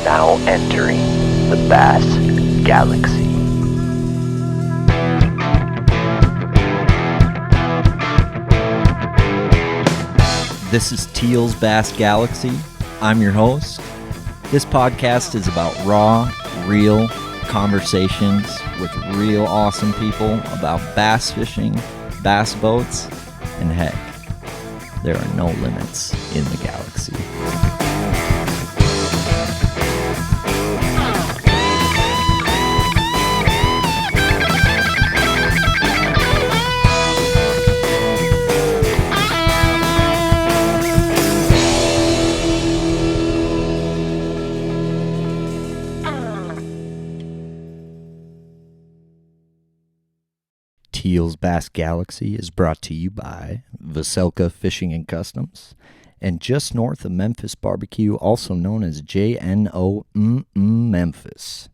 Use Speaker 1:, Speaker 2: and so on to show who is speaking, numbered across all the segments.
Speaker 1: now entering the Bass Galaxy.
Speaker 2: This is Teal's Bass Galaxy. I'm your host. This podcast is about raw, real conversations with real awesome people about bass fishing, bass boats, and heck, there are no limits in the galaxy. Teal's Bass Galaxy is brought to you by Veselka Fishing and Customs, and just north of Memphis Barbecue, also known as JNO Memphis.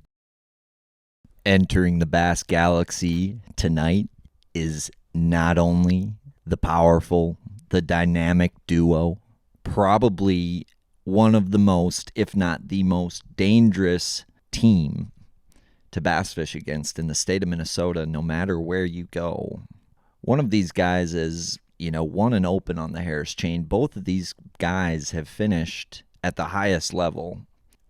Speaker 2: Entering the Bass Galaxy tonight is not only the powerful, the dynamic duo, probably one of the most, if not the most dangerous team to bass fish against in the state of Minnesota, no matter where you go. One of these guys is, won an open on the Harris chain. Both of these guys have finished at the highest level.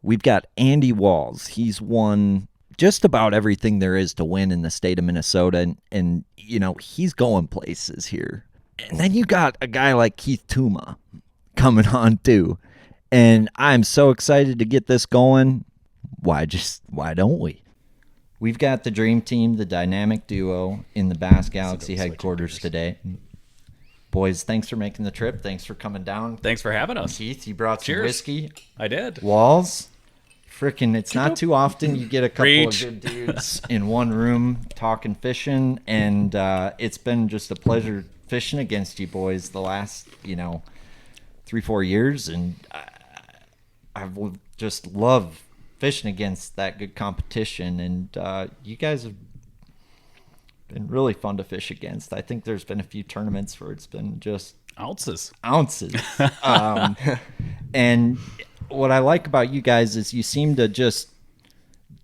Speaker 2: We've got Andy Walls. He's won just about everything there is to win in the state of Minnesota, and he's going places here. And then you got a guy like Keith Tuma coming on too. And I'm so excited to get this going. Why don't we? We've got the dream team, the dynamic duo in the Bass Galaxy headquarters today. Boys, thanks for making the trip. Thanks for coming down.
Speaker 3: Thanks for having us.
Speaker 2: Keith, you brought some whiskey.
Speaker 3: I did.
Speaker 2: Walls. Frickin', it's not too often you get a couple of good dudes in one room talking fishing, and it's been just a pleasure fishing against you boys the last, 3-4 years, and I've just loved fishing against that good competition, and you guys have been really fun to fish against. I think there's been a few tournaments where it's been just ounces. And what I like about you guys is you seem to just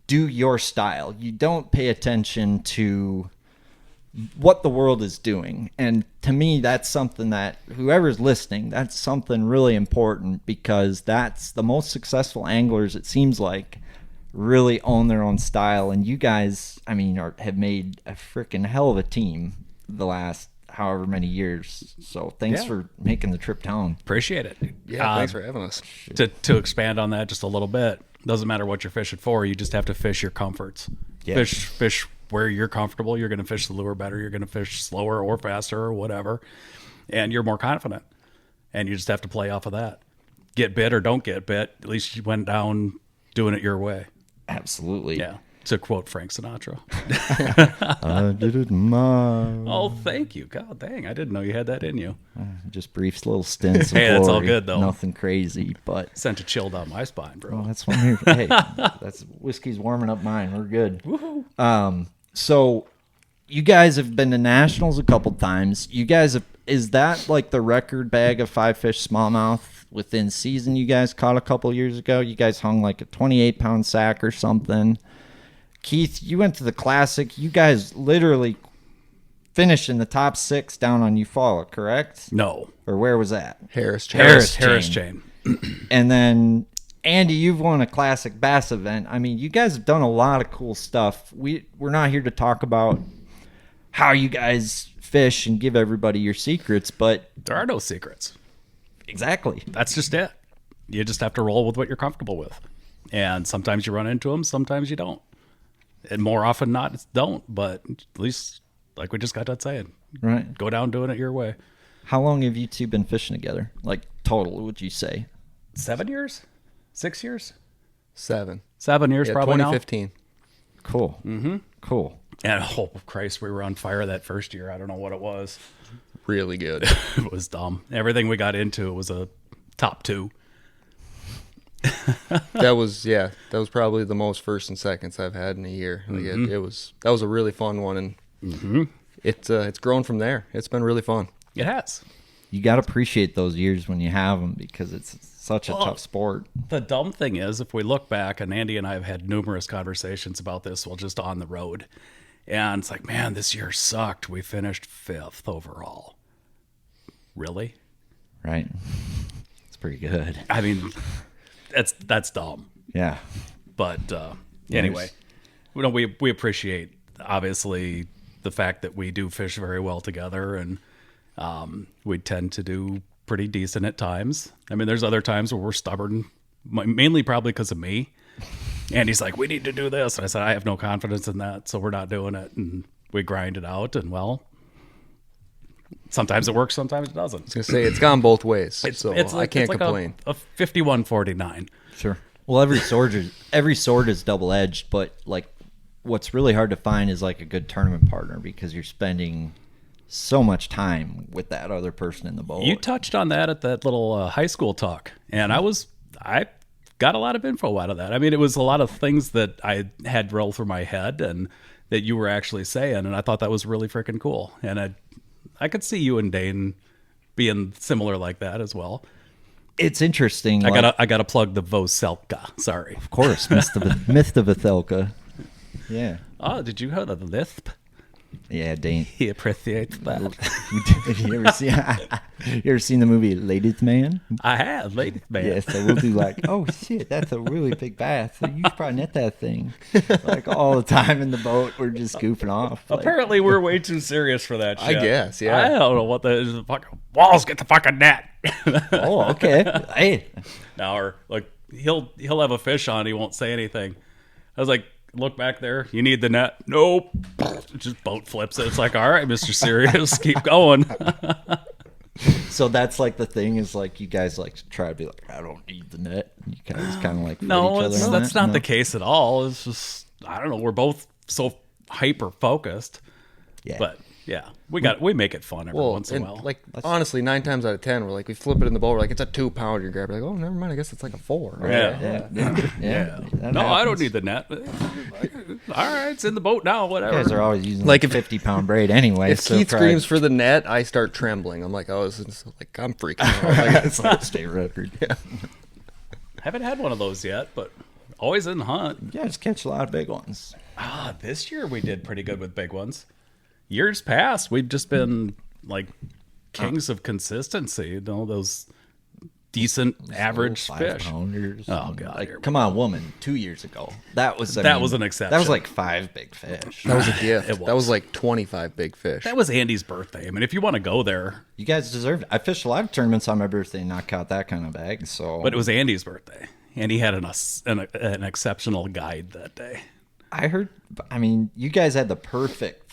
Speaker 2: do your style. You don't pay attention to what the world is doing, and to me that's something that whoever's listening, that's something really important, because that's the most successful anglers, it seems like, really own their own style. And you guys, have made a freaking hell of a team the last however many years, so thanks for making the trip down.
Speaker 3: Appreciate it.
Speaker 4: Thanks for having us.
Speaker 3: To expand on that just a little bit, doesn't matter what you're fishing for, you just have to fish your comforts. Fish where you're comfortable. You're going to fish the lure better. You're going to fish slower or faster or whatever, and you're more confident. And you just have to play off of that. Get bit or don't get bit. At least you went down doing it your way.
Speaker 2: Absolutely.
Speaker 3: Yeah. To quote Frank Sinatra.
Speaker 2: I did it my
Speaker 3: Oh, thank you. God dang, I didn't know you had that in you.
Speaker 2: just brief little stints.
Speaker 3: Hey, that's all good though.
Speaker 2: Nothing crazy, but
Speaker 3: Sent a chill down my spine, bro.
Speaker 2: well, that's what I'm here for. Hey, that's whiskey's warming up mine. We're good.
Speaker 3: Woohoo.
Speaker 2: So you guys have been to nationals a couple times. You guys have, is that like the record bag of 5-fish smallmouth within season you guys caught a couple years ago? You guys hung like a 28-pound sack or something. Keith, you went to the Classic. You guys literally finished in the top 6 down on Eufaula, correct?
Speaker 3: No.
Speaker 2: Or where was that?
Speaker 4: Harris
Speaker 3: Chain.
Speaker 2: And then, Andy, you've won a Classic Bass event. You guys have done a lot of cool stuff. We're not here to talk about how you guys fish and give everybody your secrets, but
Speaker 3: There are no secrets.
Speaker 2: Exactly.
Speaker 3: That's just it. You just have to roll with what you're comfortable with. And sometimes you run into them, sometimes you don't. And more often not, it's don't. But at least, like we just got done saying,
Speaker 2: Right.
Speaker 3: go down doing it your way.
Speaker 2: How long have you two been fishing together? Like, total, would you say?
Speaker 3: 7 years? 6 years?
Speaker 4: 7.
Speaker 3: 7 years probably now.
Speaker 4: 2015.
Speaker 2: Cool. Mm-hmm. Cool.
Speaker 3: And oh Christ, we were on fire that first year. I don't know what it was.
Speaker 4: Really good.
Speaker 3: It was dumb. Everything we got into was a top 2.
Speaker 4: That was probably the most first and seconds I've had in a year. Like that was a really fun one, and it's grown from there. It's been really fun.
Speaker 3: It has.
Speaker 2: You got to appreciate those years when you have them because it's such a tough sport.
Speaker 3: The dumb thing is, if we look back, and Andy and I have had numerous conversations about this while just on the road, and it's like, man, this year sucked. We finished 5th overall. Really?
Speaker 2: Right. It's pretty good.
Speaker 3: I mean, that's dumb.
Speaker 2: Yeah.
Speaker 3: But anyway, we appreciate, obviously, the fact that we do fish very well together, and we tend to do pretty decent at times. I mean, there's other times where we're stubborn, mainly probably because of me. And he's like, we need to do this. And I said, I have no confidence in that, so we're not doing it. And we grind it out, and well, sometimes it works, sometimes it doesn't.
Speaker 4: I was going to say, it's gone both ways, so I can't
Speaker 3: like
Speaker 4: complain.
Speaker 3: A 51-49.
Speaker 2: Sure. Well, every sword is double-edged, but like what's really hard to find is like a good tournament partner because you're spending so much time with that other person in the boat.
Speaker 3: You touched on that at that little high school talk, and I got a lot of info out of that. I mean, it was a lot of things that I had roll through my head and that you were actually saying, and I thought that was really freaking cool. And I could see you and Dane being similar like that as well.
Speaker 2: It's interesting.
Speaker 3: I gotta plug the Voselka. Sorry,
Speaker 2: of course, Myth of Vethelka. Yeah.
Speaker 3: Oh, did you hear the lisp?
Speaker 2: Yeah, Dane.
Speaker 3: He appreciates that.
Speaker 2: You ever seen the movie Ladies Man?
Speaker 3: I have, Ladies Man.
Speaker 2: Yeah, so we'll do like, oh shit, that's a really big bass. So you should probably net that thing. Like all the time in the boat, we're just goofing off.
Speaker 3: Apparently, we're way too serious for that shit.
Speaker 4: I guess, yeah.
Speaker 3: I don't know what the fucking walls get the fucking net.
Speaker 2: Oh, okay. Hey.
Speaker 3: Now, or like he'll have a fish on, he won't say anything. I was like, look back there. You need the net. Nope. Just boat flips it. It's like, all right, Mr. Serious, keep going.
Speaker 2: So that's like the thing is like you guys like try to be like, I don't need the net. You guys kind of like
Speaker 3: no, that's not the case at all. It's just I don't know. We're both so hyper focused.
Speaker 2: Yeah.
Speaker 3: But yeah, we make it fun every once in a while.
Speaker 4: Like honestly, 9 times out of 10, we're like we flip it in the boat. We're like it's a 2-pounder. You grab it like oh never mind. I guess it's like a 4. Right?
Speaker 3: Yeah. No, I don't need the net. All right, it's in the boat now. Whatever.
Speaker 2: You guys are always using like a 50-pound braid anyway.
Speaker 4: If Keith screams for the net, I start trembling. I'm like oh, like I'm freaking out.
Speaker 2: It's like a state record.
Speaker 4: Yeah.
Speaker 3: Haven't had one of those yet, but always in the hunt.
Speaker 2: Yeah, just catch a lot of big ones.
Speaker 3: This year we did pretty good with big ones. Years past, we've just been like kings of consistency. You know, those decent average fish.
Speaker 2: 5-pounders.
Speaker 3: Oh god!
Speaker 2: Like, come on, woman. 2 years ago, that was
Speaker 3: an exception.
Speaker 2: That was like 5 big fish.
Speaker 4: That was a gift. That was like 25 big fish.
Speaker 3: That was Andy's birthday. I mean, if you want to go there,
Speaker 2: you guys deserve it. I fished a lot of tournaments on my birthday and knock out that kind of bag. So,
Speaker 3: but it was Andy's birthday, and he had an exceptional guide that day.
Speaker 2: I heard. I mean, you guys had the perfect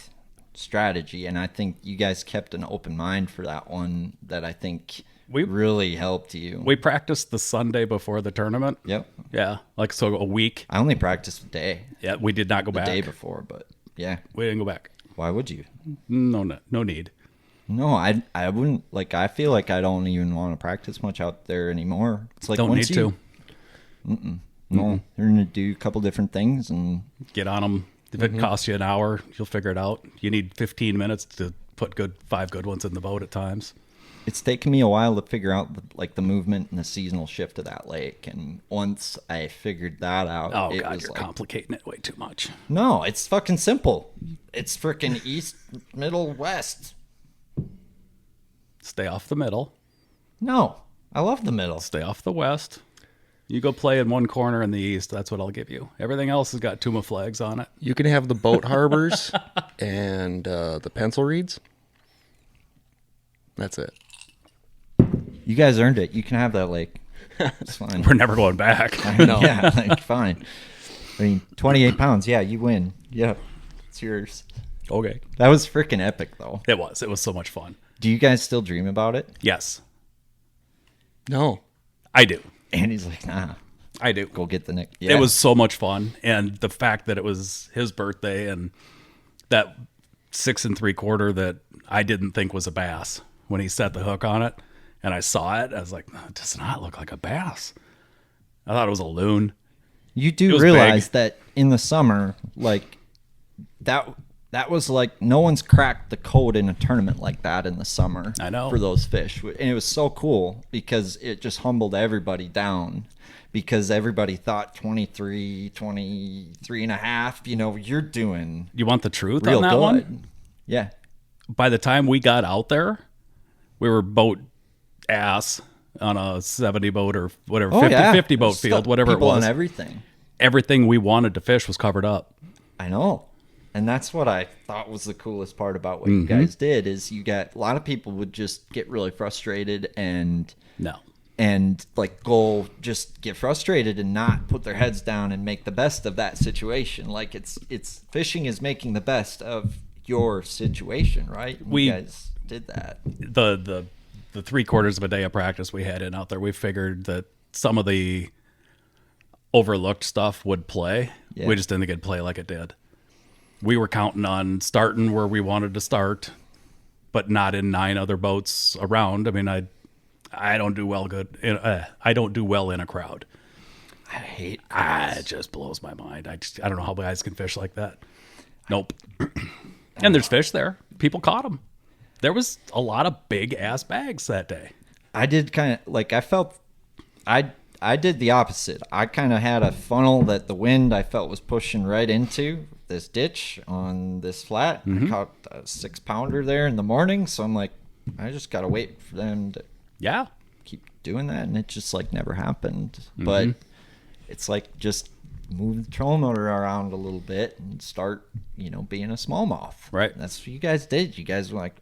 Speaker 2: strategy, and I think you guys kept an open mind for that one. That I think really helped you.
Speaker 3: We practiced the Sunday before the tournament.
Speaker 2: Yep.
Speaker 3: Yeah, like so a week.
Speaker 2: I only practiced a day.
Speaker 3: Yeah, we did not go back
Speaker 2: the day before, but yeah,
Speaker 3: we didn't go back.
Speaker 2: Why would you?
Speaker 3: No need.
Speaker 2: No, I wouldn't. Like, I feel like I don't even want to practice much out there anymore. It's like
Speaker 3: don't need to.
Speaker 2: No, you're gonna do a couple different things and
Speaker 3: get on them. If it costs you an hour, you'll figure it out. You need 15 minutes to put 5 good ones in the boat at times.
Speaker 2: It's taken me a while to figure out the movement and the seasonal shift of that lake. And once I figured that out,
Speaker 3: you're complicating it way too much.
Speaker 2: No, it's fucking simple. It's freaking east, middle, west.
Speaker 3: Stay off the middle.
Speaker 2: No, I love the middle.
Speaker 3: Stay off the west. You go play in one corner in the east. That's what I'll give you. Everything else has got Tuma flags on it.
Speaker 4: You can have the boat harbors and the pencil reeds. That's it.
Speaker 2: You guys earned it. You can have that lake. It's fine.
Speaker 3: We're never going back.
Speaker 2: I know. Yeah, like, fine. I mean, 28 pounds. Yeah, you win. Yeah, it's yours.
Speaker 3: Okay.
Speaker 2: That was freaking epic, though.
Speaker 3: It was. It was so much fun.
Speaker 2: Do you guys still dream about it?
Speaker 3: Yes.
Speaker 4: No.
Speaker 3: I do.
Speaker 2: Andy's like, nah.
Speaker 3: I do.
Speaker 2: Go get the neck. Yeah.
Speaker 3: It was so much fun. And the fact that it was his birthday and that 6 3/4 that I didn't think was a bass when he set the hook on it and I saw it, I was like, no, it does not look like a bass. I thought it was a loon.
Speaker 2: You do realize that in the summer, like that that was like no one's cracked the code in a tournament like that in the summer.
Speaker 3: I know.
Speaker 2: For those fish. And it was so cool because it just humbled everybody down. Because everybody thought 23 and a half, you're doing
Speaker 3: You want the truth
Speaker 2: real
Speaker 3: on that
Speaker 2: good.
Speaker 3: one?
Speaker 2: Yeah.
Speaker 3: By the time we got out there, we were boat ass on a 70 boat or whatever, 50 boat
Speaker 2: Still
Speaker 3: field, whatever it
Speaker 2: people
Speaker 3: was.
Speaker 2: on everything.
Speaker 3: Everything we wanted to fish was covered up.
Speaker 2: I know. And that's what I thought was the coolest part about what you guys did is you got a lot of people would just get really frustrated and like go just get frustrated and not put their heads down and make the best of that situation. Like it's fishing is making the best of your situation, right? You guys did that.
Speaker 3: The 3/4 of a day of practice we had in out there, we figured that some of the overlooked stuff would play.
Speaker 2: Yeah.
Speaker 3: We just didn't think it'd play like it did. We were counting on starting where we wanted to start, but not in 9 other boats around. I mean, I don't do well I don't do well in a crowd.
Speaker 2: I hate crowds.
Speaker 3: It just blows my mind. I don't know how guys can fish like that. Nope. And there's fish there. People caught them. There was a lot of big ass bags that day.
Speaker 2: I did kind of like I did the opposite. I kind of had a funnel that the wind I felt was pushing right into this ditch on this flat. I caught a 6-pounder there in the morning, so I'm like, I just gotta wait for them to keep doing that, and it just like never happened. But it's like just move the trolling motor around a little bit and start, being a smallmouth.
Speaker 3: Right.
Speaker 2: That's what you guys did. You guys were like,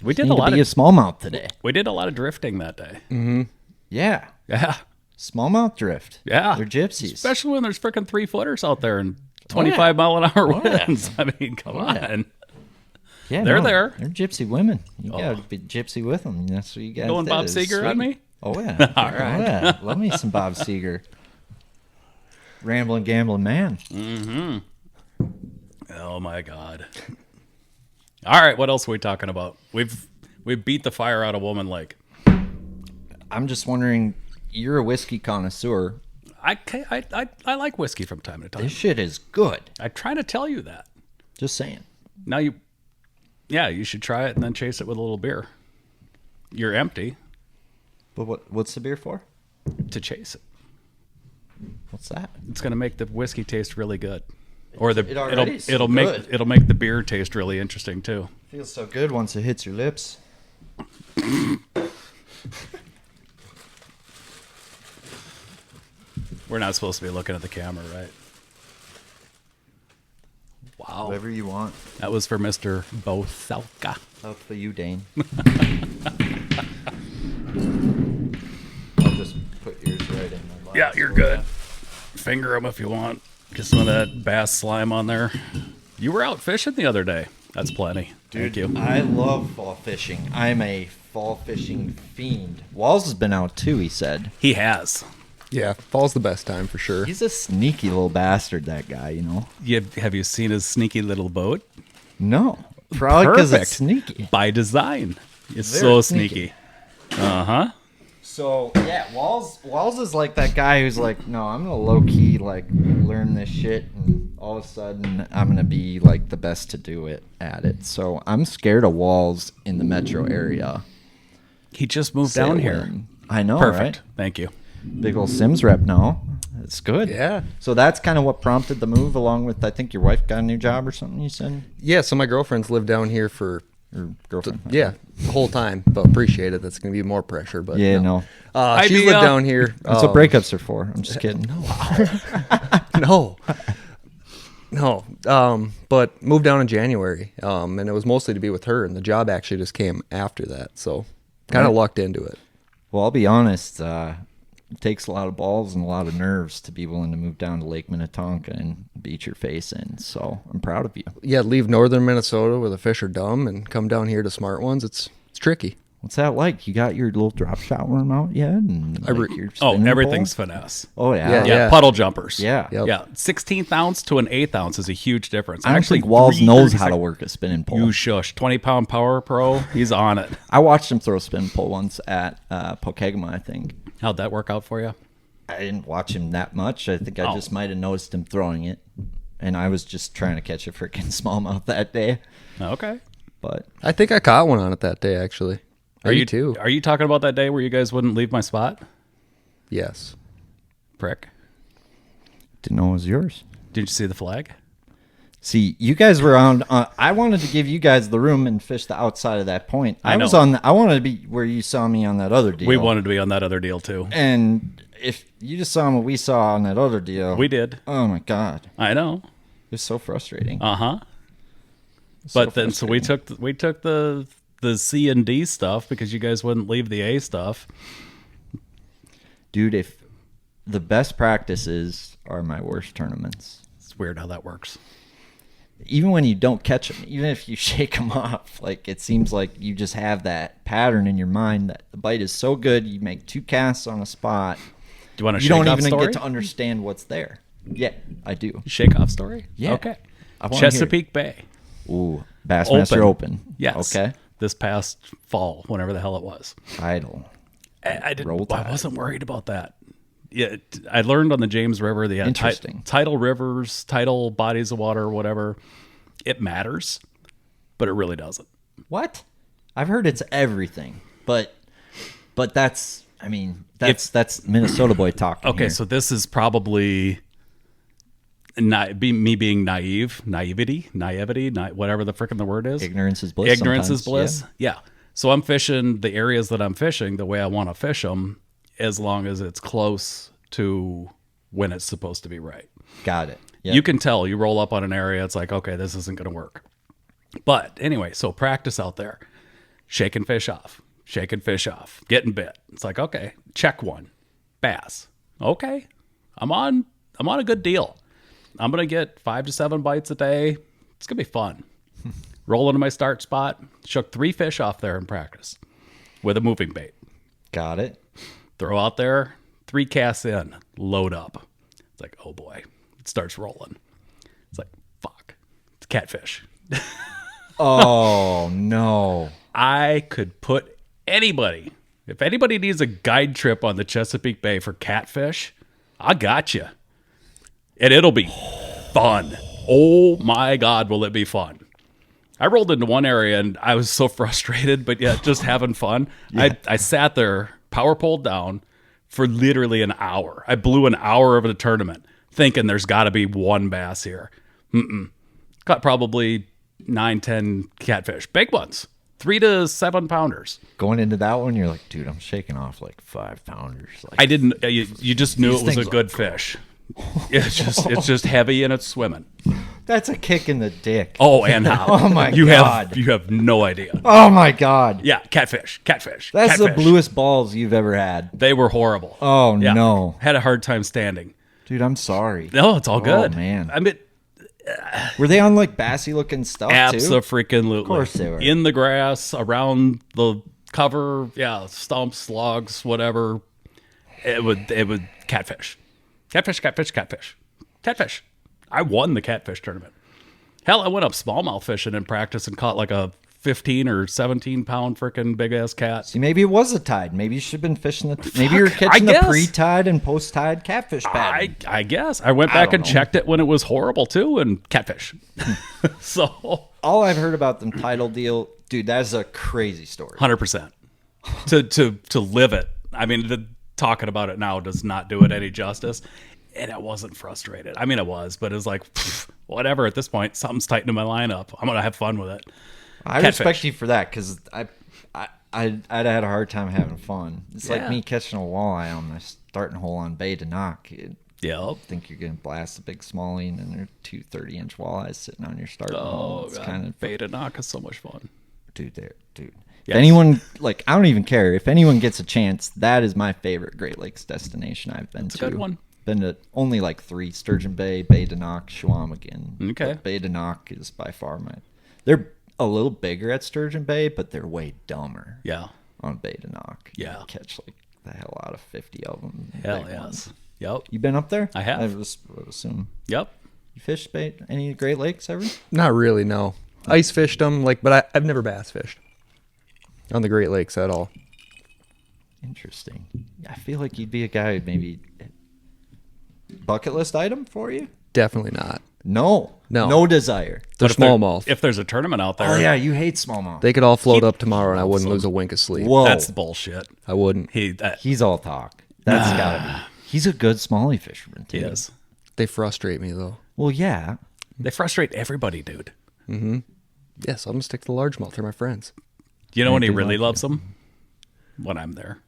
Speaker 3: We did
Speaker 2: need
Speaker 3: a lot
Speaker 2: to be
Speaker 3: of
Speaker 2: a smallmouth today.
Speaker 3: We did a lot of drifting that day.
Speaker 2: Yeah.
Speaker 3: Yeah.
Speaker 2: Smallmouth drift.
Speaker 3: Yeah.
Speaker 2: They're gypsies.
Speaker 3: Especially when there's freaking 3-footers out there and 25 mile an hour
Speaker 2: yeah.
Speaker 3: winds. I mean, come on.
Speaker 2: Yeah,
Speaker 3: They're there.
Speaker 2: They're gypsy women. You gotta be gypsy with them. That's what you guys
Speaker 3: Going
Speaker 2: did.
Speaker 3: Bob
Speaker 2: It's
Speaker 3: Seger on
Speaker 2: sweet.
Speaker 3: me?
Speaker 2: Oh yeah.
Speaker 3: All right.
Speaker 2: Oh, yeah. Love me some Bob Seger. Rambling, gambling man.
Speaker 3: Oh my God. All right, what else are we talking about? We've beat the fire out of Woman Lake.
Speaker 2: I'm just wondering. You're a whiskey connoisseur.
Speaker 3: I like whiskey from time to time.
Speaker 2: This shit is good.
Speaker 3: I try to tell you that.
Speaker 2: Just saying.
Speaker 3: Now you should try it and then chase it with a little beer. You're empty
Speaker 2: But what's the beer for?
Speaker 3: to chase it.
Speaker 2: What's that?
Speaker 3: It's going to make the whiskey taste really good. Or
Speaker 2: It already is so
Speaker 3: it'll
Speaker 2: good.
Speaker 3: make the beer taste really interesting too.
Speaker 2: Feels so good once it hits your lips.
Speaker 3: We're not supposed to be looking at the camera, right? Wow.
Speaker 2: Whatever you want.
Speaker 3: That was for Mr. Boselka.
Speaker 2: That's for you, Dane. I'll just put yours right in my glass.
Speaker 3: Yeah, you're good. Finger them if you want. Get some of that bass slime on there. You were out fishing the other day. That's plenty. Thank you.
Speaker 2: I love fall fishing. I'm a fall fishing fiend. Walls has been out too, he said.
Speaker 3: He has.
Speaker 4: Yeah, fall's the best time for sure.
Speaker 2: He's a sneaky little bastard, that guy, you know?
Speaker 3: Have you seen his sneaky little boat?
Speaker 2: No. Probably because it's
Speaker 3: Perfect.
Speaker 2: sneaky.
Speaker 3: By design. It's
Speaker 2: Very
Speaker 3: so
Speaker 2: sneaky.
Speaker 3: sneaky. Uh-huh.
Speaker 2: So, yeah, Walls is like that guy who's like, no, I'm going to low-key, like, learn this shit, and all of a sudden I'm going to be, like, the best to do it at it. So I'm scared of Walls in the metro area.
Speaker 3: He just moved
Speaker 2: Say
Speaker 3: down
Speaker 2: it
Speaker 3: here.
Speaker 2: when- I know,
Speaker 3: Perfect.
Speaker 2: right?
Speaker 3: Thank you.
Speaker 2: Big old Sims rep now. It's good.
Speaker 4: Yeah.
Speaker 2: So that's kind of what prompted the move, along with, I think your wife got a new job or something, you said?
Speaker 4: Yeah, so my girlfriend's lived down here for,
Speaker 2: Or girlfriend?
Speaker 4: yeah, the whole time. But appreciate it. That's going to be more pressure. But
Speaker 2: Yeah, no.
Speaker 4: she's lived down here.
Speaker 2: That's what breakups are for. I'm just kidding.
Speaker 4: No. But moved down in January. And it was mostly to be with her. And the job actually just came after that. So kind of lucked into it.
Speaker 2: Well, I'll be honest. It takes a lot of balls and a lot of nerves to be willing to move down to Lake Minnetonka and beat your face in. So I'm proud of you.
Speaker 4: Yeah, leave northern Minnesota where the fish are dumb and come down here to smart ones. It's tricky.
Speaker 2: What's that like? You got your little drop shot worm out yet? And your
Speaker 3: Oh,
Speaker 2: spinning
Speaker 3: everything's
Speaker 2: pole?
Speaker 3: finesse.
Speaker 2: Oh,
Speaker 4: Yeah.
Speaker 2: yeah.
Speaker 3: Yeah, puddle jumpers.
Speaker 2: Yeah.
Speaker 4: Yep.
Speaker 3: Yeah, 16th ounce to an 1/8 ounce is a huge difference.
Speaker 2: I don't
Speaker 3: Actually,
Speaker 2: think Walls knows how to
Speaker 3: 336
Speaker 2: work a spinning pole.
Speaker 3: You shush. 20-pound Power Pro, he's on it.
Speaker 2: I watched him throw a spin pole once at Pokegama, I think.
Speaker 3: How'd that work out for you?
Speaker 2: I didn't watch him that much. I think I
Speaker 3: Oh.
Speaker 2: just might have noticed him throwing it. and I was just trying to catch a freaking smallmouth that day.
Speaker 3: Okay.
Speaker 2: But
Speaker 4: I think I caught one on it that day, actually.
Speaker 3: Are you
Speaker 4: too?
Speaker 3: Are you talking about that day where you guys wouldn't leave my spot?
Speaker 4: Yes.
Speaker 3: Prick.
Speaker 2: didn't know it was yours.
Speaker 3: Did you see the flag?
Speaker 2: See, you guys were on. I wanted to give you guys the room and fish the outside of that point. I
Speaker 3: know.
Speaker 2: was on. I wanted to be where you saw me on that other deal.
Speaker 3: We wanted to be on that other deal too.
Speaker 2: And if you just saw what we saw on that other deal,
Speaker 3: We did.
Speaker 2: Oh my god,
Speaker 3: I know.
Speaker 2: it was so frustrating.
Speaker 3: Uh-huh.
Speaker 2: So
Speaker 3: But then so we took the C and D stuff because you guys wouldn't leave the A stuff.
Speaker 2: Dude, if the best practices are my worst tournaments.
Speaker 3: It's weird how that works.
Speaker 2: Even when you don't catch them, even if you shake them off, like it seems like you just have that pattern in your mind that the bite is so good, you make 2 casts on a spot.
Speaker 3: Do you want to
Speaker 2: You
Speaker 3: shake
Speaker 2: don't
Speaker 3: off
Speaker 2: even
Speaker 3: story?
Speaker 2: get to understand what's there. Yeah, I do.
Speaker 3: Shake off story?
Speaker 2: Yeah.
Speaker 3: Okay.
Speaker 2: I wanna hear it.
Speaker 3: Chesapeake Bay.
Speaker 2: Ooh, Bassmaster Open.
Speaker 3: Yes.
Speaker 2: Okay.
Speaker 3: This past fall, whenever the hell it was.
Speaker 2: Title.
Speaker 3: I didn't.
Speaker 2: Roll
Speaker 3: I
Speaker 2: Tide.
Speaker 3: wasn't worried about that. Yeah, I learned on the James River the
Speaker 2: Interesting.
Speaker 3: tidal rivers, tidal bodies of water, whatever. It matters, but it really doesn't.
Speaker 2: What? I've heard it's everything, but that's. I mean, that's Minnesota boy talk.
Speaker 3: Okay, so this is probably me being naivety, whatever the frickin' the word is.
Speaker 2: Ignorance is bliss.
Speaker 3: Ignorance is
Speaker 2: sometimes,
Speaker 3: bliss. Yeah. So I'm fishing the areas that I'm fishing the way I want to fish them, as long as it's close to when it's supposed to be right.
Speaker 2: Got it. Yep.
Speaker 3: You can tell. You roll up on an area, it's like, okay, this isn't going to work. But anyway, so practice out there, shaking fish off, getting bit. It's like, okay, check one, bass. Okay, I'm on a good deal. I'm gonna get 5 to 7 bites a day. It's gonna be fun. Roll into my start spot. Shook 3 fish off there in practice with a moving bait.
Speaker 2: Got it.
Speaker 3: Throw out there, 3 casts in, load up. It's like, oh boy, it starts rolling. It's like, fuck, it's catfish.
Speaker 2: Oh no.
Speaker 3: I could put anybody, if anybody needs a guide trip on the Chesapeake Bay for catfish, I got you. And it'll be fun. Oh my God, will it be fun. I rolled into one area and I was so frustrated, but yeah, just having fun. Yeah. I sat there, power pulled down for literally an hour. I blew an hour of the tournament thinking there's got to be one bass here. Caught probably 9-10 catfish, big ones, 3 to 7 pounders.
Speaker 2: Going into that one, you're like, dude, I'm shaking off like 5 pounders. Like,
Speaker 3: I didn't. You just knew
Speaker 2: These
Speaker 3: it was a
Speaker 2: things
Speaker 3: good
Speaker 2: look
Speaker 3: fish. It's just heavy and it's swimming.
Speaker 2: That's a kick in the dick.
Speaker 3: Oh, and how?
Speaker 2: Oh my
Speaker 3: you
Speaker 2: God.
Speaker 3: You have no idea.
Speaker 2: Oh my God.
Speaker 3: Yeah, catfish.
Speaker 2: That's
Speaker 3: catfish.
Speaker 2: the bluest balls you've ever had.
Speaker 3: They were horrible.
Speaker 2: Oh
Speaker 3: Yeah.
Speaker 2: no.
Speaker 3: Had a hard time standing.
Speaker 2: Dude, I'm sorry.
Speaker 3: No, it's all good.
Speaker 2: Oh man.
Speaker 3: I mean,
Speaker 2: Were they on like bassy looking stuff too?
Speaker 3: abso-freaking-lutely.
Speaker 2: Of course they were.
Speaker 3: In the grass, around the cover, yeah, stumps, logs, whatever. It would catfish. Catfish. I won the catfish tournament. Hell, I went up smallmouth fishing in practice and caught like a 15 or 17 pound freaking big ass cat.
Speaker 2: See, maybe it was a tide. Maybe you should have been fishing the. Maybe you were catching
Speaker 3: I
Speaker 2: the
Speaker 3: guess.
Speaker 2: pre-tide and post-tide catfish pattern.
Speaker 3: I guess. I went back
Speaker 2: don't
Speaker 3: and
Speaker 2: know.
Speaker 3: checked it when it was horrible too, and catfish. So
Speaker 2: All I've heard about them title deal, dude, that's a crazy story.
Speaker 3: 100%. To live it. I mean, talking about it now does not do it any justice. And I wasn't frustrated. I mean, it was, but it was like, whatever. At this point, something's tightening my lineup. I'm gonna have fun with it.
Speaker 2: I
Speaker 3: Catfish.
Speaker 2: respect you for that because I'd had a hard time having fun. It's
Speaker 3: Yeah.
Speaker 2: like me catching a walleye on my starting hole on Bay to Knock.
Speaker 3: Yep.
Speaker 2: I think you're going to blast a big smallie, and then there are 2 30-inch walleyes sitting on your starting hole.
Speaker 3: Oh,
Speaker 2: It's
Speaker 3: God.
Speaker 2: kind of
Speaker 3: Beta knock is so much fun.
Speaker 2: dude.
Speaker 3: Yes.
Speaker 2: If anyone like, I don't even care if anyone gets a chance. That is my favorite Great Lakes destination I've been to.
Speaker 3: a good one.
Speaker 2: Been to only like 3: Sturgeon Bay, Bay to Knock, Chequamegon.
Speaker 3: Okay.
Speaker 2: But Bay to Knock is by far my. They're a little bigger at Sturgeon Bay, but they're way dumber.
Speaker 3: Yeah.
Speaker 2: On Bay to Knock.
Speaker 3: Yeah.
Speaker 2: You catch like the hell out of 50 of them.
Speaker 3: Hell
Speaker 2: Big
Speaker 3: yes.
Speaker 2: ones.
Speaker 3: Yep.
Speaker 2: You been up there?
Speaker 3: I have.
Speaker 2: I would assume.
Speaker 3: Yep.
Speaker 2: You fished any Great Lakes ever?
Speaker 4: Not really, no. Ice fished them, but I've never bass fished on the Great Lakes at all.
Speaker 2: Interesting. I feel like you'd be a guy who'd maybe bucket list item for you.
Speaker 4: Definitely not.
Speaker 2: No.
Speaker 4: No.
Speaker 2: No desire.
Speaker 4: They're
Speaker 3: But if there-
Speaker 4: smallmouth.
Speaker 3: If there's a tournament out there,
Speaker 2: Oh, yeah, you hate smallmouth.
Speaker 4: They could all float up tomorrow, and I wouldn't lose a wink of sleep.
Speaker 2: Whoa.
Speaker 3: that's bullshit.
Speaker 4: I wouldn't.
Speaker 2: He's all talk. That's gotta be. He's a good smallie fisherman, too.
Speaker 3: He is.
Speaker 4: They frustrate me, though.
Speaker 2: Well, yeah.
Speaker 3: They frustrate everybody, dude.
Speaker 4: Yes, I'm going to stick to the largemouth. They're my friends.
Speaker 3: You know when he
Speaker 2: do
Speaker 3: really
Speaker 2: like
Speaker 3: loves them? When I'm there.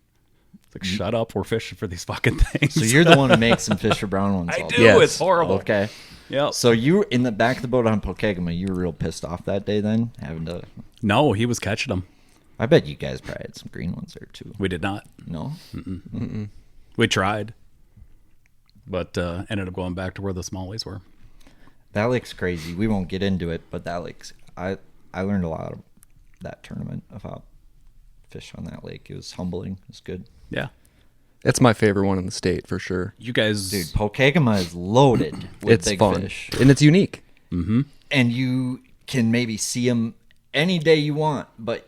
Speaker 3: It's like, shut up, we're fishing for these fucking things.
Speaker 2: So you're the one who makes them fish for brown ones.
Speaker 3: I
Speaker 2: all
Speaker 3: do,
Speaker 2: day.
Speaker 4: Yes.
Speaker 3: it's horrible.
Speaker 2: Okay.
Speaker 3: Yeah.
Speaker 2: So you were in the back of the boat on Pokegama. You were real pissed off that day then? Having to...
Speaker 3: No, he was catching them.
Speaker 2: I bet you guys probably had some green ones there, too.
Speaker 3: We did not.
Speaker 2: No?
Speaker 3: We tried. But ended up going back to where the smallies were.
Speaker 2: That lake's crazy. We won't get into it, but that lake's... I learned a lot of that tournament of how fish on that lake. It was humbling. It was good.
Speaker 3: Yeah.
Speaker 4: It's my favorite one in the state, for sure.
Speaker 3: You guys...
Speaker 2: Dude, Pokegama is loaded with
Speaker 4: It's
Speaker 2: big
Speaker 4: fun.
Speaker 2: fish.
Speaker 4: And it's unique.
Speaker 2: And you can maybe see them any day you want, but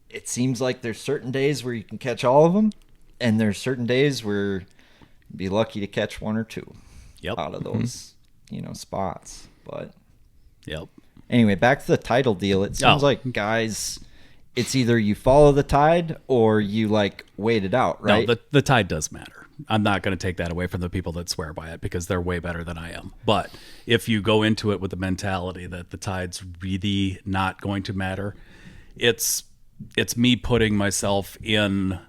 Speaker 2: it seems like there's certain days where you can catch all of them, and there's certain days where you'd be lucky to catch one or two
Speaker 3: Yep.
Speaker 2: out of those, spots. But
Speaker 3: Yep.
Speaker 2: anyway, back to the title deal. It seems
Speaker 3: Oh.
Speaker 2: like, guys, it's either you follow the tide or you, wait it out, right?
Speaker 3: No, the tide does matter. I'm not going to take that away from the people that swear by it because they're way better than I am. But if you go into it with the mentality that the tide's really not going to matter, it's me putting myself in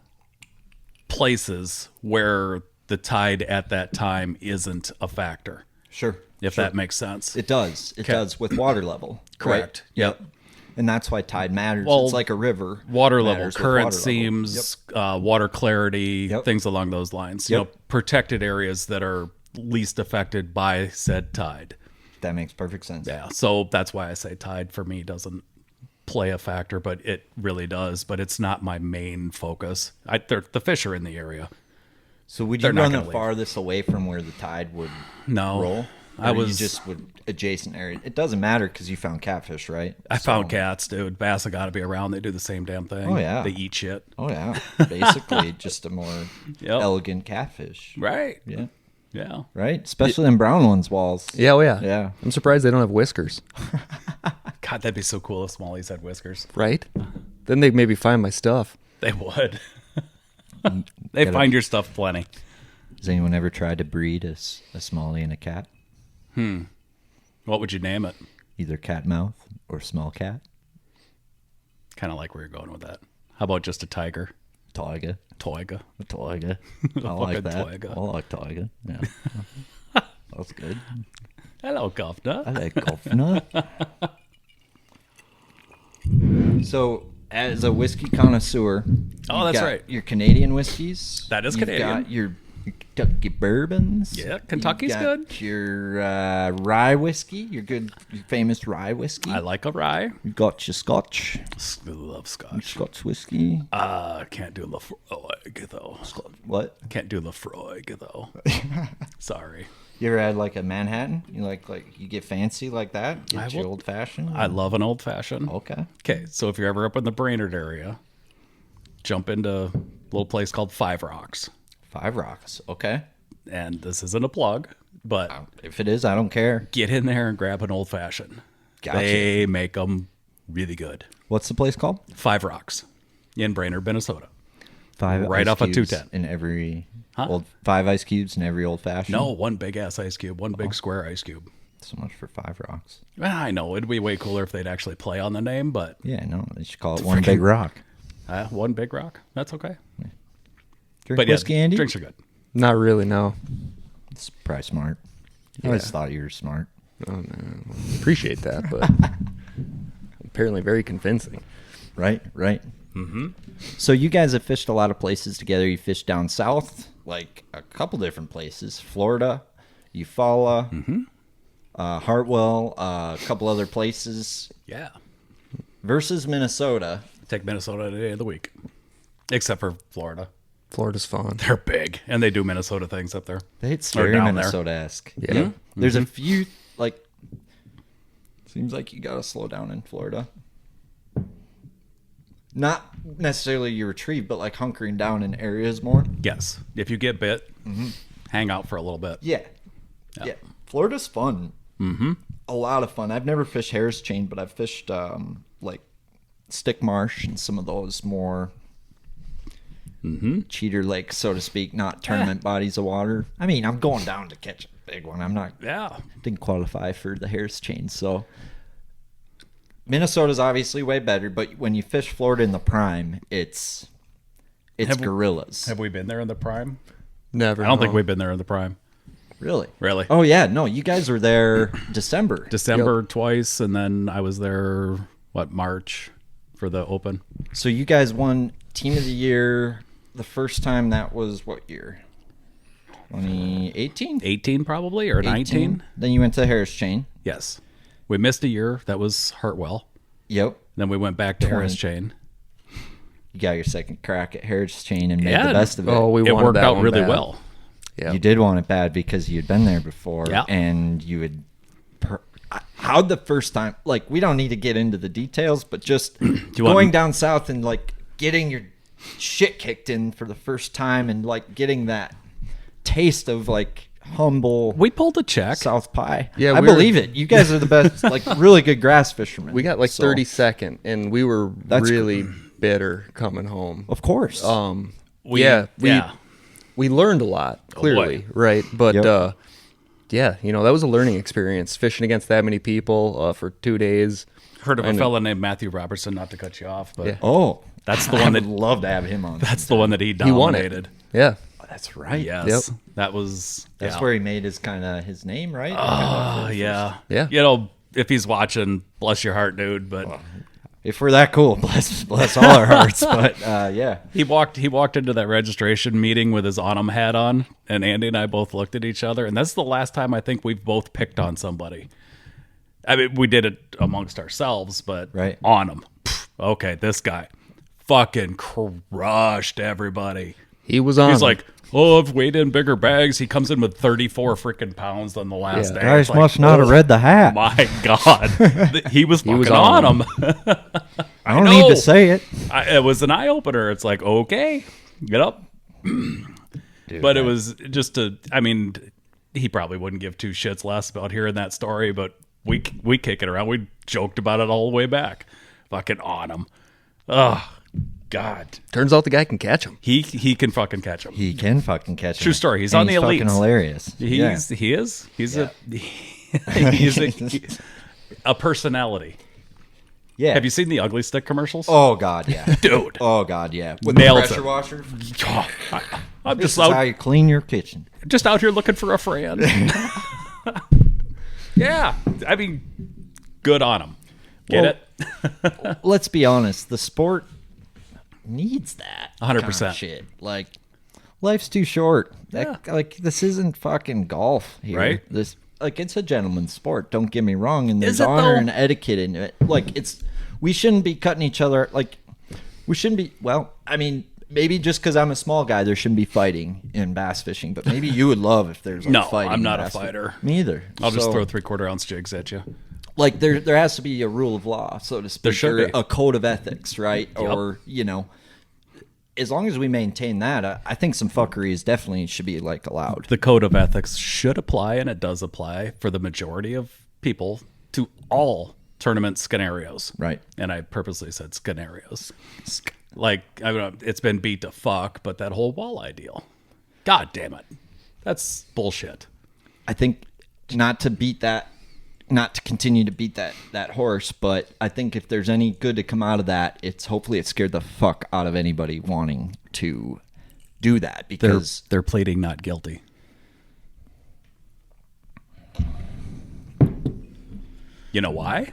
Speaker 3: places where the tide at that time isn't a factor,
Speaker 2: Sure.
Speaker 3: if that makes sense.
Speaker 2: It does. It does with water level.
Speaker 3: Correct.
Speaker 2: Right?
Speaker 3: Yep.
Speaker 2: And that's why tide matters.
Speaker 3: Well,
Speaker 2: it's like a river.
Speaker 3: Water level,
Speaker 2: matters with
Speaker 3: current
Speaker 2: water level.
Speaker 3: seams, water clarity,
Speaker 2: Yep.
Speaker 3: things along those lines.
Speaker 2: Yep.
Speaker 3: Protected areas that are least affected by said tide.
Speaker 2: That makes perfect sense.
Speaker 3: Yeah, so that's why I say tide for me doesn't play a factor, but it really does. But it's not my main focus. The fish are in the area.
Speaker 2: So would you
Speaker 3: They're not
Speaker 2: run the
Speaker 3: gonna leave.
Speaker 2: farthest away from where the tide would
Speaker 3: No,
Speaker 2: roll?
Speaker 3: I
Speaker 2: Or you
Speaker 3: was
Speaker 2: just would adjacent area. It doesn't matter because you found catfish, right?
Speaker 3: I found cats, dude. Bass have got to be around. They do the same damn thing.
Speaker 2: Oh, yeah.
Speaker 3: they eat shit.
Speaker 2: Oh yeah, basically just a more
Speaker 3: Yep.
Speaker 2: elegant catfish.
Speaker 3: Right.
Speaker 2: Yeah,
Speaker 3: Yeah.
Speaker 2: right. Especially in brown ones, Walls.
Speaker 4: Yeah, oh yeah.
Speaker 2: Yeah.
Speaker 4: I'm surprised they don't have whiskers.
Speaker 3: God, that'd be so cool if Smallies had whiskers.
Speaker 4: Right? Then they'd maybe find my stuff.
Speaker 3: They would. They find your stuff plenty.
Speaker 2: Has anyone ever tried to breed a smallie and a cat?
Speaker 3: What would you name it?
Speaker 2: Either cat mouth or small cat?
Speaker 3: Kind of like where you're going with that. How about just a tiger?
Speaker 2: Tiger.
Speaker 3: Toiga.
Speaker 2: A tiger. I like
Speaker 3: fucking
Speaker 2: that.
Speaker 3: tiger.
Speaker 2: I like tiger. Yeah. That's good.
Speaker 3: Hello, governor.
Speaker 2: I like governor. So, as a whiskey connoisseur,
Speaker 3: Oh,
Speaker 2: you've
Speaker 3: that's
Speaker 2: got
Speaker 3: right.
Speaker 2: your Canadian whiskeys.
Speaker 3: That is
Speaker 2: You've
Speaker 3: Canadian.
Speaker 2: got your Kentucky bourbons.
Speaker 3: Yeah, Kentucky's
Speaker 2: You've got
Speaker 3: good.
Speaker 2: Your rye whiskey. Your famous rye whiskey.
Speaker 3: I like a rye.
Speaker 2: You've got your Scotch.
Speaker 3: Love Scotch.
Speaker 2: Scotch whiskey.
Speaker 3: Can't do Lafroig though.
Speaker 2: What?
Speaker 3: Can't do Lafroig though. Sorry.
Speaker 2: You ever had like a Manhattan? You like you get fancy like that? Get
Speaker 3: I
Speaker 2: your
Speaker 3: will-
Speaker 2: old fashioned?
Speaker 3: I love an old fashioned.
Speaker 2: Okay.
Speaker 3: Okay, so if you're ever up in the Brainerd area, jump into a little place called Five Rocks.
Speaker 2: 5 Rocks. Okay.
Speaker 3: And this isn't a plug, but
Speaker 2: If it is, I don't care.
Speaker 3: get in there and grab an old fashioned.
Speaker 2: Gotcha.
Speaker 3: They make them really good.
Speaker 2: What's the place called?
Speaker 3: Five Rocks in Brainerd, Minnesota.
Speaker 2: 5
Speaker 3: Right
Speaker 2: ice
Speaker 3: off of
Speaker 2: cubes
Speaker 3: 210.
Speaker 2: in every
Speaker 3: Huh?
Speaker 2: 5 ice cubes in every old fashioned.
Speaker 3: No, one big ass ice cube, one big square ice cube.
Speaker 2: So much for 5 Rocks.
Speaker 3: Well, I know it'd be way cooler if they'd actually play on the name, but
Speaker 2: Yeah, no, they should call it one big rock.
Speaker 3: one big rock. That's okay.
Speaker 2: Drink
Speaker 3: But
Speaker 2: whiskey, Andy?
Speaker 3: drinks are good.
Speaker 4: Not really, no.
Speaker 2: It's probably smart. I always thought you were smart.
Speaker 4: Oh, no. Appreciate that, but apparently very convincing.
Speaker 2: Right. Mm-hmm. So you guys have fished a lot of places together. You fished down south, like a couple different places. Florida, Eufaula, Hartwell, a couple other places.
Speaker 3: Yeah.
Speaker 2: Versus Minnesota.
Speaker 3: Take Minnesota any day of the week. Except for Florida.
Speaker 4: Florida's fun.
Speaker 3: They're big. And they do Minnesota things up there.
Speaker 2: It's
Speaker 3: Or
Speaker 2: very
Speaker 3: down there.
Speaker 2: Minnesota-esque.
Speaker 4: Yeah.
Speaker 2: Yep. There's a few, seems like you got to slow down in Florida. Not necessarily your retrieve, but like hunkering down in areas more.
Speaker 3: Yes. If you get bit, hang out for a little bit.
Speaker 2: Yeah. Yeah. Florida's fun. A lot of fun. I've never fished Harris Chain, but I've fished like Stick Marsh and some of those more cheater lakes, so to speak, not tournament bodies of water. I mean, I'm going down to catch a big one. I'm not.
Speaker 3: Yeah.
Speaker 2: Didn't qualify for the Harris Chain, so Minnesota's obviously way better. But when you fish Florida in the prime, it's gorillas.
Speaker 3: Have we been there in the prime?
Speaker 4: Never.
Speaker 3: I don't think we've been there in the prime.
Speaker 2: Really?
Speaker 3: Really?
Speaker 2: Oh yeah, no, you guys were there December.
Speaker 3: Twice, and then I was there March for the Open.
Speaker 2: So you guys won Team of the Year the first time. That was what year? 2018?
Speaker 3: 18 probably, or 19.
Speaker 2: Then you went to Harris Chain.
Speaker 3: Yes. We missed a year. That was Hartwell.
Speaker 2: Yep.
Speaker 3: Then we went back to Harris Chain.
Speaker 2: You got your second crack at Harris Chain and made the best of it.
Speaker 4: Oh,
Speaker 3: it worked out really well.
Speaker 4: Yeah.
Speaker 2: You did want it bad because you'd been there before.
Speaker 3: Yeah.
Speaker 2: And you had... How'd the first time... Like, we don't need to get into the details, but just going down south and, like, getting your shit kicked in for the first time and, like, getting that taste of, like, humble...
Speaker 3: We pulled a check.
Speaker 2: South Pie.
Speaker 4: Yeah,
Speaker 2: I believe it. You guys are the best, like, really good grass fishermen.
Speaker 4: We got like 32nd, and we were really bitter coming home.
Speaker 2: Of course.
Speaker 4: We learned a lot, clearly, right? But that was a learning experience, fishing against that many people for 2 days.
Speaker 3: Heard of a fella named Matthew Robertson, not to cut you off, but
Speaker 2: that's
Speaker 3: the one
Speaker 2: I would love to have him on.
Speaker 3: That's the one that he dominated.
Speaker 4: Yeah.
Speaker 2: That's right.
Speaker 3: Yes.
Speaker 4: Yep.
Speaker 3: That's
Speaker 2: where he made his kind of his name, right?
Speaker 3: Yeah.
Speaker 4: Yeah.
Speaker 3: You know, if he's watching, bless your heart, dude. But
Speaker 2: if we're that cool, bless all our hearts. But yeah,
Speaker 3: he walked into that registration meeting with his Onum hat on, and Andy and I both looked at each other, and that's the last time I think we've both picked on somebody. I mean, we did it amongst ourselves, but Onum, okay, this guy fucking crushed everybody.
Speaker 4: He was on.
Speaker 3: He's like, I've weighed in bigger bags. He comes in with 34 freaking pounds on the last day.
Speaker 2: Guys must not have read the hat.
Speaker 3: My God. He was fucking on him.
Speaker 2: I don't need to say it.
Speaker 3: It was an eye-opener. It's like, okay, get up. But it was just he probably wouldn't give two shits less about hearing that story, but we kick it around. We joked about it all the way back. Fucking on him. Oh, God.
Speaker 4: Turns out the guy can catch him.
Speaker 3: He can fucking catch him.
Speaker 2: He can fucking catch him.
Speaker 3: True story. He's on the elites.
Speaker 2: Fucking hilarious.
Speaker 3: He is. He's a personality.
Speaker 2: Yeah.
Speaker 3: Have you seen the Ugly Stick commercials?
Speaker 2: Oh God, yeah.
Speaker 3: Dude.
Speaker 2: Oh God, yeah. With
Speaker 3: Nailed
Speaker 2: the pressure
Speaker 3: it.
Speaker 2: washer.
Speaker 3: I'm
Speaker 2: This
Speaker 3: just
Speaker 2: is how you clean your kitchen.
Speaker 3: just out here looking for a friend. Yeah. I mean, good on him. Get it?
Speaker 2: Let's be honest. The sport needs that
Speaker 3: 100%.
Speaker 2: kind of shit. Like, life's too short. Like, this isn't fucking golf here.
Speaker 3: Right.
Speaker 2: This, like, it's a gentleman's sport. Don't get me wrong. And there's
Speaker 3: Is it,
Speaker 2: honor
Speaker 3: though?
Speaker 2: and etiquette in it. Like, we shouldn't be cutting each other. Like, we shouldn't be. Well, I mean, maybe just because I'm a small guy, there shouldn't be fighting in bass fishing. But maybe you would love if there's like,
Speaker 3: No,
Speaker 2: fighting.
Speaker 3: I'm not
Speaker 2: in
Speaker 3: a
Speaker 2: bass
Speaker 3: fighter.
Speaker 2: fishing. Me either.
Speaker 3: I'll just
Speaker 2: So,
Speaker 3: throw 3/4 ounce jigs at you.
Speaker 2: like there has to be a rule of law, so to speak,
Speaker 3: There should
Speaker 2: or
Speaker 3: be.
Speaker 2: a code of ethics, right?
Speaker 3: Yep.
Speaker 2: Or as long as we maintain that, I think some fuckeries definitely should be like allowed.
Speaker 3: The code of ethics should apply, and it does apply for the majority of people to all tournament scenarios.
Speaker 2: Right.
Speaker 3: And I purposely said scenarios. Like, I mean, it's been beat to fuck, but that whole walleye deal. God damn it. That's bullshit.
Speaker 2: I think not to continue to beat that horse, but I think if there's any good to come out of that, hopefully it scared the fuck out of anybody wanting to do that, because
Speaker 3: They're pleading not guilty. You know why?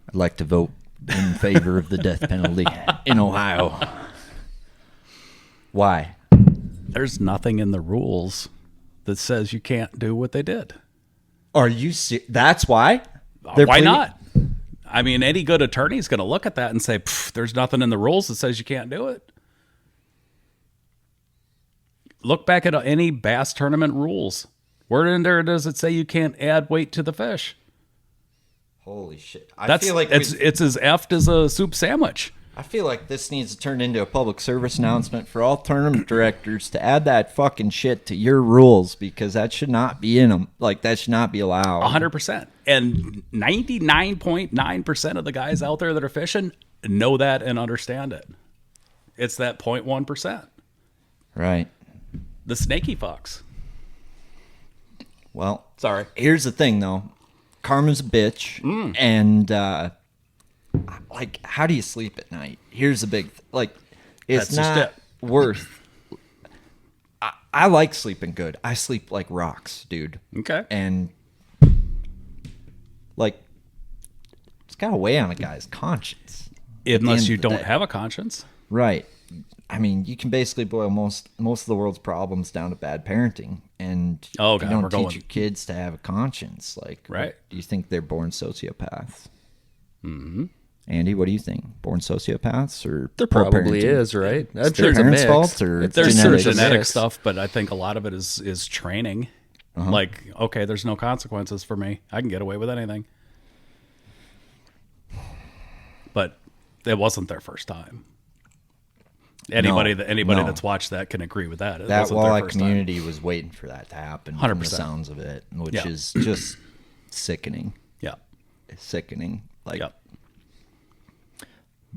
Speaker 2: I'd like to vote in favor of the death penalty in Ohio. Why?
Speaker 3: There's nothing in the rules that says you can't do what they did.
Speaker 2: Are you that's why?
Speaker 3: Why not? I mean, any good attorney is going to look at that and say, there's nothing in the rules that says you can't do it. Look back at any bass tournament rules. Where in there does it say you can't add weight to the fish?
Speaker 2: Holy shit.
Speaker 3: I feel like it's as effed as a soup sandwich.
Speaker 2: I feel like this needs to turn into a public service announcement for all tournament directors to add that fucking shit to your rules, because that should not be in them. Like, that should not be allowed.
Speaker 3: 100%. And 99.9% of the guys out there that are fishing know that and understand it. It's that 0.1%.
Speaker 2: Right.
Speaker 3: The snaky fucks.
Speaker 2: Well,
Speaker 3: Sorry.
Speaker 2: Here's the thing, though. Karma's a bitch, and like, how do you sleep at night? Here's the big it's
Speaker 3: That's just
Speaker 2: not
Speaker 3: it.
Speaker 2: worth. I like sleeping good. I sleep like rocks, dude.
Speaker 3: Okay.
Speaker 2: And like, it's got to weigh on a guy's conscience.
Speaker 3: Unless you
Speaker 2: of the
Speaker 3: don't
Speaker 2: day.
Speaker 3: have a conscience.
Speaker 2: Right. I mean, you can basically boil most of the world's problems down to bad parenting, and
Speaker 3: Oh,
Speaker 2: if
Speaker 3: God,
Speaker 2: you
Speaker 3: we're
Speaker 2: don't teach
Speaker 3: going-
Speaker 2: your kids to have a conscience. Like,
Speaker 3: Right.
Speaker 2: do you think they're born sociopaths? Mm-hmm. Andy, what do you think? Born sociopaths or
Speaker 4: There
Speaker 2: poor
Speaker 4: probably
Speaker 2: parenting?
Speaker 4: is, right? I'm
Speaker 2: It's
Speaker 4: sure
Speaker 2: their
Speaker 4: it's a
Speaker 2: parents'
Speaker 4: mix.
Speaker 2: fault, or
Speaker 4: It's
Speaker 3: There's
Speaker 2: genetics?
Speaker 3: some genetic
Speaker 4: mix.
Speaker 3: stuff, but I think a lot of it is training. Like, okay, there's no consequences for me. I can get away with anything. But it wasn't their first time. Anybody
Speaker 2: No.
Speaker 3: that's watched that can agree with that. It
Speaker 2: That
Speaker 3: wasn't their
Speaker 2: walleye
Speaker 3: first time.
Speaker 2: community was waiting for that to happen. From the
Speaker 3: 100%.
Speaker 2: sounds of it, which
Speaker 3: Yeah.
Speaker 2: is just sickening.
Speaker 3: Yeah.
Speaker 2: It's sickening. Like,
Speaker 3: Yeah.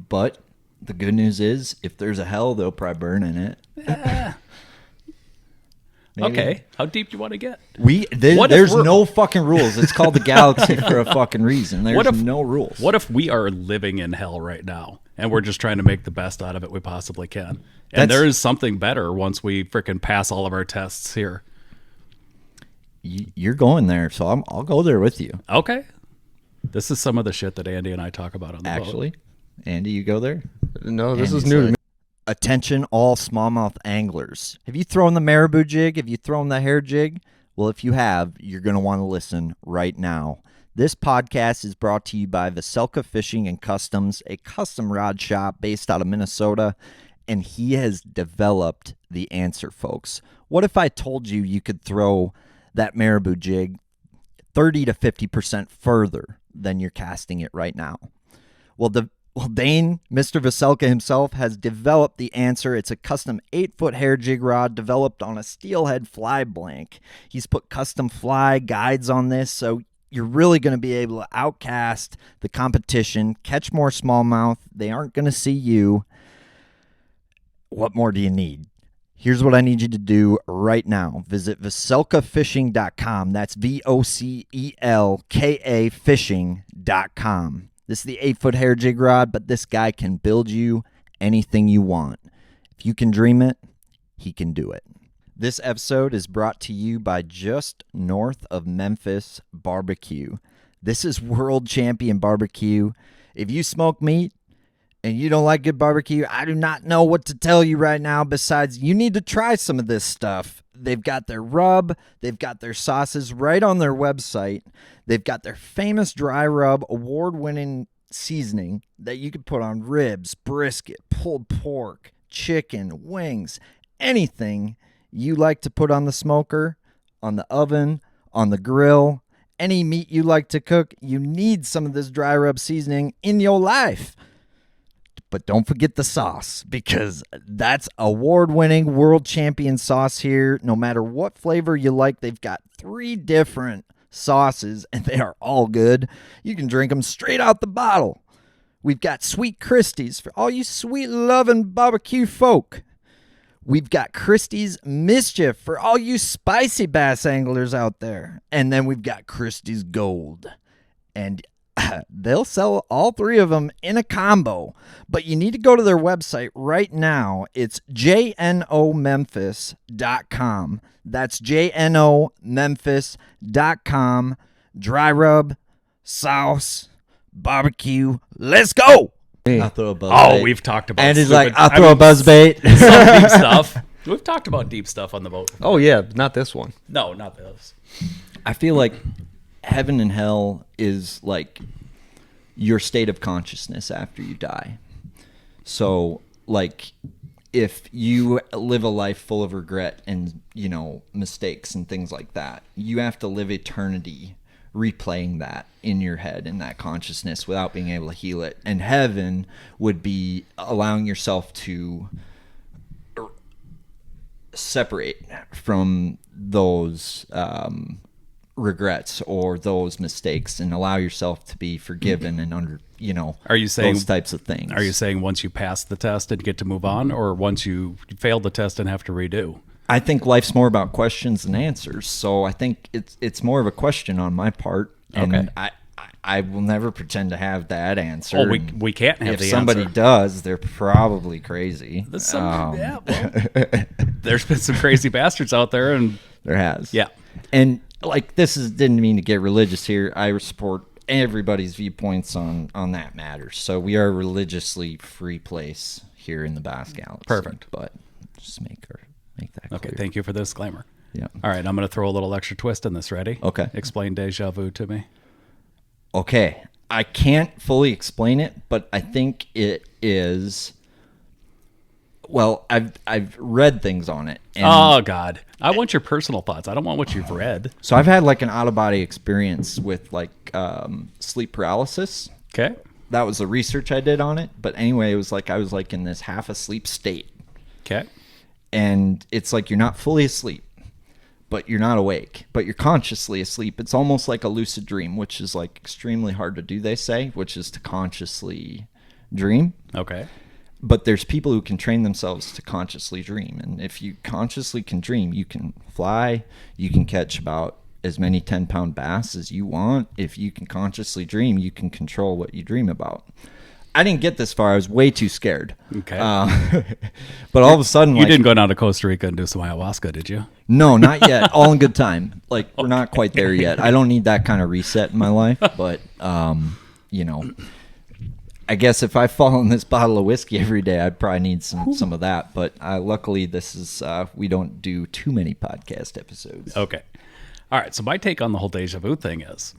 Speaker 2: but the good news is, if there's a hell, they'll probably burn in it. Maybe.
Speaker 3: Okay. How deep do you want to get?
Speaker 2: What if there's no fucking rules. It's called the Galaxy for a fucking reason. There's no rules.
Speaker 3: What if we are living in hell right now and we're just trying to make the best out of it we possibly can? And there is something better once we freaking pass all of our tests here.
Speaker 2: You're going there, so I'll go there with you.
Speaker 3: Okay. This is some of the shit that Andy and I talk about on the boat.
Speaker 2: Actually, Andy, you go there?
Speaker 4: No, this
Speaker 2: Andy's
Speaker 4: is new to
Speaker 2: like,
Speaker 4: me.
Speaker 2: Attention, all smallmouth anglers. Have you thrown the marabou jig? Have you thrown the hair jig? Well, if you have, you're going to want to listen right now. This podcast is brought to you by Veselka Fishing and Customs, a custom rod shop based out of Minnesota, and he has developed the answer, folks. What if I told you you could throw that marabou jig 30 to 50% further than you're casting it right now? Well, Dane, Mr. Veselka himself, has developed the answer. It's a custom 8-foot hair jig rod developed on a steelhead fly blank. He's put custom fly guides on this, so you're really going to be able to outcast the competition, catch more smallmouth. They aren't going to see you. What more do you need? Here's what I need you to do right now. Visit veselkafishing.com. That's VOCELKA fishing.com. This is the 8-foot hair jig rod, but this guy can build you anything you want. If you can dream it, he can do it. This episode is brought to you by just north of Memphis Barbecue. This is World Champion Barbecue. If you smoke meat and you don't like good barbecue, I do not know what to tell you right now besides you need to try some of this stuff. They've got their rub. They've got their sauces right on their website. They've got their famous dry rub award-winning seasoning that you can put on ribs, brisket, pulled pork, chicken, wings, anything you like to put on the smoker, on the oven, on the grill, any meat you like to cook, you need some of this dry rub seasoning in your life. But don't forget the sauce, because that's award-winning world champion sauce here. No matter what flavor you like, they've got 3 different sauces, and they are all good. You can drink them straight out the bottle. We've got Sweet Christie's for all you sweet-loving barbecue folk. We've got Christie's Mischief for all you spicy bass anglers out there. And then we've got Christie's Gold. And they'll sell all 3 of them in a combo, but you need to go to their website right now. It's jnomemphis.com. That's jnomemphis.com. Dry rub, sauce, barbecue. Let's go. I'll throw a buzz
Speaker 3: Oh,
Speaker 2: bait.
Speaker 3: we've talked about
Speaker 2: And he's
Speaker 3: stupid-
Speaker 2: like, I'll throw a buzz bait.
Speaker 3: some deep stuff. We've talked about deep stuff on the boat.
Speaker 4: Oh yeah, not this one.
Speaker 3: No, not this.
Speaker 2: I feel like heaven and hell is like your state of consciousness after you die. So, like, if you live a life full of regret and, mistakes and things like that, you have to live eternity replaying that in your head in that consciousness without being able to heal it. And heaven would be allowing yourself to separate from those regrets or those mistakes and allow yourself to be forgiven and under,
Speaker 3: Are you saying
Speaker 2: those types of things.
Speaker 3: Are you saying once you pass the test and get to move on, or once you fail the test and have to redo?
Speaker 2: I think life's more about questions than answers. So I think it's more of a question on my part. And
Speaker 3: Okay.
Speaker 2: I will never pretend to have that answer.
Speaker 3: Oh, we can't have
Speaker 2: if
Speaker 3: the
Speaker 2: somebody
Speaker 3: answer.
Speaker 2: does, they're probably crazy.
Speaker 3: Well, there's been some crazy bastards out there, and
Speaker 2: There has.
Speaker 3: yeah.
Speaker 2: And like didn't mean to get religious here. I support everybody's viewpoints on that matter. So we are a religiously free place here in the Bass Galaxy.
Speaker 3: Perfect.
Speaker 2: But just make that
Speaker 3: Okay,
Speaker 2: clear.
Speaker 3: thank you for the disclaimer.
Speaker 2: Yeah.
Speaker 3: All right, I'm going to throw a little extra twist in this. Ready?
Speaker 2: Okay.
Speaker 3: Explain deja vu to me.
Speaker 2: Okay. I can't fully explain it, but I think it is. Well, I've read things on it. And
Speaker 3: Oh, God. I want your personal thoughts. I don't want what you've read.
Speaker 2: so I've had like an out of body experience with like sleep paralysis.
Speaker 3: Okay.
Speaker 2: That was the research I did on it. But anyway, it was like I was like in this half asleep state.
Speaker 3: Okay.
Speaker 2: And it's like you're not fully asleep, but you're not awake, but you're consciously asleep. It's almost like a lucid dream, which is like extremely hard to do, they say, which is to consciously dream.
Speaker 3: Okay.
Speaker 2: But there's people who can train themselves to consciously dream. And if you consciously can dream, you can fly, you can catch about as many 10-pound bass as you want. If you can consciously dream, you can control what you dream about. I didn't get this far. I was way too scared.
Speaker 3: Okay.
Speaker 2: But all of a sudden,
Speaker 3: You
Speaker 2: like,
Speaker 3: didn't go down to Costa Rica and do some ayahuasca, did you?
Speaker 2: no, not yet. All in good time. Like, we're not quite there yet. I don't need that kind of reset in my life. But, I guess if I fall in this bottle of whiskey every day, I'd probably need some of that. But luckily, this is we don't do too many podcast episodes.
Speaker 3: Okay. All right. So my take on the whole deja vu thing is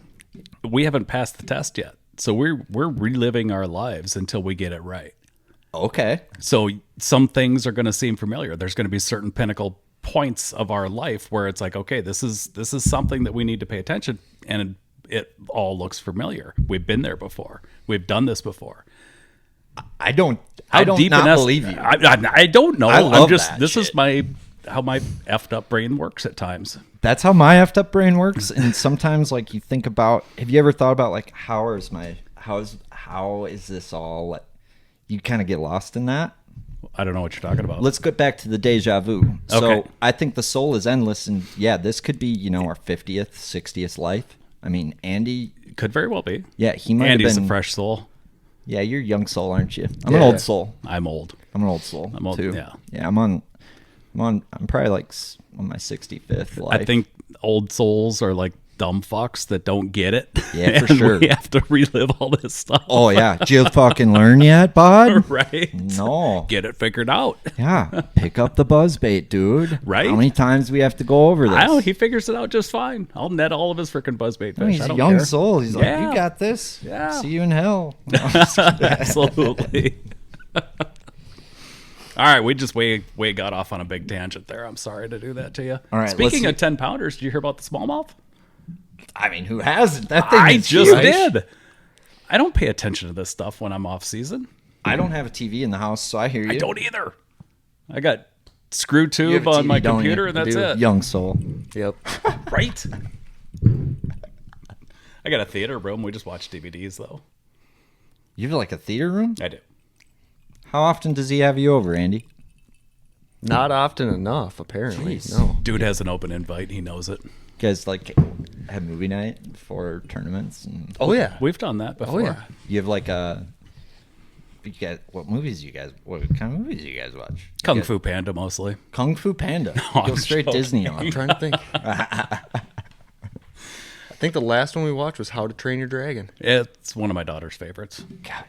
Speaker 3: we haven't passed the test yet. So we're reliving our lives until we get it right.
Speaker 2: Okay.
Speaker 3: So some things are going to seem familiar. There's going to be certain pinnacle points of our life where it's like, okay, this is something that we need to pay attention, and it all looks familiar. We've been there before. We've done this before.
Speaker 2: I don't
Speaker 3: deep
Speaker 2: not
Speaker 3: in us-
Speaker 2: believe you.
Speaker 3: I don't know.
Speaker 2: I love
Speaker 3: I'm just
Speaker 2: that
Speaker 3: this
Speaker 2: shit.
Speaker 3: is how my effed up brain works at times.
Speaker 2: That's how my effed up brain works. And sometimes, like, you think about, have you ever thought about, like, how is this all, like, you kind of get lost in that.
Speaker 3: I don't know what you're talking about.
Speaker 2: Let's get back to the deja vu. So
Speaker 3: Okay.
Speaker 2: I think the soul is endless. And yeah, this could be, our 50th, 60th life. I mean, Andy,
Speaker 3: Could very well be.
Speaker 2: yeah, he might
Speaker 3: Andy's
Speaker 2: have been.
Speaker 3: a fresh soul.
Speaker 2: Yeah, you're a young soul, aren't you? I'm an
Speaker 4: Yeah.
Speaker 2: old soul.
Speaker 3: I'm old.
Speaker 2: I'm an old soul.
Speaker 3: I'm old,
Speaker 2: too.
Speaker 3: yeah.
Speaker 2: Yeah, I'm probably like on my 65th life.
Speaker 3: I think old souls are like dumb fucks that don't get it.
Speaker 2: Yeah, for
Speaker 3: And
Speaker 2: sure.
Speaker 3: We have to relive all this stuff.
Speaker 2: Oh yeah, did you fucking learn yet, bud?
Speaker 3: Right?
Speaker 2: No.
Speaker 3: Get it figured out.
Speaker 2: Yeah, pick up the buzzbait, dude.
Speaker 3: Right?
Speaker 2: How many times do we have to go over this?
Speaker 3: I don't. He figures it out just fine. I'll net all of his freaking buzzbait fish.
Speaker 2: He's
Speaker 3: I
Speaker 2: a
Speaker 3: don't
Speaker 2: young
Speaker 3: care.
Speaker 2: soul. He's like,
Speaker 3: Yeah.
Speaker 2: you got this.
Speaker 3: Yeah.
Speaker 2: See you in hell.
Speaker 3: Absolutely. All right, we just way got off on a big tangent there. I'm sorry to do that to you.
Speaker 2: All right,
Speaker 3: Speaking
Speaker 2: let's
Speaker 3: of 10-pounders, did you hear about the smallmouth?
Speaker 2: I mean, who hasn't? That thing
Speaker 3: I
Speaker 2: is
Speaker 3: just
Speaker 2: huge.
Speaker 3: did. I don't pay attention to this stuff when I'm off season.
Speaker 2: I don't have a TV in the house, so I hear you.
Speaker 3: I don't either. I got screw
Speaker 2: You
Speaker 3: tube
Speaker 2: have a
Speaker 3: on
Speaker 2: TV,
Speaker 3: my
Speaker 2: don't you?
Speaker 3: computer, and that's
Speaker 2: You do.
Speaker 3: it.
Speaker 2: Young soul.
Speaker 4: Yep.
Speaker 3: Right? I got a theater room. We just watch DVDs, though.
Speaker 2: You have like a theater room?
Speaker 3: I do.
Speaker 2: How often does he have you over, Andy?
Speaker 4: Not often enough, apparently.
Speaker 2: Jeez.
Speaker 4: No.
Speaker 3: Dude has an open invite. He knows it.
Speaker 2: You guys like have movie night before tournaments, and
Speaker 4: Oh yeah.
Speaker 3: We've done that before.
Speaker 4: Oh yeah.
Speaker 2: you have like a. You guys, what kind of movies do you guys watch?
Speaker 3: Kung
Speaker 2: You guys-
Speaker 3: Fu Panda mostly.
Speaker 2: Kung Fu Panda.
Speaker 3: I'm
Speaker 2: Go straight
Speaker 3: joking.
Speaker 2: Disney on.
Speaker 4: I'm trying to think. I think the last one we watched was How to Train Your Dragon.
Speaker 3: It's one of my daughter's favorites.
Speaker 2: God,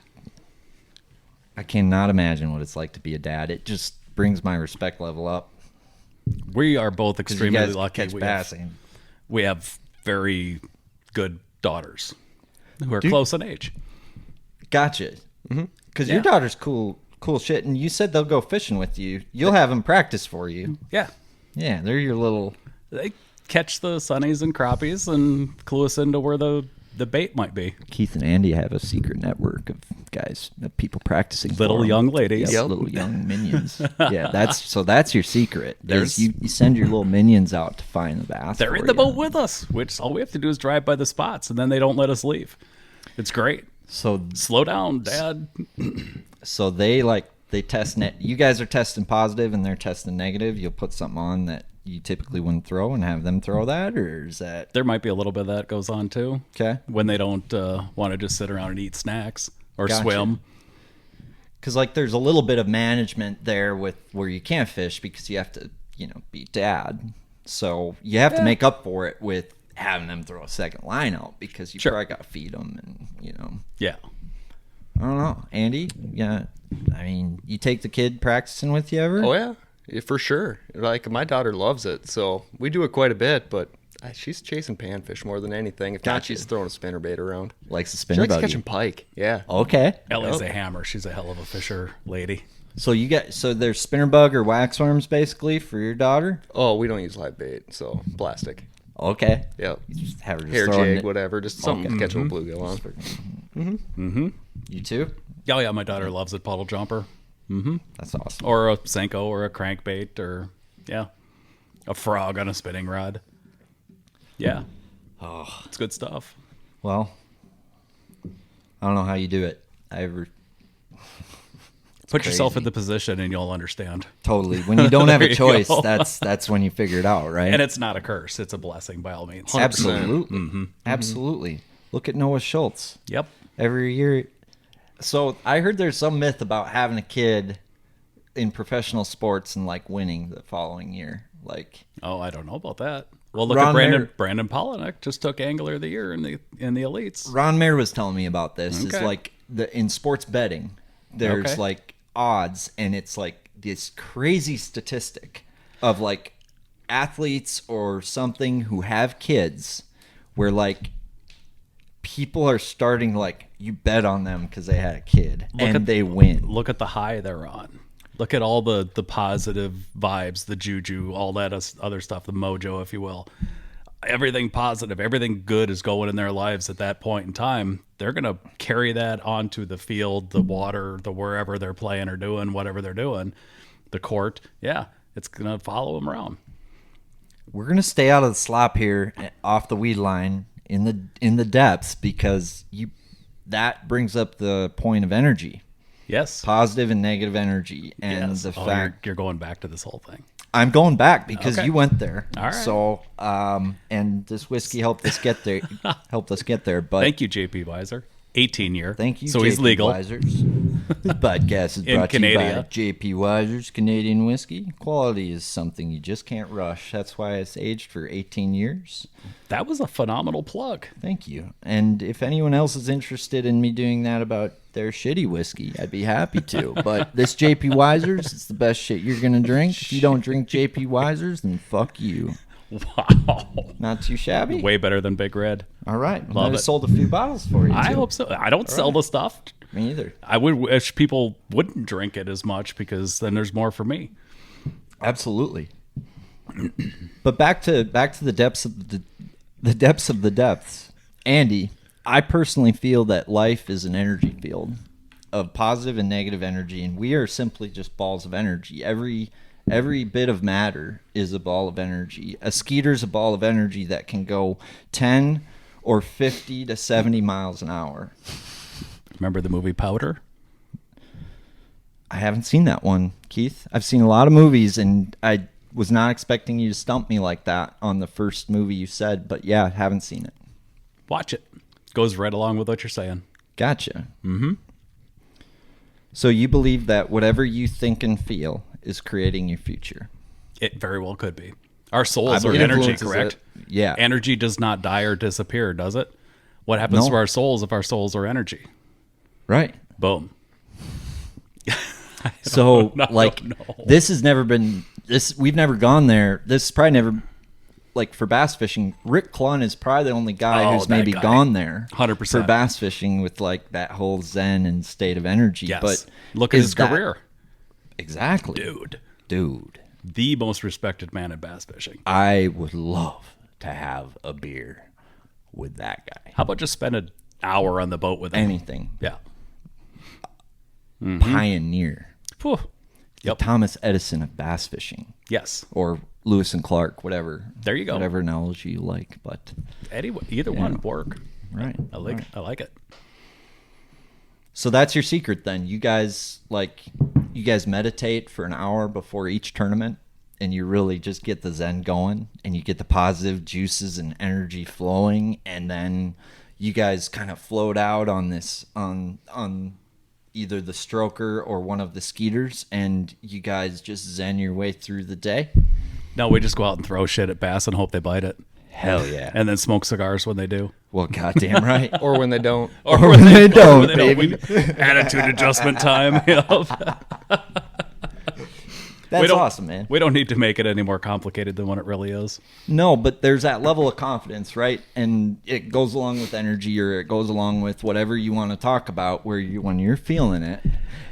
Speaker 2: I cannot imagine what it's like to be a dad. It just brings my respect level up.
Speaker 3: We are both
Speaker 2: 'Cause you
Speaker 3: extremely
Speaker 2: guys
Speaker 3: lucky.
Speaker 2: catch bassing.
Speaker 3: We have very good daughters who are
Speaker 2: Dude.
Speaker 3: close in age.
Speaker 2: Gotcha. Because
Speaker 3: Yeah.
Speaker 2: your daughter's cool shit, and you said they'll go fishing with you. You'll have them practice for you.
Speaker 3: Yeah.
Speaker 2: Yeah, they're your little.
Speaker 3: They catch the sunnies and crappies and clue us into where the bait might be.
Speaker 2: Keith and Andy have a secret network of guys, of people practicing.
Speaker 3: Little
Speaker 2: for 'em.
Speaker 3: young ladies.
Speaker 2: Yep, little young minions. Yeah, that's your secret.
Speaker 3: There's-
Speaker 2: You send your little minions out to find the bass.
Speaker 3: They're
Speaker 2: for
Speaker 3: in the
Speaker 2: you.
Speaker 3: boat with us, which all we have to do is drive by the spots, and then they don't let us leave. It's great.
Speaker 2: So
Speaker 3: Slow down, Dad.
Speaker 2: So they test net. You guys are testing positive and they're testing negative. You'll put something on that you typically wouldn't throw and have them throw that, or is that
Speaker 3: There might be a little bit of that goes on too.
Speaker 2: okay?
Speaker 3: When they don't want to just sit around and eat snacks or
Speaker 2: Gotcha.
Speaker 3: swim.
Speaker 2: Because there's a little bit of management there with where you can't fish because you have to be dad. So you have to make up for it with having them throw a second line out because you
Speaker 3: Sure.
Speaker 2: probably got to feed them and
Speaker 3: Yeah.
Speaker 2: I don't know, Andy. Yeah, I mean, you take the kid practicing with you ever?
Speaker 4: Oh yeah, for sure. Like my daughter loves it, so we do it quite a bit. But she's chasing panfish more than anything. If not,
Speaker 2: Gotcha.
Speaker 4: she's throwing a spinnerbait around.
Speaker 2: Likes the
Speaker 4: She
Speaker 2: spinner
Speaker 4: likes
Speaker 2: buggy.
Speaker 4: catching pike. Yeah.
Speaker 2: Okay.
Speaker 3: Ellie's a hammer. She's a hell of a fisher lady.
Speaker 2: So there's spinner bug or wax worms basically for your daughter.
Speaker 4: Oh, we don't use live bait, so plastic.
Speaker 2: Okay.
Speaker 4: Yep.
Speaker 2: You just have her just
Speaker 4: Hair
Speaker 2: throwing
Speaker 4: jig,
Speaker 2: it.
Speaker 4: whatever. Just something to catch a bluegill on.
Speaker 2: You too?
Speaker 3: Oh yeah, my daughter loves it. Puddle jumper,
Speaker 2: That's awesome.
Speaker 3: or a Senko, or a crankbait, or a frog on a spinning rod. Yeah, it's good stuff.
Speaker 2: Well, I don't know how you do it.
Speaker 3: Put yourself
Speaker 2: crazy.
Speaker 3: in the position, and you'll understand.
Speaker 2: Totally. When you don't have
Speaker 3: There
Speaker 2: a
Speaker 3: you
Speaker 2: choice,
Speaker 3: go.
Speaker 2: that's when you figure it out, right?
Speaker 3: And it's not a curse; it's a blessing by all means.
Speaker 4: 100%.
Speaker 2: Absolutely. Absolutely. Look at Noah Schultz.
Speaker 3: Yep.
Speaker 2: Every year. So I heard there's some myth about having a kid in professional sports and winning the following year.
Speaker 3: Oh, I don't know about that. Well, look
Speaker 2: Ron
Speaker 3: at
Speaker 2: Mayer-
Speaker 3: Brandon Pollock just took Angler of the Year in the elites.
Speaker 2: Ron Mayer was telling me about this.
Speaker 3: Okay.
Speaker 2: Is in sports betting, there's
Speaker 3: Okay.
Speaker 2: odds, and it's this crazy statistic of athletes or something who have kids, where people are starting you bet on them because they had a kid they win.
Speaker 3: Look at the high they're on. Look at all the positive vibes, the juju, all that other stuff, the mojo, if you will. Everything positive, everything good is going in their lives at that point in time. They're going to carry that onto the field, the water, the wherever they're playing or doing, whatever they're doing, the court. Yeah, it's going to follow them around.
Speaker 2: We're gonna stay out of the slop here, off the weed line in the depths, because that brings up the point of energy.
Speaker 3: Yes.
Speaker 2: Positive and negative energy, and
Speaker 3: Yes.
Speaker 2: the
Speaker 3: Oh,
Speaker 2: fact
Speaker 3: you're going back to this whole thing.
Speaker 2: I'm going back because
Speaker 3: Okay.
Speaker 2: you went there.
Speaker 3: All right.
Speaker 2: So, and this whiskey helped us get there. But
Speaker 3: Thank you, JP Weiser. 18 year.
Speaker 2: thank you.
Speaker 3: So he's
Speaker 2: JP
Speaker 3: legal.
Speaker 2: Weisers. This podcast is
Speaker 3: In
Speaker 2: brought to you by
Speaker 3: Canada.
Speaker 2: JP Weisers Canadian whiskey. Quality is something you just can't rush. That's why it's aged for 18 years.
Speaker 3: That was a phenomenal plug.
Speaker 2: Thank you. And if anyone else is interested in me doing that about their shitty whiskey, I'd be happy to. But this JP Weisers, it's the best shit you're going to drink. If you don't drink JP Weisers, then fuck you.
Speaker 3: Wow.
Speaker 2: Not too shabby?
Speaker 3: Way better than Big Red.
Speaker 2: All right.
Speaker 3: Love
Speaker 2: I
Speaker 3: it.
Speaker 2: sold a few bottles for you, too.
Speaker 3: I hope so. I don't sell the stuff.
Speaker 2: Me either.
Speaker 3: I would wish people wouldn't drink it as much, because then there's more for me.
Speaker 2: Absolutely. But back to the depths of the depths of the depths. Andy, I personally feel that life is an energy field of positive and negative energy, and we are simply just balls of energy. Every bit of matter is a ball of energy. A skeeter's a ball of energy that can go 10 or 50 to 70 miles an hour.
Speaker 3: Remember the movie Powder?
Speaker 2: I haven't seen that one, Keith. I've seen a lot of movies, and I was not expecting you to stump me like that on the first movie you said, but yeah, I haven't seen it.
Speaker 3: Watch it. Goes right along with what you're saying.
Speaker 2: Gotcha. Mm-hmm. So you believe that whatever you think and feel is creating your future?
Speaker 3: It very well could be. Our souls are
Speaker 2: believe
Speaker 3: energy,
Speaker 4: influences
Speaker 3: correct?
Speaker 4: it.
Speaker 2: Yeah.
Speaker 3: Energy does not die or disappear, does it? What happens
Speaker 2: No.
Speaker 3: to our souls if our souls are energy?
Speaker 2: Right.
Speaker 3: Boom.
Speaker 2: So
Speaker 3: I don't know.
Speaker 2: this has never been we've never gone there. This is probably never, for bass fishing. Rick Clunn is probably the only guy
Speaker 3: Oh,
Speaker 2: who's
Speaker 3: that
Speaker 2: maybe
Speaker 3: guy.
Speaker 2: gone there
Speaker 3: 100%.
Speaker 2: for bass fishing with that whole zen and state of energy.
Speaker 3: Yes.
Speaker 2: But
Speaker 3: Look at
Speaker 2: is
Speaker 3: his
Speaker 2: that-
Speaker 3: career.
Speaker 2: Exactly.
Speaker 3: Dude.
Speaker 2: Dude.
Speaker 3: The most respected man in bass fishing.
Speaker 2: I would love to have a beer with that guy.
Speaker 3: How about just spend an hour on the boat with him?
Speaker 2: Anything.
Speaker 3: Yeah.
Speaker 2: Pioneer.
Speaker 3: Whew.
Speaker 2: The Thomas Edison of bass fishing.
Speaker 3: Yes.
Speaker 2: Or Lewis and Clark, whatever.
Speaker 3: There you go.
Speaker 2: Whatever analogy you like, but
Speaker 3: Anyway, either one work.
Speaker 2: right.
Speaker 3: I like it.
Speaker 2: So that's your secret then. You guys meditate for an hour before each tournament, and you really just get the zen going, and you get the positive juices and energy flowing, and then you guys kind of float out on this on either the stroker or one of the skeeters, and you guys just zen your way through the day.
Speaker 3: No, we just go out and throw shit at bass and hope they bite it.
Speaker 2: Hell yeah.
Speaker 3: And then smoke cigars when they do.
Speaker 2: Well, goddamn right.
Speaker 4: Or when they don't.
Speaker 3: Or
Speaker 2: when they don't,
Speaker 3: when
Speaker 2: baby.
Speaker 3: Attitude adjustment time.
Speaker 2: That's awesome, man.
Speaker 3: We don't need to make it any more complicated than what it really is.
Speaker 2: No, but there's that level of confidence, right? And it goes along with energy, or it goes along with whatever you want to talk about, where when you're feeling it,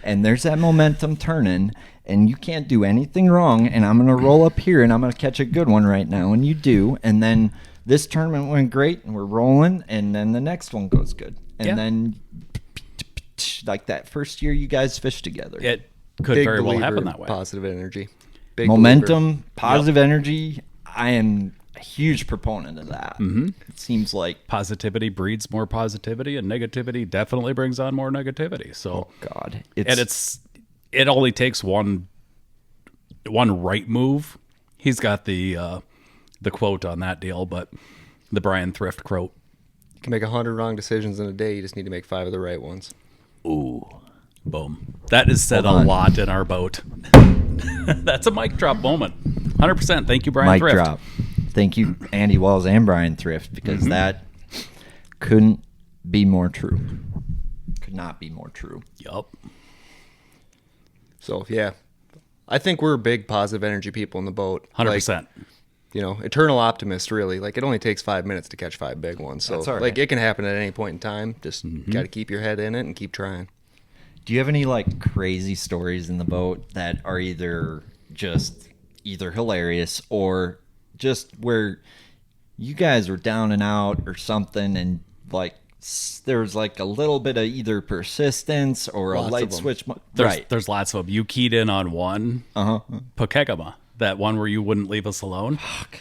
Speaker 2: and there's that momentum turning, and you can't do anything wrong, and I'm going to roll up here, and I'm going to catch a good one right now, and you do, and then this tournament went great, and we're rolling, and then the next one goes good. And then, like that first year you guys fished together.
Speaker 3: It could
Speaker 4: Big
Speaker 3: very well
Speaker 4: believer
Speaker 3: happen
Speaker 4: in
Speaker 3: that way.
Speaker 4: Positive energy. Big
Speaker 2: Momentum,
Speaker 4: believer.
Speaker 2: positive energy, I am a huge proponent of that.
Speaker 3: Mm-hmm.
Speaker 2: It seems like...
Speaker 3: Positivity breeds more positivity, and negativity definitely brings on more negativity. So,
Speaker 2: Oh, God.
Speaker 3: it only takes one right move. He's got the quote on that deal, but the Brian Thrift quote.
Speaker 4: You can make 100 wrong decisions in a day. You just need to make 5 of the right ones.
Speaker 2: Ooh.
Speaker 3: Boom. That is said a
Speaker 2: Hold on.
Speaker 3: lot in our boat. That's a mic drop moment. 100%. Thank you, Brian
Speaker 2: Mic
Speaker 3: Thrift.
Speaker 2: drop. Thank you, Andy Walls and Brian Thrift, because that couldn't be more true. Could not be more true.
Speaker 3: Yup.
Speaker 4: So, yeah. I think we're big positive energy people in the boat.
Speaker 3: 100%.
Speaker 4: Like, eternal optimist, really. Like, it only takes 5 minutes to catch 5 big ones. So,
Speaker 2: That's all right.
Speaker 4: like, it can happen at any point in time. Just got to keep your head in it and keep trying.
Speaker 2: Do you have any like crazy stories in the boat that are either hilarious or just where you guys were down and out or something, and like there was like a little bit of either persistence or
Speaker 4: Lots
Speaker 2: a
Speaker 4: of
Speaker 2: light
Speaker 4: them.
Speaker 2: switch?
Speaker 3: There's lots of them. You keyed in on one. Pokegama. That one where you wouldn't leave us alone.
Speaker 2: Fuck.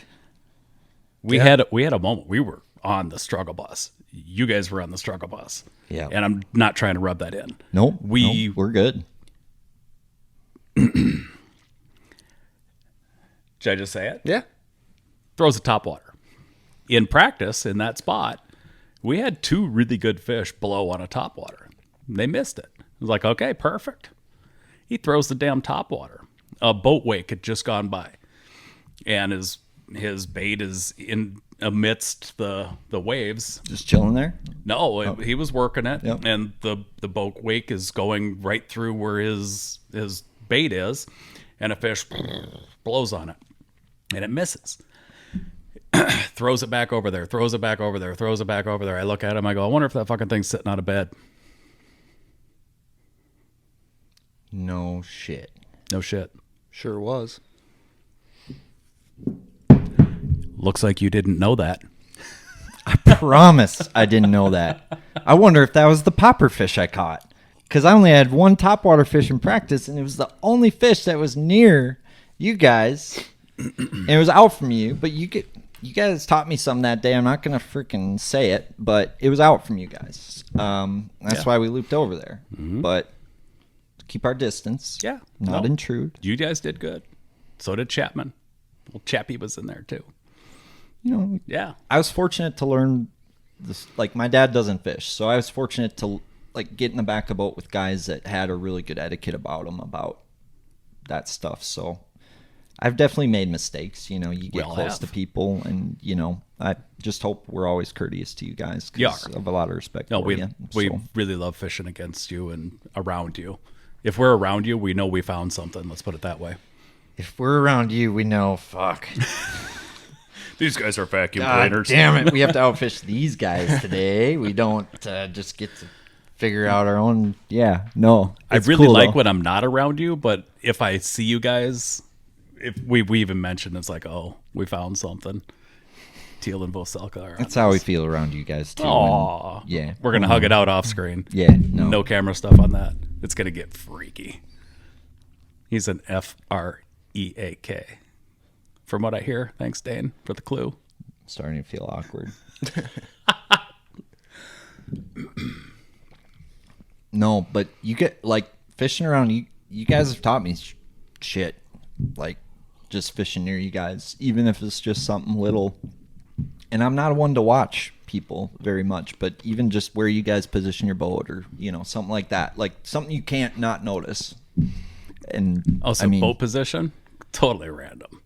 Speaker 3: We had a moment. We were on the struggle bus. You guys were on the struggle bus.
Speaker 2: Yeah.
Speaker 3: And I'm not trying to rub that in.
Speaker 2: Nope.
Speaker 3: We're
Speaker 2: good.
Speaker 3: Should I just say it?
Speaker 4: Yeah.
Speaker 3: Throws a topwater. In practice, in that spot, we had 2 really good fish below on a topwater. They missed it. I was like, okay, perfect. He throws the damn topwater. A boat wake had just gone by. And his bait is in amidst the waves.
Speaker 2: Just chilling there.
Speaker 3: No, he was working it,
Speaker 2: Yep.
Speaker 3: and the boat wake is going right through where his bait is, and a fish blows on it, and it misses. Throws it back over there, throws it back over there, throws it back over there. I look at him, I go, I wonder if that fucking thing's sitting out of bed.
Speaker 2: No shit.
Speaker 3: No shit.
Speaker 4: Sure was.
Speaker 3: Looks like you didn't know that.
Speaker 2: Promise I didn't know that. I wonder if that was the popper fish I caught. Because I only had one topwater fish in practice, and it was the only fish that was near you guys. And it was out from you, but you guys taught me something that day. I'm not going to freaking say it, but it was out from you guys. That's why we looped over there. But keep our distance.
Speaker 3: Yeah.
Speaker 2: Not
Speaker 3: No.
Speaker 2: intrude.
Speaker 3: You guys did good. So did Chapman. Well, Chappie was in there too. Yeah.
Speaker 2: I was fortunate to learn this. Like, my dad doesn't fish, so I was fortunate to like get in the back of a boat with guys that had a really good etiquette about them about that stuff. So I've definitely made mistakes. You get
Speaker 3: all
Speaker 2: close
Speaker 3: have.
Speaker 2: to people, and I just hope we're always courteous to you guys.
Speaker 3: You
Speaker 2: Because
Speaker 3: are.
Speaker 2: I have a lot of respect
Speaker 3: No,
Speaker 2: for
Speaker 3: we
Speaker 2: you.
Speaker 3: we
Speaker 2: So,
Speaker 3: really love fishing against you and around you. If we're around you, we know we found something. Let's put it that way.
Speaker 2: if we're around you, we know. Fuck.
Speaker 3: These guys are vacuum
Speaker 2: God
Speaker 3: cleaners.
Speaker 2: damn it! We have to outfish these guys today. We don't just get to figure out our own. Yeah, no.
Speaker 3: I
Speaker 2: It's
Speaker 3: really
Speaker 2: cool,
Speaker 3: like
Speaker 2: though.
Speaker 3: when I'm not around you, but if I see you guys, if we even mention it's like, oh, we found something. Teal and Voselka are.
Speaker 2: That's how we feel around you guys too.
Speaker 3: Aw.
Speaker 2: Yeah.
Speaker 3: We're gonna hug it out off screen.
Speaker 2: Yeah. No.
Speaker 3: No camera stuff on that. It's gonna get freaky. He's an FREAK. From what I hear. Thanks, Dane, for the clue.
Speaker 2: Starting to feel awkward. No, but you get like fishing around. You guys have taught me shit. Like just fishing near you guys, even if it's just something little. And I'm not one to watch people very much, but even just where you guys position your boat, or something like that, like something you can't not notice. And
Speaker 3: Also, boat position, totally random.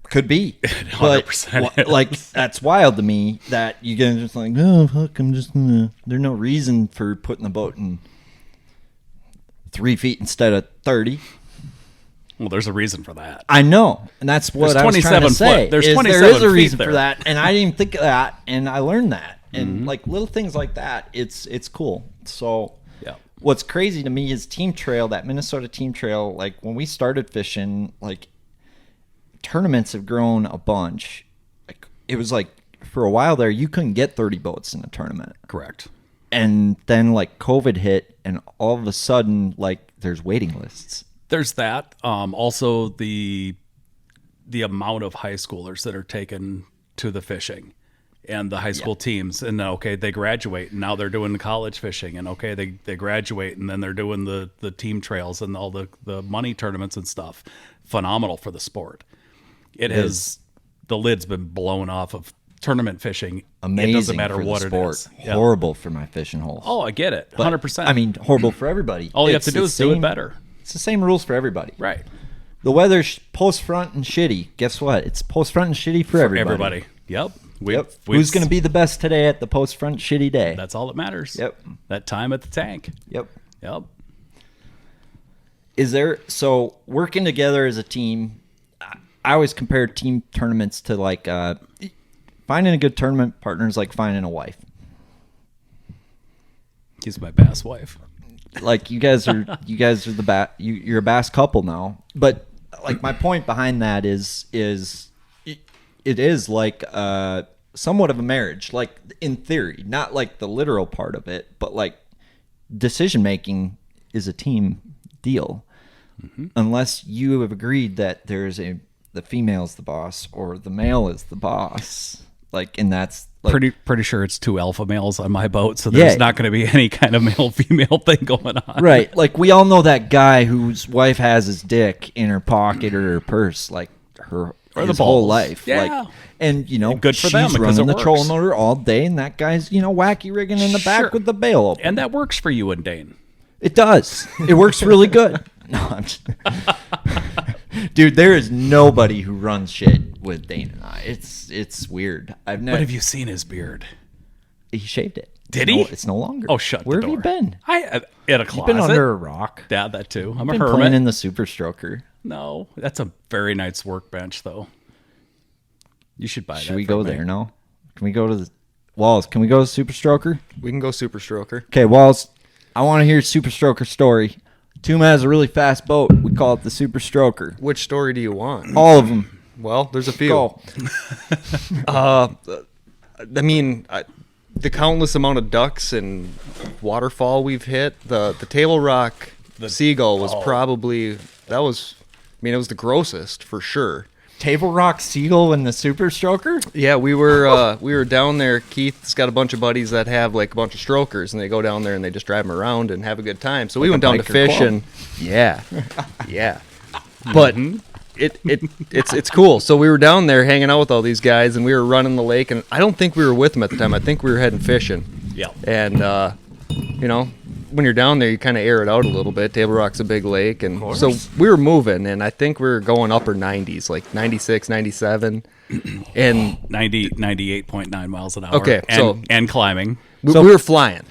Speaker 2: Could be,
Speaker 3: 100%.
Speaker 2: but like that's wild to me that you guys just like, oh fuck, I'm just there's no reason for putting the boat in 3 feet instead of 30.
Speaker 3: Well, there's a reason for that.
Speaker 2: I know, and that's what I was trying to say.
Speaker 3: There's
Speaker 2: is
Speaker 3: 27
Speaker 2: there is a
Speaker 3: feet
Speaker 2: reason
Speaker 3: there.
Speaker 2: for that, and I didn't even think of that, and I learned that, and like little things like that, it's cool. So,
Speaker 3: Yeah.
Speaker 2: What's crazy to me is team trail, that Minnesota team trail. Like when we started fishing, like tournaments have grown a bunch. Like it was like for a while there, you couldn't get 30 boats in a tournament,
Speaker 3: Correct.
Speaker 2: and then like COVID hit, and all of a sudden, like there's waiting lists.
Speaker 3: There's that. Also, the amount of high schoolers that are taken to the fishing, and the high school teams, and okay, they graduate, and now they're doing the college fishing, and okay, they graduate, and then they're doing the team trails and all the money tournaments and stuff. Phenomenal for the sport. It has the lid's been blown off of tournament fishing.
Speaker 2: Amazing.
Speaker 3: It doesn't matter
Speaker 2: for the
Speaker 3: what
Speaker 2: sport.
Speaker 3: it is. Yeah.
Speaker 2: Horrible for my fishing holes.
Speaker 3: Oh, I get it.
Speaker 2: But,
Speaker 3: 100%.
Speaker 2: I mean, horrible for everybody.
Speaker 3: all you have
Speaker 2: It's
Speaker 3: to do
Speaker 2: the
Speaker 3: is do it
Speaker 2: same-
Speaker 3: better.
Speaker 2: It's the same rules for everybody.
Speaker 3: Right.
Speaker 2: The weather's post front and shitty. Guess what? It's post front and shitty for everybody.
Speaker 3: Yep.
Speaker 2: Yep. Who's going to be the best today at the post front shitty day?
Speaker 3: That's all that matters.
Speaker 2: Yep.
Speaker 3: That time at the tank.
Speaker 2: Yep.
Speaker 3: Yep.
Speaker 2: Is there, so working together as a team, I always compare team tournaments to like finding a good tournament partner is like finding a wife.
Speaker 3: He's my bass wife.
Speaker 2: Like you guys are the you're a bass couple now. But like my point behind that is it is like somewhat of a marriage, like in theory, not like the literal part of it, but like decision making is a team deal. Unless you have agreed that the female is the boss or the male is the boss. Like, and that's like,
Speaker 3: Pretty sure it's 2 alpha males on my boat, so there's not going to be any kind of male female thing going on.
Speaker 2: right. Like we all know that guy whose wife has his dick in her pocket or her purse, like
Speaker 3: Or
Speaker 2: his
Speaker 3: the
Speaker 2: whole
Speaker 3: balls.
Speaker 2: life.
Speaker 3: Yeah.
Speaker 2: Like, and
Speaker 3: good for
Speaker 2: she's
Speaker 3: them because
Speaker 2: running
Speaker 3: it
Speaker 2: the trolling
Speaker 3: works.
Speaker 2: motor all day, and that guy's wacky rigging in the back
Speaker 3: Sure.
Speaker 2: with the bail open.
Speaker 3: And that works for you and Dane.
Speaker 2: It does. It works really good. No, I'm just... Dude, there is nobody who runs shit with Dane and I. It's weird. I've never.
Speaker 3: But have you seen his beard?
Speaker 2: He shaved it.
Speaker 3: Did
Speaker 2: No,
Speaker 3: he?
Speaker 2: it's no longer.
Speaker 3: Oh, shut
Speaker 2: Where
Speaker 3: the
Speaker 2: have
Speaker 3: door.
Speaker 2: you been?
Speaker 3: At a closet.
Speaker 2: You've been under a rock.
Speaker 3: Yeah, that too. I'm a
Speaker 2: Been
Speaker 3: hermit.
Speaker 2: playing in the Super Stroker.
Speaker 3: No, that's a very nice workbench, though. You should buy that.
Speaker 2: Should we
Speaker 3: from
Speaker 2: go
Speaker 3: me.
Speaker 2: there now? Can we go to the Walls? Can we go to Super Stroker?
Speaker 4: We can go Super Stroker.
Speaker 2: Okay, Walls. I want to hear Super Stroker story. Tuma has a really fast boat. We call it the Super Stroker.
Speaker 4: Which story do you want?
Speaker 2: All of them.
Speaker 4: Well, there's a few.
Speaker 2: Go.
Speaker 4: I mean, the countless amount of ducks and waterfall we've hit. The Table Rock Seagull was probably it was the grossest for sure.
Speaker 2: Table Rock Seagull and the Super Stroker?
Speaker 4: Yeah, we were down there. Keith's got a bunch of buddies that have like a bunch of strokers, and they go down there and they just drive them around and have a good time. So we went down to
Speaker 2: biker
Speaker 4: fish,
Speaker 2: club.
Speaker 4: and yeah. But it's cool. So we were down there hanging out with all these guys, and we were running the lake. And I don't think we were with them at the time. I think we were heading fishing.
Speaker 3: Yeah.
Speaker 4: And when you're down there, you kind of air it out a little bit. Table Rock's a big lake, and so we were moving, and I think we were going upper 90s, like 96, 97, and
Speaker 3: 98.9 miles an hour.
Speaker 4: Okay,
Speaker 3: and climbing.
Speaker 4: we were flying.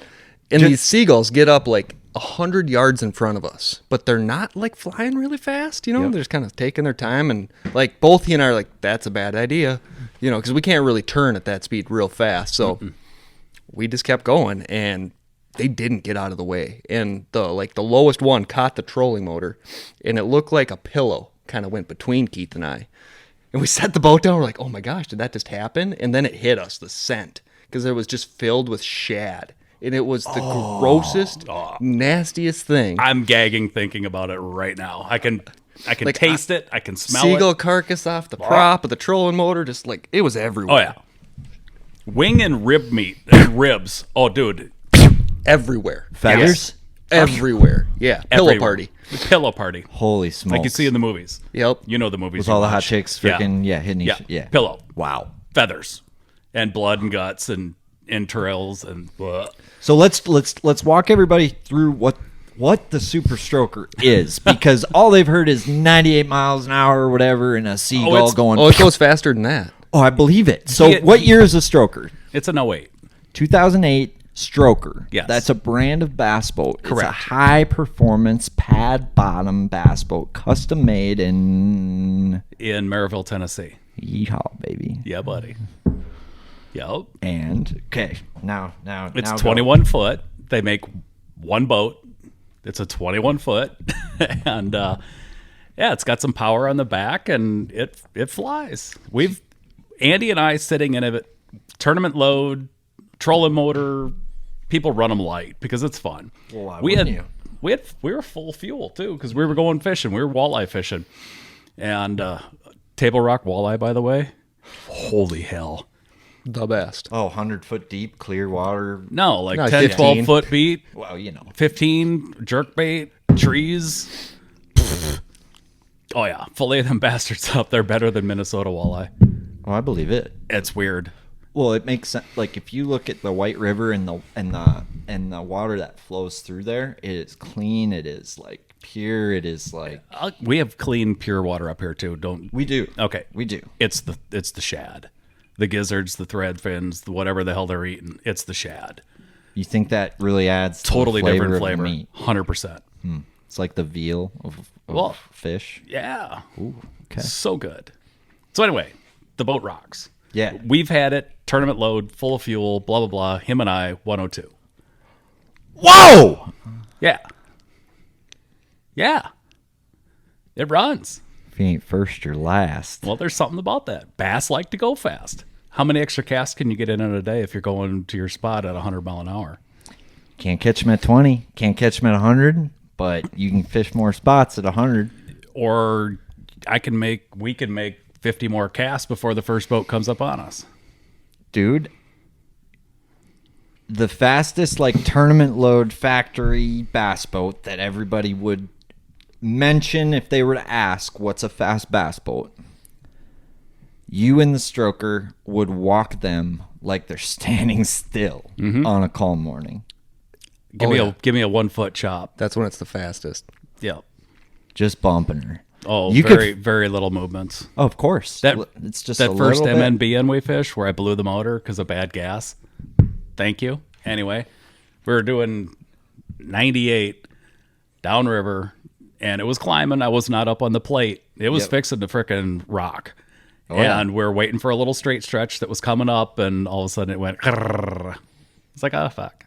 Speaker 4: And these seagulls get up like 100 yards in front of us, but they're not like flying really fast, They're just kind of taking their time, and like both he and I are like, that's a bad idea, because we can't really turn at that speed real fast. So we just kept going, and they didn't get out of the way. And the lowest one caught the trolling motor, and it looked like a pillow kind of went between Keith and I. And we set the boat down. We're like, oh my gosh, did that just happen? And then it hit us, the scent, because it was just filled with shad. And it was the grossest, nastiest thing.
Speaker 3: I'm gagging thinking about it right now. I can
Speaker 4: Like,
Speaker 3: taste it. I can smell
Speaker 4: Seagull
Speaker 3: it.
Speaker 4: carcass off the prop of the trolling motor, just like, it was everywhere.
Speaker 3: Oh, yeah. Wing and rib meat. And ribs. Oh, dude.
Speaker 4: Everywhere.
Speaker 2: Feathers?
Speaker 4: Everywhere. Yeah. Pillow
Speaker 3: Everywhere.
Speaker 4: party.
Speaker 3: Pillow party.
Speaker 2: Holy smokes.
Speaker 3: Like you see in the movies.
Speaker 4: Yep.
Speaker 3: You know the movies.
Speaker 2: With
Speaker 3: you
Speaker 2: all the hot
Speaker 3: watch.
Speaker 2: chicks freaking, hitting
Speaker 3: Yeah.
Speaker 2: each, yeah.
Speaker 3: Pillow.
Speaker 2: Wow.
Speaker 3: Feathers. And blood and guts and entrails and
Speaker 2: So let's walk everybody through what the Super Stroker is, because all they've heard is 98 miles an hour or whatever, and a seagull
Speaker 3: it's-
Speaker 2: going.
Speaker 4: Oh, it goes faster than that.
Speaker 2: Oh, I believe it. So
Speaker 3: Yeah.
Speaker 2: what year is a Stroker?
Speaker 3: It's an 08.
Speaker 2: 2008 Stroker.
Speaker 3: Yes.
Speaker 2: That's a brand of bass boat.
Speaker 3: Correct.
Speaker 2: It's a high performance pad bottom bass boat, custom made in
Speaker 3: In Maryville, Tennessee.
Speaker 2: yeehaw, baby.
Speaker 3: Yeah, buddy. Yep.
Speaker 2: And okay, now
Speaker 3: It's
Speaker 2: now go.
Speaker 3: 21 foot. They make one boat. It's a 21 foot. And it's got some power on the back and it flies. Andy and I sitting in a tournament load, trolling motor. People run them light because it's fun.
Speaker 2: Well, why
Speaker 3: we
Speaker 2: wouldn't
Speaker 3: had
Speaker 2: you?
Speaker 3: we were full fuel too because we were going fishing. We were walleye fishing, and table rock walleye, by the way. Holy hell!
Speaker 4: The best.
Speaker 2: Oh, 100-foot deep, clear water.
Speaker 3: No, like
Speaker 4: No,
Speaker 3: 10,
Speaker 4: 15.
Speaker 3: 12 foot beat,
Speaker 2: Well, you know.
Speaker 3: 15 jerkbait, trees. Oh yeah, fillet them bastards up. They're better than Minnesota walleye.
Speaker 2: Oh, I believe it.
Speaker 3: It's weird.
Speaker 2: Well, it makes sense. Like if you look at the White River and the water that flows through there, it is clean. It is like pure. It is like
Speaker 3: We have clean, pure water up here too. Don't
Speaker 2: we do.
Speaker 3: Okay,
Speaker 2: We do.
Speaker 3: It's the shad, the gizzards, the thread fins, whatever the hell they're eating. It's the shad.
Speaker 2: You think that really adds to
Speaker 3: Totally
Speaker 2: the
Speaker 3: different
Speaker 2: of the
Speaker 3: flavor.
Speaker 2: meat?
Speaker 3: 100%.
Speaker 2: It's like the veal of
Speaker 3: Well,
Speaker 2: fish.
Speaker 3: Yeah.
Speaker 2: Ooh, okay.
Speaker 3: So good. So anyway, the boat rocks.
Speaker 2: Yeah.
Speaker 3: We've had it, tournament load, full of fuel, blah, blah, blah. Him and I, 102.
Speaker 2: Whoa!
Speaker 3: Yeah. Yeah. It runs.
Speaker 2: If you ain't first, you're last.
Speaker 3: Well, there's something about that. Bass like to go fast. How many extra casts can you get in a day if you're going to your spot at 100 mile an hour?
Speaker 2: Can't catch them at 20. Can't catch them at 100. But you can fish more spots at 100.
Speaker 3: Or we can make 50 more casts before the first boat comes up on us.
Speaker 2: Dude, the fastest like tournament load factory bass boat that everybody would mention if they were to ask what's a fast bass boat, you and the stroker would walk them like they're standing still on a calm morning.
Speaker 3: Give me a 1 foot chop.
Speaker 4: That's when it's the fastest.
Speaker 3: Yep.
Speaker 2: Just bumping her.
Speaker 3: Oh,
Speaker 2: You
Speaker 3: very,
Speaker 2: could-
Speaker 3: very little movements.
Speaker 2: Oh, of course. It's just
Speaker 3: That
Speaker 2: a
Speaker 3: first
Speaker 2: little bit.
Speaker 3: MNBN we fished where I blew the motor because of bad gas. Thank you. Anyway, we were doing 98 downriver, and it was climbing. I was not up on the plate. It was
Speaker 2: Yep.
Speaker 3: fixing to frickin' rock.
Speaker 2: yeah.
Speaker 3: And we're waiting for a little straight stretch that was coming up, and all of a sudden it went. Grrr. It's like, oh, fuck.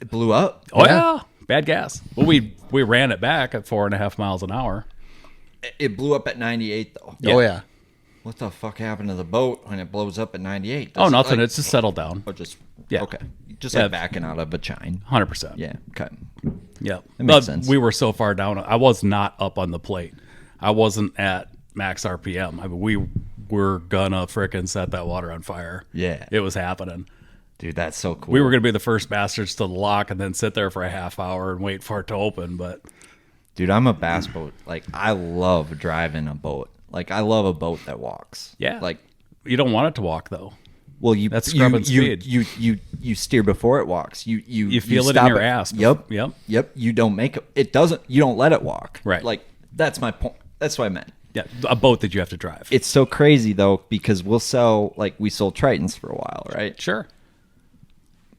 Speaker 2: It blew up.
Speaker 3: Oh, yeah. Bad gas. Well, we ran it back at 4.5 miles an hour.
Speaker 2: It blew up at 98 though.
Speaker 4: Oh, yeah.
Speaker 2: What the fuck happened to the boat when it blows up at 98?
Speaker 3: Oh,
Speaker 2: Does it,
Speaker 3: nothing.
Speaker 2: like-
Speaker 3: It's just settled down.
Speaker 2: Oh, just
Speaker 3: Yeah.
Speaker 2: Okay. Just
Speaker 3: Yeah.
Speaker 2: like backing out of a chine.
Speaker 3: 100%.
Speaker 2: Yeah. Okay.
Speaker 3: Yeah.
Speaker 2: That makes
Speaker 3: But
Speaker 2: sense.
Speaker 3: we were so far down. I was not up on the plate. I wasn't at max RPM. I mean, we were gonna frickin' set that water on fire.
Speaker 2: Yeah.
Speaker 3: It was happening.
Speaker 2: Dude, that's so cool.
Speaker 3: We were gonna be the first bastards to the lock and then sit there for a half hour and wait for it to open. But
Speaker 2: Dude, I'm a bass boat. Like, I love driving a boat. Like, I love a boat that walks.
Speaker 3: yeah,
Speaker 2: Like,
Speaker 3: you don't want it to walk though.
Speaker 2: well, you
Speaker 3: That's scrubbing
Speaker 2: you,
Speaker 3: speed.
Speaker 2: You steer before it walks. You
Speaker 3: feel it in
Speaker 2: stop
Speaker 3: your ass.
Speaker 2: Yep.
Speaker 3: Yep.
Speaker 2: You don't make it. It doesn't. You don't let it walk.
Speaker 3: Right.
Speaker 2: Like, that's my point. That's what I meant.
Speaker 3: Yeah, a boat that you have to drive.
Speaker 2: It's so crazy though, because we sold Tritons for a while, right?
Speaker 3: Sure.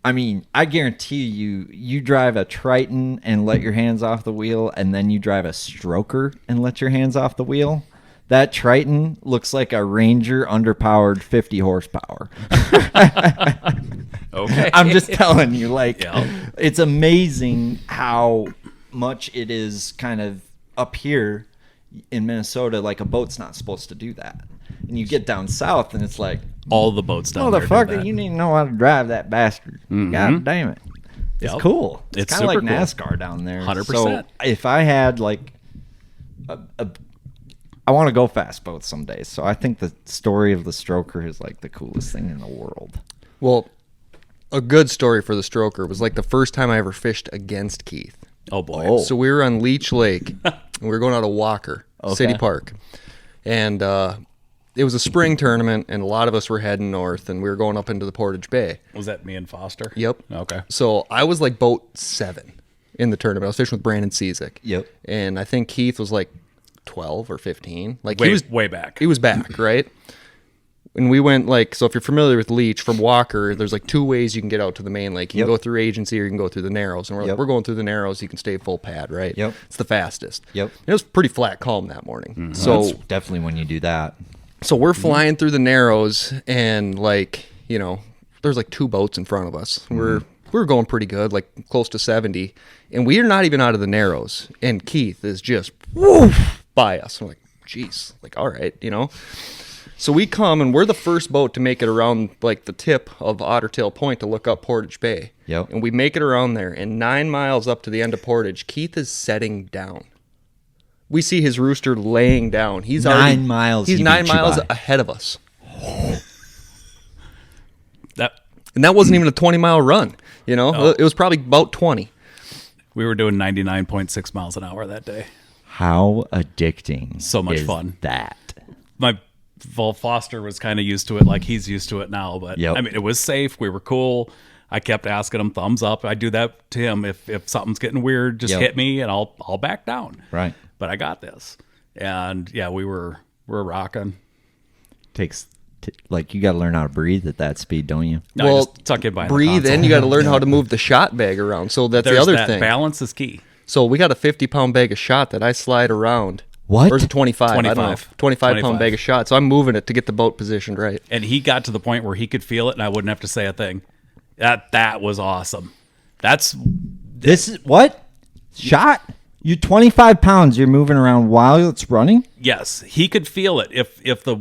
Speaker 2: I mean, I guarantee you drive a Triton and let your hands off the wheel, and then you drive a Stroker and let your hands off the wheel. That Triton looks like a Ranger underpowered 50 horsepower.
Speaker 3: Okay.
Speaker 2: I'm just telling you, like,
Speaker 3: Yeah.
Speaker 2: it's amazing how much it is kind of up here in Minnesota, like a boat's not supposed to do that. And you get down south, and it's like,
Speaker 3: All the boats down there do
Speaker 2: motherfucker,
Speaker 3: that.
Speaker 2: you need to know how to drive that bastard. God damn it. It's
Speaker 3: Yep.
Speaker 2: cool.
Speaker 3: It's
Speaker 2: kind of like
Speaker 3: super cool.
Speaker 2: NASCAR down there.
Speaker 3: 100%.
Speaker 2: So if I had like I want to go fast boat someday. So I think the story of the stroker is like the coolest thing in the world.
Speaker 4: Well, a good story for the stroker was like the first time I ever fished against Keith.
Speaker 3: Oh boy.
Speaker 2: Oh.
Speaker 4: So we were on Leech Lake, and we were going out of Walker City Park, and it was a spring tournament, and a lot of us were heading north, and we were going up into the Portage Bay.
Speaker 3: Was that me and Foster?
Speaker 4: Yep.
Speaker 3: Okay.
Speaker 4: So I was like boat 7 in the tournament. I was fishing with Brandon Cizik.
Speaker 2: Yep.
Speaker 4: And I think Keith was like 12 or 15. Like
Speaker 3: Way,
Speaker 4: he was
Speaker 3: way back.
Speaker 4: He was back, right? And we went like, so if you're familiar with Leech from Walker, there's like 2 ways you can get out to the main lake. You can go through Agency or you can go through the Narrows. And we're like, we're going through the Narrows. You can stay full pad, right?
Speaker 2: Yep.
Speaker 4: It's the fastest.
Speaker 2: Yep.
Speaker 4: And it was pretty flat calm that morning. So
Speaker 2: That's definitely when you do that.
Speaker 4: so we're flying through the Narrows, and like, you know, there's like 2 boats in front of us. We're going pretty good, like close to 70, and we are not even out of the Narrows, and Keith is just woof by us. I'm like, geez, like, all right, you know. So we come, and we're the first boat to make it around like the tip of Ottertail Point to look up Portage Bay.
Speaker 2: Yep.
Speaker 4: And we make it around there, and 9 miles up to the end of Portage, Keith is setting down. We see his rooster laying down. He's
Speaker 2: 9 miles
Speaker 4: He's
Speaker 2: he
Speaker 4: 9
Speaker 2: beat you
Speaker 4: miles
Speaker 2: by.
Speaker 4: ahead of us.
Speaker 3: That
Speaker 4: And that wasn't even a 20-mile run, you know?
Speaker 3: Oh.
Speaker 4: It was probably about 20.
Speaker 3: we were doing 99.6 miles an hour that day.
Speaker 2: How addicting.
Speaker 3: So much
Speaker 2: is
Speaker 3: fun.
Speaker 2: that?
Speaker 3: Foster was kind of used to it, like he's used to it now. But
Speaker 2: Yep.
Speaker 3: I mean, it was safe. We were cool. I kept asking him thumbs up. I do that to him if something's getting weird, just
Speaker 2: Yep.
Speaker 3: hit me and I'll back down.
Speaker 2: Right.
Speaker 3: But I got this, and yeah, we're rocking.
Speaker 2: Takes like you got to learn how to breathe at that speed, don't you?
Speaker 3: No, I just tuck it by
Speaker 4: breathe, and you got to learn how to move the shot bag around. So that's
Speaker 3: There's
Speaker 4: the other
Speaker 3: that
Speaker 4: thing.
Speaker 3: balance is key.
Speaker 4: So we got a 50-pound bag of shot that I slide around.
Speaker 2: What?
Speaker 4: Or is it 25? I don't know.
Speaker 3: 25.
Speaker 4: 25-pound bag of shot. So I'm moving it to get the boat positioned right.
Speaker 3: And he got to the point where he could feel it, and I wouldn't have to say a thing. That was awesome.
Speaker 2: This is what? Shot? You 25 pounds you're moving around while it's running?
Speaker 3: Yes, he could feel it. If the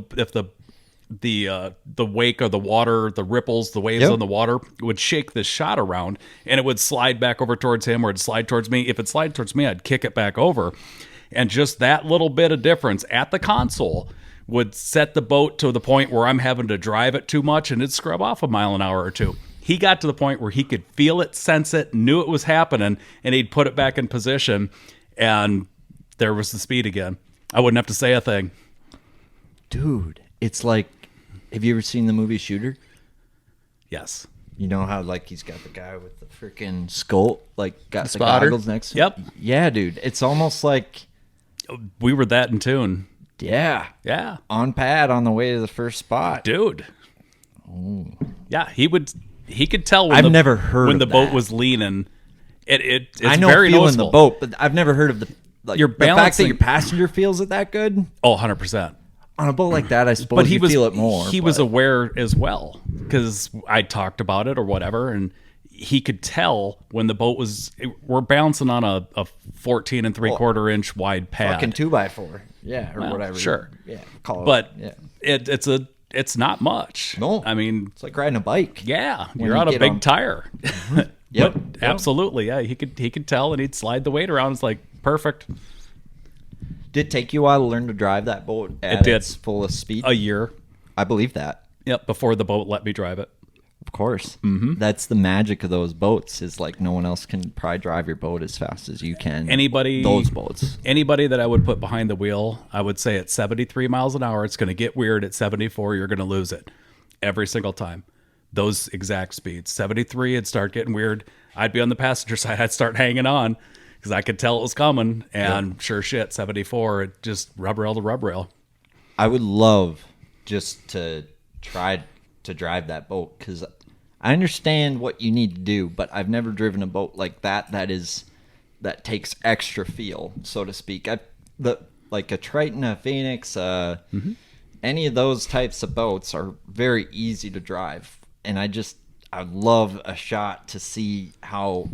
Speaker 3: wake or the water, the ripples, the waves
Speaker 2: Yep.
Speaker 3: on the water would shake this shot around, and it would slide back over towards him, or it'd slide towards me. If it slid towards me, I'd kick it back over, and just that little bit of difference at the console would set the boat to the point where I'm having to drive it too much, and it'd scrub off a mile an hour or two. He got to the point where he could feel it, sense it, knew it was happening, and he'd put it back in position, and there was the speed again. I wouldn't have to say a thing.
Speaker 2: Dude, it's like, have you ever seen the movie Shooter?
Speaker 3: Yes.
Speaker 2: You know how like he's got the guy with the freaking skull, like got the
Speaker 4: spotter?
Speaker 2: goggles next to him?
Speaker 3: Yep.
Speaker 2: Yeah, dude. It's almost like,
Speaker 3: We were that in tune.
Speaker 2: yeah,
Speaker 3: Yeah.
Speaker 2: on pad on the way to the first spot.
Speaker 3: Dude. Yeah, he could tell when
Speaker 2: I've never heard
Speaker 3: when
Speaker 2: of
Speaker 3: the boat
Speaker 2: that.
Speaker 3: was leaning. It's
Speaker 2: I know
Speaker 3: very
Speaker 2: feeling
Speaker 3: noticeable.
Speaker 2: the boat, but I've never heard of the
Speaker 3: You're
Speaker 2: the fact that
Speaker 3: balancing-
Speaker 2: your passenger feels it that good.
Speaker 3: Oh, 100%.
Speaker 2: On a boat like that, I suppose
Speaker 3: But he
Speaker 2: you
Speaker 3: was
Speaker 2: feel it more.
Speaker 3: He was
Speaker 2: but-
Speaker 3: aware as well because I talked about it or whatever, and he could tell when the boat was. We're bouncing on a 14 3/4 inch wide pad.
Speaker 2: fucking 2x4, yeah, or
Speaker 3: Well,
Speaker 2: whatever.
Speaker 3: sure.
Speaker 2: Yeah, call
Speaker 3: But
Speaker 2: it. Yeah,
Speaker 3: it's not much.
Speaker 2: No.
Speaker 3: I mean,
Speaker 2: it's like riding a bike.
Speaker 3: yeah,
Speaker 2: When
Speaker 3: you're
Speaker 2: you
Speaker 3: on a
Speaker 2: get
Speaker 3: big
Speaker 2: on-
Speaker 3: tire.
Speaker 2: Yep.
Speaker 3: But absolutely, yeah. He could tell, and he'd slide the weight around. It's like perfect.
Speaker 2: Did it take you a while to learn to drive that boat at
Speaker 3: did.
Speaker 2: its fullest speed?
Speaker 3: A year.
Speaker 2: I believe that.
Speaker 3: Yep. Before the boat let me drive it.
Speaker 2: Of course. Mm-hmm. That's the magic of those boats. Is like no one else can probably drive your boat as fast as you can. Those boats.
Speaker 3: Anybody that I would put behind the wheel, I would say at 73 miles an hour, it's going to get weird. At 74, you're going to lose it every single time. Those exact speeds. 73, it'd start getting weird. I'd be on the passenger side. I'd start hanging on because I could tell it was coming. And sure shit, 74, it just rub rail to rub rail.
Speaker 2: I would love just to try to drive that boat because I understand what you need to do, but I've never driven a boat like that. That takes extra feel, so to speak. Like a Triton, a Phoenix, any of those types of boats are very easy to drive, and I'd love a shot to see how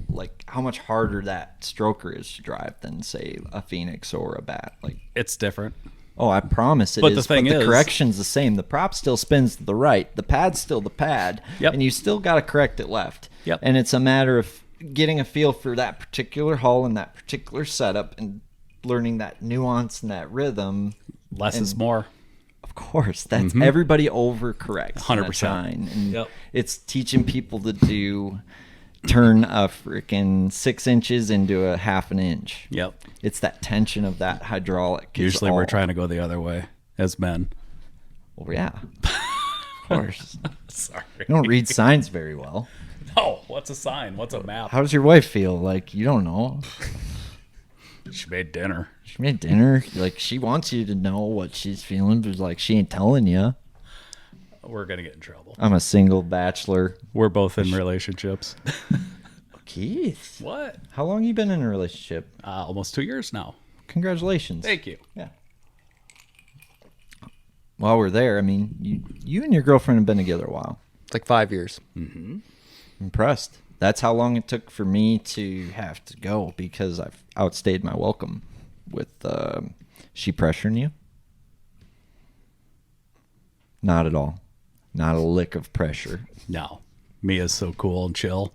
Speaker 2: much harder that stroker is to drive than say a Phoenix or a Bat. Like
Speaker 3: It's different.
Speaker 2: oh, I promise it
Speaker 3: But
Speaker 2: is.
Speaker 3: the thing
Speaker 2: but the
Speaker 3: is-
Speaker 2: correction's the same. The prop still spins to the right. The pad's still the pad.
Speaker 3: Yep.
Speaker 2: And you still got to correct it left.
Speaker 3: Yep.
Speaker 2: And it's a matter of getting a feel for that particular hull and that particular setup and learning that nuance and that rhythm.
Speaker 3: Less is more.
Speaker 2: Of course, that's everybody overcorrects.
Speaker 3: 100%.
Speaker 2: And
Speaker 3: Yep.
Speaker 2: it's teaching people to turn a freaking 6 inches into a half an inch.
Speaker 3: Yep.
Speaker 2: It's that tension of that hydraulic. is
Speaker 3: Usually we're
Speaker 2: all-
Speaker 3: trying to go the other way as men.
Speaker 2: Well, yeah. Of course.
Speaker 3: Sorry.
Speaker 2: You don't read signs very well.
Speaker 3: No. What's a sign? What's a map?
Speaker 2: How does your wife feel? Like, you don't know.
Speaker 3: She made dinner.
Speaker 2: She made dinner. Like, she wants you to know what she's feeling, but like, she ain't telling you.
Speaker 3: We're going to get in trouble.
Speaker 2: I'm a single bachelor.
Speaker 3: We're both in relationships.
Speaker 2: Keith,
Speaker 3: What?
Speaker 2: how long you been in a relationship?
Speaker 3: Almost 2 years now.
Speaker 2: Congratulations.
Speaker 3: Thank you.
Speaker 2: Yeah. While we're there, I mean, you and your girlfriend have been together a while.
Speaker 4: Like 5 years.
Speaker 2: Impressed. That's how long it took for me to have to go because I've outstayed my welcome with she pressuring you. Not at all. Not a lick of pressure.
Speaker 3: No. Mia's so cool and chill.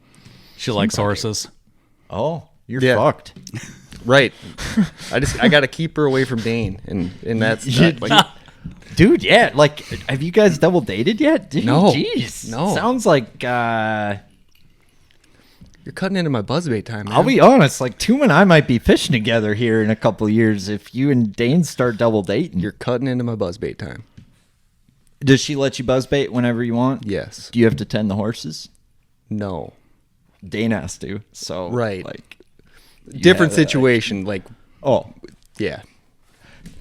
Speaker 3: She likes horses.
Speaker 2: Oh, you're
Speaker 4: Yeah.
Speaker 2: fucked.
Speaker 4: Right. I got to keep her away from Dane, and that's that, like,
Speaker 2: Dude, yeah. Like, have you guys double dated yet? Dude,
Speaker 4: No.
Speaker 2: Jeez.
Speaker 4: No.
Speaker 2: Sounds like,
Speaker 4: you're cutting into my buzzbait time, man.
Speaker 2: I'll be honest, like, Tuma and I might be fishing together here in a couple of years if you and Dane start double dating.
Speaker 4: You're cutting into my buzzbait time.
Speaker 2: Does she let you buzzbait whenever you want?
Speaker 4: Yes.
Speaker 2: Do you have to tend the horses?
Speaker 4: No.
Speaker 2: Dane has to. So,
Speaker 4: Right.
Speaker 2: like,
Speaker 4: Different
Speaker 2: yeah,
Speaker 4: situation. Like,
Speaker 2: oh,
Speaker 4: yeah.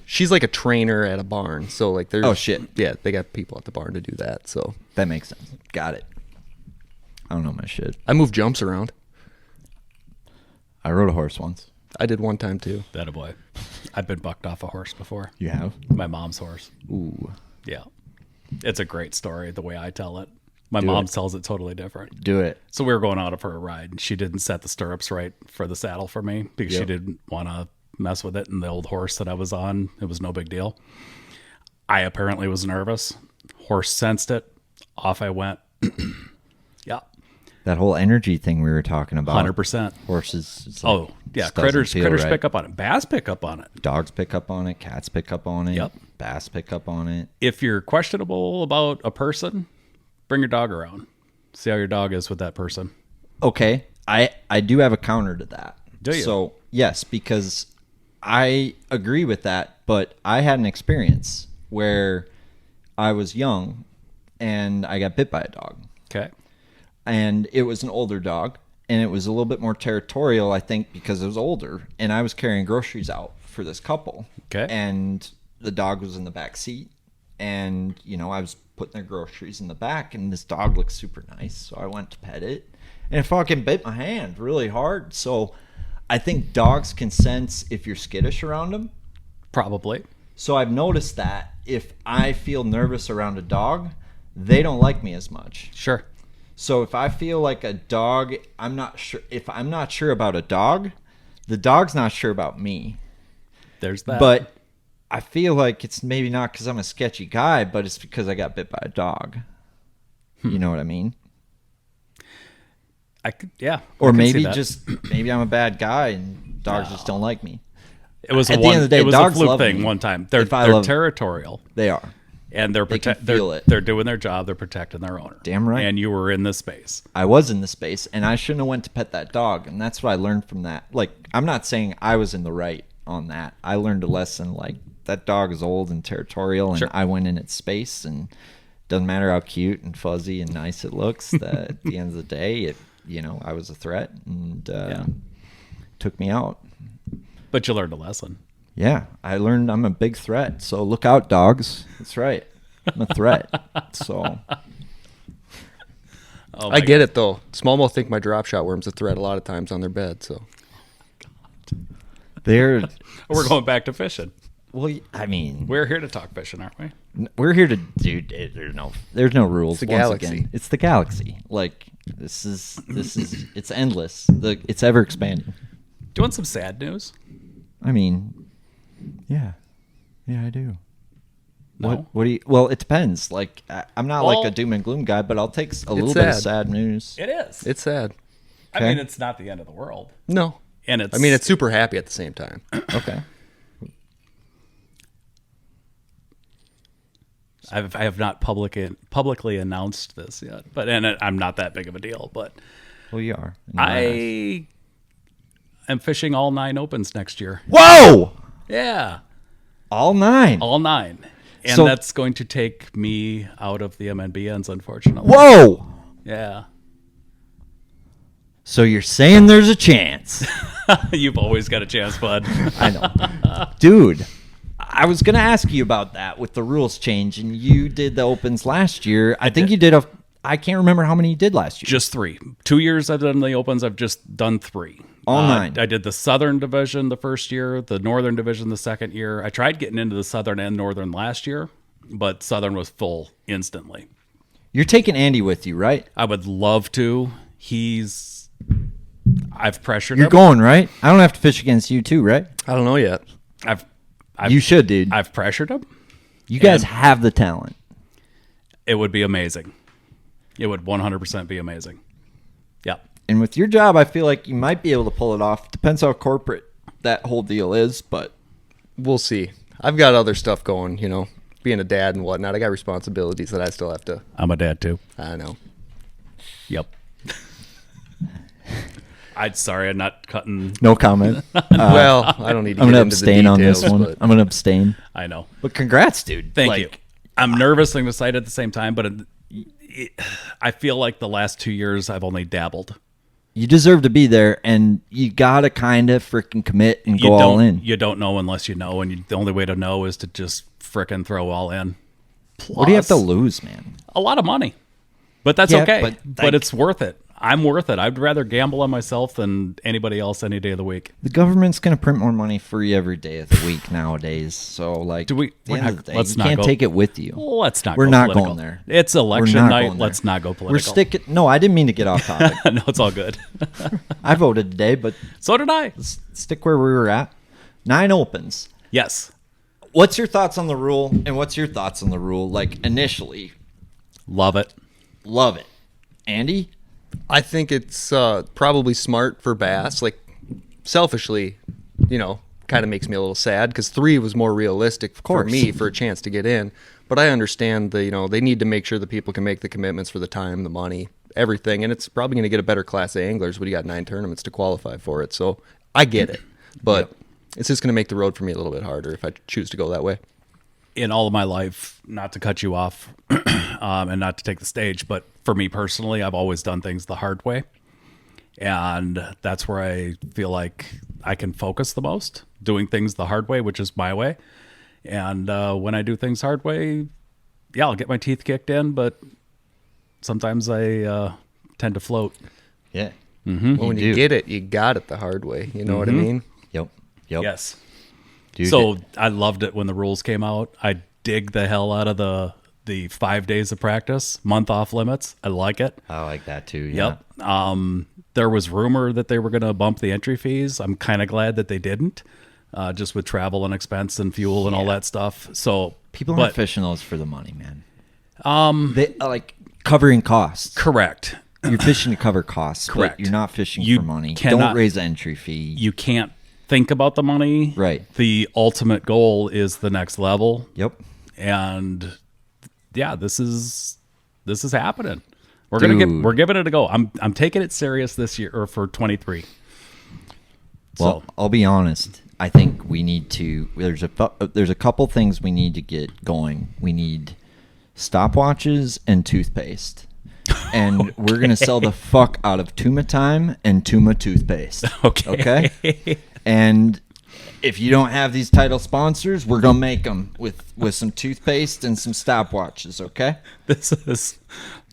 Speaker 4: She's like a trainer at a barn. So, like, there's.
Speaker 2: Oh, shit.
Speaker 4: Yeah, they got people at the barn to do that. So,
Speaker 2: that makes sense. Got it. I don't know my shit.
Speaker 4: I move jumps around.
Speaker 2: I rode a horse once.
Speaker 4: I did one time too.
Speaker 3: That a boy. I've been bucked off a horse before.
Speaker 2: You have?
Speaker 3: My mom's horse.
Speaker 2: Ooh.
Speaker 3: Yeah. It's a great story the way I tell it. My
Speaker 2: Do
Speaker 3: mom
Speaker 2: it.
Speaker 3: tells it totally different.
Speaker 2: Do it.
Speaker 3: So we were going out for a ride, and she didn't set the stirrups right for the saddle for me because she
Speaker 2: Yep.
Speaker 3: didn't want to mess with it. And the old horse that I was on, it was no big deal. I apparently was nervous. Horse sensed it. Off I went. Yeah,
Speaker 2: That whole energy thing we were talking about.
Speaker 3: 100%.
Speaker 2: Horses. it's like,
Speaker 3: Oh, yeah.
Speaker 2: just doesn't
Speaker 3: Critters
Speaker 2: feel
Speaker 3: critters
Speaker 2: right.
Speaker 3: pick up on it. Bass pick up on it.
Speaker 2: Dogs pick up on it. Cats pick up on it.
Speaker 3: Yep.
Speaker 2: Bass pick up on it.
Speaker 3: If you're questionable about a person, bring your dog around. See how your dog is with that person.
Speaker 2: Okay. I do have a counter to that.
Speaker 3: Do you?
Speaker 2: So, yes, because I agree with that, but I had an experience where I was young and I got bit by a dog.
Speaker 3: Okay.
Speaker 2: And it was an older dog, and it was a little bit more territorial, I think, because it was older. And I was carrying groceries out for this couple.
Speaker 3: Okay.
Speaker 2: And the dog was in the back seat, and I was putting their groceries in the back, and this dog looked super nice, so I went to pet it, and it fucking bit my hand really hard. So I think dogs can sense if you're skittish around them.
Speaker 3: Probably.
Speaker 2: So I've noticed that if I feel nervous around a dog, they don't like me as much.
Speaker 3: Sure.
Speaker 2: So if I feel like a dog, I'm not sure. If I'm not sure about a dog, the dog's not sure about me.
Speaker 3: There's that.
Speaker 2: But I feel like it's maybe not because I'm a sketchy guy, but it's because I got bit by a dog. You know what I mean?
Speaker 3: I could, yeah.
Speaker 2: Or
Speaker 3: I can see
Speaker 2: maybe
Speaker 3: that.
Speaker 2: just maybe I'm a bad guy and dogs just don't like me.
Speaker 3: It was
Speaker 2: At the end of the day,
Speaker 3: it was a
Speaker 2: dogs
Speaker 3: fluke
Speaker 2: love
Speaker 3: thing
Speaker 2: me.
Speaker 3: one time. They're
Speaker 2: If I
Speaker 3: they're
Speaker 2: love-
Speaker 3: territorial
Speaker 2: They are.
Speaker 3: and they're
Speaker 2: They can
Speaker 3: they're
Speaker 2: feel it.
Speaker 3: they're doing their job. They're protecting their owner.
Speaker 2: Damn right.
Speaker 3: And you were in this space.
Speaker 2: I was in the space, and I shouldn't have went to pet that dog, and that's what I learned from that. Like, I'm not saying I was in the right on that. I learned a lesson, like, that dog is old and territorial, and
Speaker 3: Sure.
Speaker 2: I went in its space, and doesn't matter how cute and fuzzy and nice it looks, that at the end of the day, I was a threat, and took me out.
Speaker 3: But you learned a lesson.
Speaker 2: Yeah, I learned I'm a big threat, so look out, dogs. That's right. I'm a threat. So,
Speaker 3: Oh,
Speaker 4: I get it though. Smallmouth think my drop shot worm's a threat a lot of times on their bed. So
Speaker 2: they're...
Speaker 3: We're going back to fishing.
Speaker 2: Well, I mean...
Speaker 3: We're here to talk fishing, aren't we?
Speaker 2: We're here to do. There's no rules.
Speaker 4: It's the
Speaker 2: Once
Speaker 4: Galaxy.
Speaker 2: again, it's the Galaxy. Like, This is it's endless. It's ever expanding.
Speaker 3: Do you want some sad news?
Speaker 2: I mean, yeah, I do.
Speaker 3: No.
Speaker 2: What do you? Well, it depends. Like, I'm not like
Speaker 3: Well,
Speaker 2: a doom and gloom guy, but I'll take a little bit of
Speaker 4: sad.
Speaker 2: sad news.
Speaker 3: It is.
Speaker 4: It's sad.
Speaker 3: I
Speaker 2: Okay.
Speaker 3: mean, it's not the end of the world.
Speaker 4: No.
Speaker 3: And it's.
Speaker 4: I mean, it's super happy at the same time.
Speaker 2: Okay.
Speaker 3: I have not publicly announced this yet, I'm not that big of a deal. But
Speaker 2: Well, you are. in your eyes.
Speaker 3: I am fishing all 9 opens next year.
Speaker 2: Whoa!
Speaker 3: Yeah,
Speaker 2: All 9.
Speaker 3: all 9, and
Speaker 2: So-
Speaker 3: that's going to take me out of the MNBNs, unfortunately.
Speaker 2: Whoa!
Speaker 3: Yeah,
Speaker 2: So you're saying there's a chance?
Speaker 3: you've always got a chance, bud.
Speaker 2: I know, dude. I was gonna ask you about that with the rules change, and you did the opens last year. I think you did I can't remember how many you did last year.
Speaker 3: Just 3. 2 years I've done the opens. I've just done 3.
Speaker 2: All 9.
Speaker 3: I did the Southern Division the first year, the Northern Division the second year. I tried getting into the Southern and Northern last year, but Southern was full instantly.
Speaker 2: You're taking Andy with you, right?
Speaker 3: I would love to. I've pressured
Speaker 2: You're
Speaker 3: him.
Speaker 2: going, right? I don't have to fish against you too, right?
Speaker 4: I don't know yet.
Speaker 3: I've
Speaker 2: You should, dude.
Speaker 3: I've pressured him.
Speaker 2: You guys
Speaker 3: and-
Speaker 2: have the talent.
Speaker 3: It would be amazing. It would 100% be amazing. Yep.
Speaker 2: And with your job, I feel like you might be able to pull it off. Depends how corporate that whole deal is, but
Speaker 4: We'll see. I've got other stuff going, being a dad and whatnot. I got responsibilities that I still have to.
Speaker 3: I'm a dad too.
Speaker 4: I know.
Speaker 3: Yep. I'm not cutting.
Speaker 2: no comment.
Speaker 4: Well, I don't need to
Speaker 2: I'm
Speaker 4: get
Speaker 2: gonna
Speaker 4: into
Speaker 2: abstain
Speaker 4: the
Speaker 2: on
Speaker 4: details,
Speaker 2: this one.
Speaker 4: but
Speaker 2: I'm gonna abstain.
Speaker 3: I know.
Speaker 2: But congrats, dude.
Speaker 3: Thank
Speaker 2: Like,
Speaker 3: you. I'm nervous and excited at the same time, but I feel like the last 2 years I've only dabbled.
Speaker 2: You deserve to be there, and you gotta kind of freaking commit and go all in.
Speaker 3: You don't know unless you know, and the only way to know is to just frickin' throw all in.
Speaker 2: What do you have to
Speaker 3: Plus,
Speaker 2: lose, man?
Speaker 3: A lot of money, but that's
Speaker 2: Yeah,
Speaker 3: okay.
Speaker 2: but,
Speaker 3: But,
Speaker 2: like-
Speaker 3: it's worth it. I'm worth it. I'd rather gamble on myself than anybody else any day of the week.
Speaker 2: The government's gonna print more money for you every day of the week nowadays. So, like,
Speaker 3: Do we-
Speaker 2: at the
Speaker 3: we're
Speaker 2: end
Speaker 3: not-
Speaker 2: of the day,
Speaker 3: let's
Speaker 2: you
Speaker 3: not
Speaker 2: can't
Speaker 3: go-
Speaker 2: take it with you.
Speaker 3: Let's not.
Speaker 2: We're
Speaker 3: go
Speaker 2: not
Speaker 3: political.
Speaker 2: going there.
Speaker 3: It's election
Speaker 2: We're not
Speaker 3: night.
Speaker 2: going there.
Speaker 3: Let's not go political.
Speaker 2: We're sticking. No, I didn't mean to get off topic.
Speaker 3: No, it's all good.
Speaker 2: I voted today, but
Speaker 3: So did I.
Speaker 2: stick where we were at. 9 opens.
Speaker 3: Yes.
Speaker 2: What's your thoughts on the rule? And what's your thoughts on the rule? Like, initially,
Speaker 3: Love it.
Speaker 2: love it. Andy?
Speaker 4: I think it's probably smart for bass. Like, selfishly, kind of makes me a little sad because 3 was more realistic for
Speaker 2: course.
Speaker 4: me for a chance to get in. But I understand that, they need to make sure that people can make the commitments for the time, the money, everything. And it's probably going to get a better class of anglers when you got 9 tournaments to qualify for it. So I get it. But it's just going to make the road for me a little bit harder if I choose to go that way.
Speaker 3: In all of my life, not to cut you off and not to take the stage, but for me personally, I've always done things the hard way. And that's where I feel like I can focus the most, doing things the hard way, which is my way. And when I do things hard way, yeah, I'll get my teeth kicked in, but sometimes I tend to float.
Speaker 2: Yeah.
Speaker 4: Well, when you get it, you got it the hard way. You know what I mean?
Speaker 2: Yep.
Speaker 3: Yes.
Speaker 2: Dude,
Speaker 3: So I loved it when the rules came out. I dig the hell out of the 5 days of practice, month off limits. I like it.
Speaker 2: I like that too. Yeah.
Speaker 3: Yep. There was rumor that they were going to bump the entry fees. I'm kind of glad that they didn't, just with travel and expense and fuel and all that stuff. So
Speaker 2: People
Speaker 3: but-
Speaker 2: aren't fishing those for the money, man. They like covering costs.
Speaker 3: Correct.
Speaker 2: You're fishing to cover costs,
Speaker 3: Correct.
Speaker 2: but you're not fishing
Speaker 3: You
Speaker 2: for money.
Speaker 3: cannot-
Speaker 2: Don't raise the entry fee.
Speaker 3: You can't think about the money.
Speaker 2: Right.
Speaker 3: The ultimate goal is the next level.
Speaker 2: Yep.
Speaker 3: And yeah, this is happening. We're
Speaker 2: Dude.
Speaker 3: we're giving it a go. I'm taking it serious this year or for 23.
Speaker 2: Well, I'll be honest. I think we need to. There's a couple things we need to get going. We need stopwatches and toothpaste, and we're gonna sell the fuck out of Tuma Time and Tuma toothpaste.
Speaker 3: Okay.
Speaker 2: Okay. And if you don't have these title sponsors, we're gonna make them with some toothpaste and some stopwatches. Okay.
Speaker 3: This is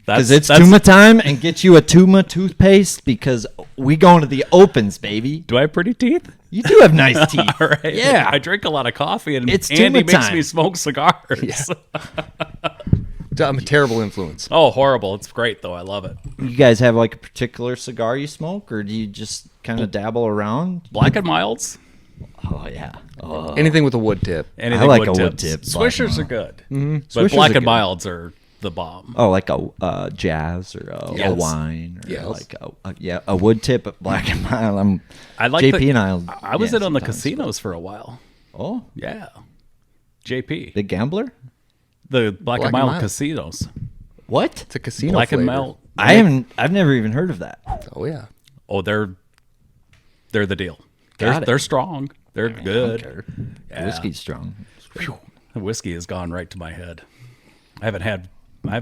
Speaker 2: Because it's Tuma time, and get you a Tuma toothpaste because we going to the opens, baby.
Speaker 3: Do I have pretty teeth?
Speaker 2: You do have nice teeth.
Speaker 3: All right.
Speaker 2: Yeah.
Speaker 3: I drink a lot of coffee, and
Speaker 2: It's
Speaker 3: Andy
Speaker 2: Tuma
Speaker 3: makes
Speaker 2: time.
Speaker 3: me smoke cigars.
Speaker 4: I'm a terrible influence.
Speaker 3: Oh, horrible. It's great, though. I love it.
Speaker 2: You guys have like a particular cigar you smoke, or do you just kind of dabble around?
Speaker 3: Black and Milds.
Speaker 2: Oh, yeah. Oh.
Speaker 4: Anything with a wood tip.
Speaker 3: Anything
Speaker 2: I like
Speaker 3: wood
Speaker 2: a wood
Speaker 3: tips.
Speaker 2: tip,
Speaker 3: Swishers
Speaker 2: but-
Speaker 3: are good.
Speaker 4: Mm-hmm.
Speaker 3: But
Speaker 2: Swishers
Speaker 3: Black
Speaker 2: are
Speaker 3: and
Speaker 2: good.
Speaker 3: Milds are the bomb.
Speaker 2: Oh, like a jazz or a
Speaker 4: Yes.
Speaker 2: wine, or
Speaker 4: Yes.
Speaker 2: like a wood tip at Black and Mild.
Speaker 3: I like
Speaker 2: JP and
Speaker 3: I was
Speaker 2: yeah,
Speaker 3: in on the
Speaker 2: sometimes,
Speaker 3: casinos for a while.
Speaker 2: but- Oh,
Speaker 3: Yeah. JP.
Speaker 2: the gambler.
Speaker 3: The Black and
Speaker 4: and
Speaker 3: Mild
Speaker 4: Mild.
Speaker 3: casinos.
Speaker 2: What?
Speaker 4: It's a casino
Speaker 3: Black
Speaker 4: flavor.
Speaker 3: and Mild.
Speaker 2: I've never even heard of that.
Speaker 4: Oh, yeah.
Speaker 3: Oh, they're the deal.
Speaker 2: Got it.
Speaker 3: They're strong. They're
Speaker 2: I don't
Speaker 3: good.
Speaker 2: care.
Speaker 3: Yeah.
Speaker 2: Whiskey's strong.
Speaker 3: The whiskey has gone right to my head. I haven't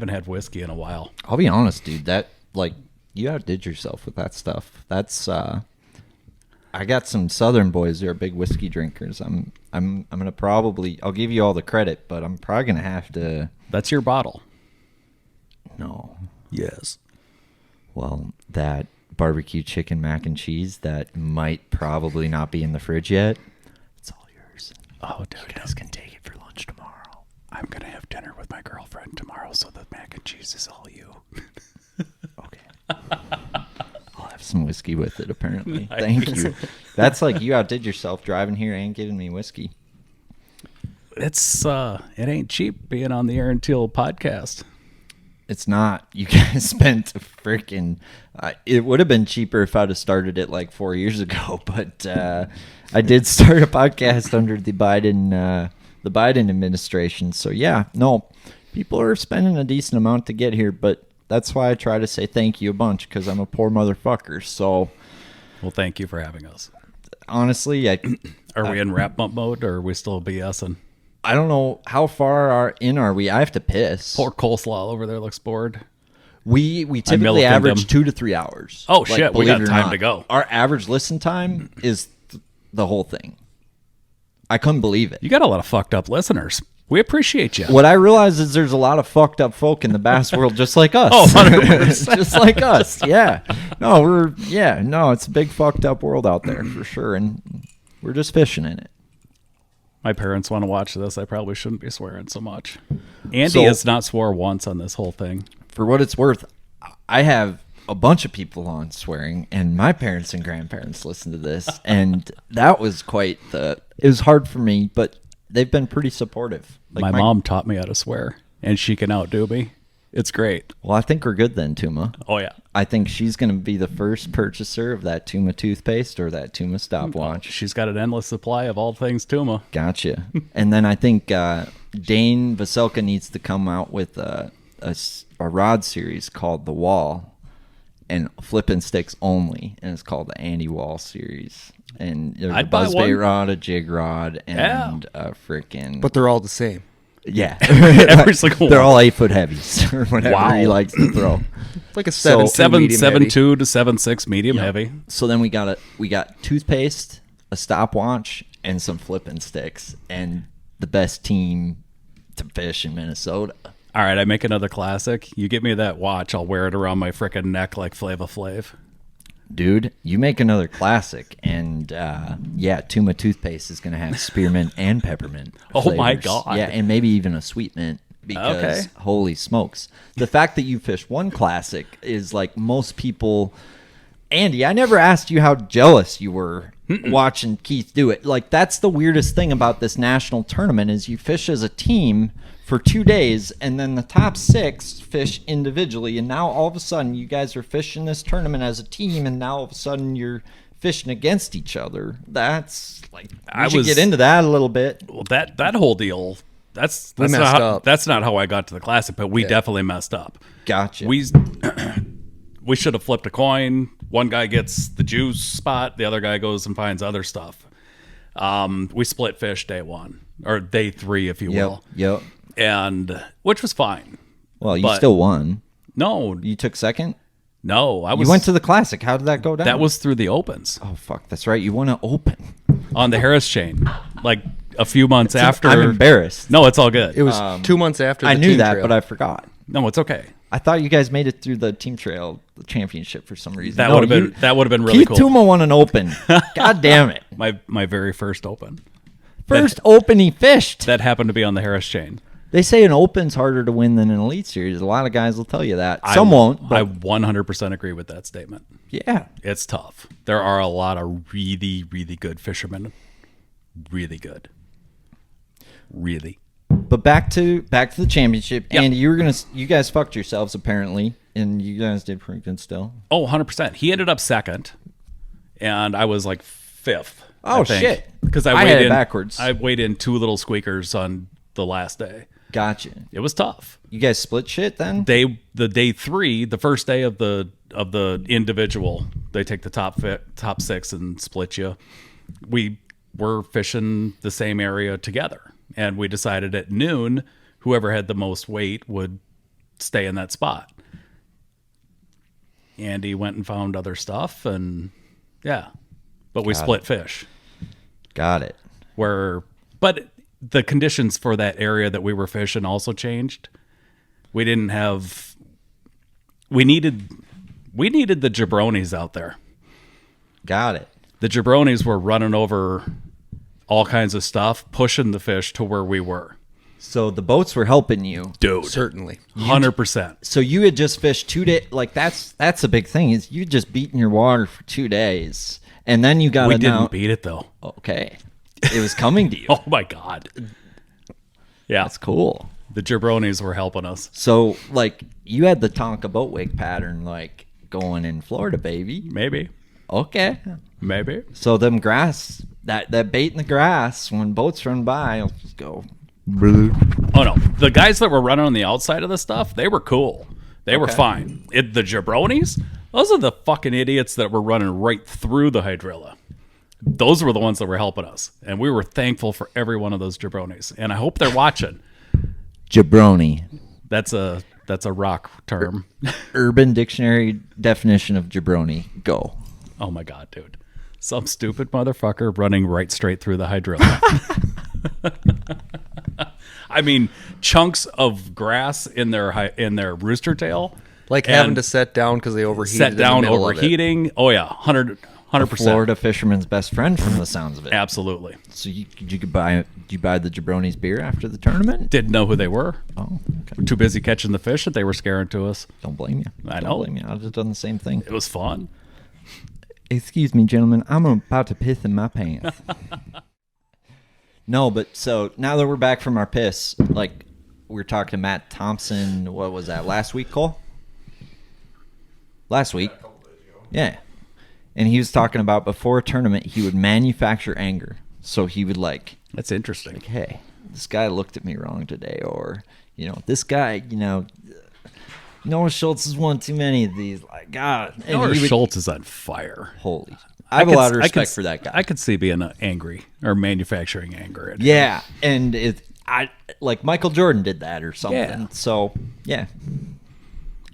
Speaker 3: had whiskey in a while.
Speaker 2: I'll be honest, dude. That like you outdid yourself with that stuff. That's I got some Southern boys who are big whiskey drinkers. I'm gonna probably I'll give you all the credit, but I'm probably gonna have to.
Speaker 3: That's your bottle.
Speaker 2: No.
Speaker 3: Yes.
Speaker 2: Well, that barbecue chicken mac and cheese that might probably not be in the fridge yet. It's all yours.
Speaker 3: Oh, dude.
Speaker 2: You guys can take it for lunch tomorrow.
Speaker 3: I'm going to have dinner with my girlfriend tomorrow, so the mac and cheese is all you.
Speaker 2: Okay. I'll have some whiskey with it, apparently. Thank you. That's like you outdid yourself driving here and giving me whiskey.
Speaker 3: It's, it ain't cheap being on the Aaron Teal podcast.
Speaker 2: It's not. You guys spent freaking. It would have been cheaper if I'd have started it like 4 years ago. But I did start a podcast under the Biden administration. So yeah, no, people are spending a decent amount to get here. But that's why I try to say thank you a bunch because I'm a poor motherfucker. So
Speaker 3: Well, thank you for having us.
Speaker 2: honestly,
Speaker 3: Are we in wrap up mode, or are we still BSing?
Speaker 2: I don't know how far are we. I have to piss.
Speaker 3: Poor Coleslaw over there looks bored.
Speaker 2: We
Speaker 3: millified
Speaker 2: typically average
Speaker 3: them.
Speaker 2: 2 to 3 hours.
Speaker 3: Oh, shit, we
Speaker 2: believe
Speaker 3: got
Speaker 2: it or
Speaker 3: time
Speaker 2: not.
Speaker 3: to go.
Speaker 2: Our average listen time is the whole thing. I couldn't believe it.
Speaker 3: You got a lot of fucked up listeners. We appreciate you.
Speaker 2: What I realize is there's a lot of fucked up folk in the bass world just like us.
Speaker 3: Oh, 100%.
Speaker 2: Just like us. Yeah. No, it's a big fucked up world out there for sure. And we're just fishing in it.
Speaker 3: My parents want to watch this. I probably shouldn't be swearing so much. Andy
Speaker 2: So-
Speaker 3: has not swore once on this whole thing.
Speaker 2: For what it's worth, I have a bunch of people on swearing, and my parents and grandparents listen to this, and that was it was hard for me, but they've been pretty supportive. Like
Speaker 3: my mom taught me how to swear, and she can outdo me. It's great.
Speaker 2: Well, I think we're good then, Tuma.
Speaker 3: Oh, yeah.
Speaker 2: I think she's going to be the first purchaser of that Tuma toothpaste or that Tuma stopwatch.
Speaker 3: She's got an endless supply of all things Tuma.
Speaker 2: Gotcha. And then I think Dane Vaselka needs to come out with a rod series called The Wall and flipping sticks only, and it's called the Andy Wall series. And there's
Speaker 3: I'd
Speaker 2: a
Speaker 3: buy
Speaker 2: buzzbait
Speaker 3: one.
Speaker 2: rod, a jig rod, and a freaking...
Speaker 4: But they're all the same.
Speaker 2: yeah.
Speaker 3: Every single
Speaker 2: They're
Speaker 3: one.
Speaker 2: all 8-foot heavies or whatever
Speaker 3: Wow.
Speaker 2: he likes to throw.
Speaker 4: Like a
Speaker 2: So-
Speaker 4: 7.2 medium heavy.
Speaker 3: 7.2 to 7.6 medium heavy.
Speaker 2: So then we got toothpaste, a stopwatch, and some flipping sticks, and the best team to fish in Minnesota.
Speaker 3: All right, I make another classic. You get me that watch, I'll wear it around my frickin' neck like Flava Flav.
Speaker 2: Dude, you make another classic, and Tuma toothpaste is going to have spearmint and peppermint.
Speaker 3: Oh my
Speaker 2: flavors.
Speaker 3: God.
Speaker 2: Yeah, and maybe even a sweet mint because
Speaker 3: Okay.
Speaker 2: holy smokes. The fact that you fish one classic is like most people. Andy, I never asked you how jealous you were watching Keith do it. Like, that's the weirdest thing about this national tournament is you fish as a team for 2 days, and then the top 6 fish individually, and now all of a sudden you guys are fishing this tournament as a team, and now all of a sudden you're fishing against each other. That's like we should get into that a little bit.
Speaker 3: Well, that whole deal, that's
Speaker 4: We
Speaker 3: not
Speaker 4: messed
Speaker 3: how,
Speaker 4: up.
Speaker 3: that's not how I got to the classic, but we definitely messed up.
Speaker 2: Gotcha.
Speaker 3: We should have flipped a coin. One guy gets the juice spot, the other guy goes and finds other stuff. We split fish day 1 or day 3, if you will,
Speaker 2: Yep.
Speaker 3: and which was fine.
Speaker 2: Well, you
Speaker 3: But-
Speaker 2: still won.
Speaker 3: No,
Speaker 2: You took second.
Speaker 3: I was.
Speaker 2: You went to the classic. How did that go down?
Speaker 3: that was through the opens
Speaker 2: Oh fuck, that's right. You won an open.
Speaker 3: on the Harris chain, like a few months after.
Speaker 2: I'm embarrassed.
Speaker 3: No, it's all good.
Speaker 4: It was 2 months after the
Speaker 2: I knew
Speaker 4: team
Speaker 2: that,
Speaker 4: trail.
Speaker 2: but I forgot.
Speaker 3: No, it's okay.
Speaker 2: I thought you guys made it through the team trail championship for some reason.
Speaker 3: That
Speaker 2: No,
Speaker 3: would have been really
Speaker 2: Keith
Speaker 3: cool.
Speaker 2: Tuma won an open. God damn it!
Speaker 3: My very first open
Speaker 2: First open he fished.
Speaker 3: that happened to be on the Harris chain.
Speaker 2: They say an Open's harder to win than an Elite Series. A lot of guys will tell you that. Some won't. But
Speaker 3: I 100% agree with that statement.
Speaker 2: yeah.
Speaker 3: It's tough. There are a lot of really, really good fishermen. Really good. Really.
Speaker 2: But back to the championship.
Speaker 3: Yep.
Speaker 2: Andy, you guys fucked yourselves apparently, and you guys did pretty good still.
Speaker 3: Oh, 100%. He ended up second, and I was like fifth.
Speaker 2: Oh,
Speaker 3: I think.
Speaker 2: shit.
Speaker 3: Because
Speaker 2: I had it backwards.
Speaker 3: I weighed in 2 little squeakers on the last day.
Speaker 2: Gotcha.
Speaker 3: It was tough.
Speaker 2: You guys split shit then?
Speaker 3: The day 3, the first day of the individual, they take the top 6 and split you. We were fishing the same area together, and we decided at noon whoever had the most weight would stay in that spot. Andy went and found other stuff, and yeah, but we split fish.
Speaker 2: Got it.
Speaker 3: But the conditions for that area that we were fishing also changed. We needed the jabronis out there.
Speaker 2: Got it.
Speaker 3: The jabronis were running over all kinds of stuff, pushing the fish to where we were.
Speaker 2: So the boats were helping you.
Speaker 3: Dude.
Speaker 4: Certainly.
Speaker 3: 100%.
Speaker 2: So you had just fished 2 days. Like that's a big thing. Is you just beating your water for 2 days, and then you got
Speaker 3: We
Speaker 2: to
Speaker 3: didn't beat it, though.
Speaker 2: Okay, it was coming to you.
Speaker 3: Oh, my God. Yeah.
Speaker 2: That's cool.
Speaker 3: The jabronis were helping us.
Speaker 2: So like you had the Tonka boat wake pattern like going in Florida, baby.
Speaker 3: Maybe.
Speaker 2: Okay.
Speaker 3: Maybe.
Speaker 2: So them grass, that bait in the grass, when boats run by, I'll just go. Blue.
Speaker 3: Oh, no. The guys that were running on the outside of the stuff, they were cool. They were fine. The jabronis, those are the fucking idiots that were running right through the hydrilla. Those were the ones that were helping us. And we were thankful for every one of those jabronis. And I hope they're watching.
Speaker 2: Jabroni.
Speaker 3: That's a rock term.
Speaker 2: Urban Dictionary definition of jabroni. Go.
Speaker 3: Oh, my God, dude. Some stupid motherfucker running right straight through the hydrilla. I mean, chunks of grass in their rooster tail,
Speaker 4: Like having to set down because they overheated.
Speaker 3: set down, overheating. Oh yeah, 100%.
Speaker 2: Florida fisherman's best friend from the sounds of it.
Speaker 3: Absolutely.
Speaker 2: So you could buy the jabronis beer after the tournament?
Speaker 3: Didn't know who they were.
Speaker 2: Oh, okay.
Speaker 3: Too busy catching the fish that they were scaring to us.
Speaker 2: Don't blame you.
Speaker 3: I
Speaker 2: Don't
Speaker 3: know.
Speaker 2: blame you. I'd have done the same thing.
Speaker 3: It was fun.
Speaker 2: Excuse me, gentlemen. I'm about to piss in my pants. No, but so now that we're back from our piss, like we were talking to Matt Thompson, what was that, last week, Cole? Last week. Yeah. And he was talking about before a tournament, he would manufacture anger. So he would
Speaker 3: That's interesting.
Speaker 2: hey, this guy looked at me wrong today, or, this guy, Noah Schultz is one too many of these. Like, God. And
Speaker 3: Noah
Speaker 2: he would-
Speaker 3: Schultz is on fire.
Speaker 2: Holy. I have a lot of respect for that guy.
Speaker 3: I could see being angry or manufacturing anger. At him.
Speaker 2: Yeah, and I like Michael Jordan did that or something.
Speaker 3: Yeah.
Speaker 2: So yeah,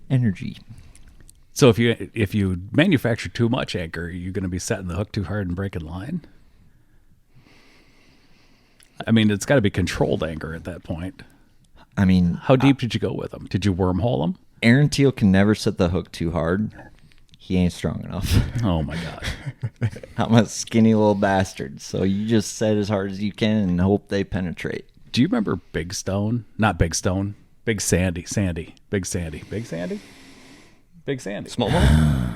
Speaker 2: energy.
Speaker 3: So if you manufacture too much anger, are you going to be setting the hook too hard and breaking line? I mean, it's got to be controlled anger at that point.
Speaker 2: I mean,
Speaker 3: How deep did you go with them? Did you wormhole them?
Speaker 2: Aaron Teal can never set the hook too hard. He ain't strong enough.
Speaker 3: Oh my God.
Speaker 2: I'm a skinny little bastard. So you just set as hard as you can and hope they penetrate.
Speaker 3: Do you remember Big Stone? Not Big Stone. Big Sandy. Big Sandy.
Speaker 4: Smallmouth?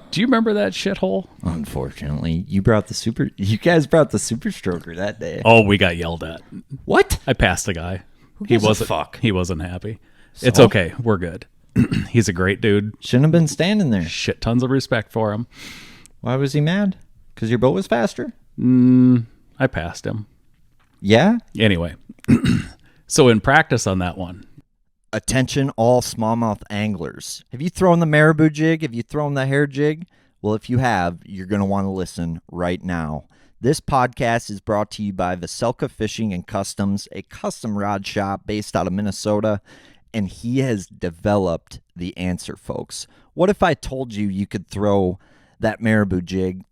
Speaker 3: Do you remember that shithole?
Speaker 2: Unfortunately, you guys brought the super stroker that day.
Speaker 3: Oh, we got yelled at.
Speaker 2: What?
Speaker 3: I passed the guy.
Speaker 2: gives a fuck?
Speaker 3: He wasn't happy. It's okay. We're good. He's a great dude.
Speaker 2: Shouldn't have been standing there.
Speaker 3: Shit tons of respect for him.
Speaker 2: Why was he mad? Because your boat was faster?
Speaker 3: I passed him.
Speaker 2: Yeah?
Speaker 3: Anyway. So in practice on that one.
Speaker 2: Attention all smallmouth anglers. Have you thrown the marabou jig? Have you thrown the hair jig? Well, if you have, you're going to want to listen right now. This podcast is brought to you by Veselka Fishing and Customs, a custom rod shop based out of Minnesota, and he has developed the answer, folks. What if I told you you could throw that marabou jig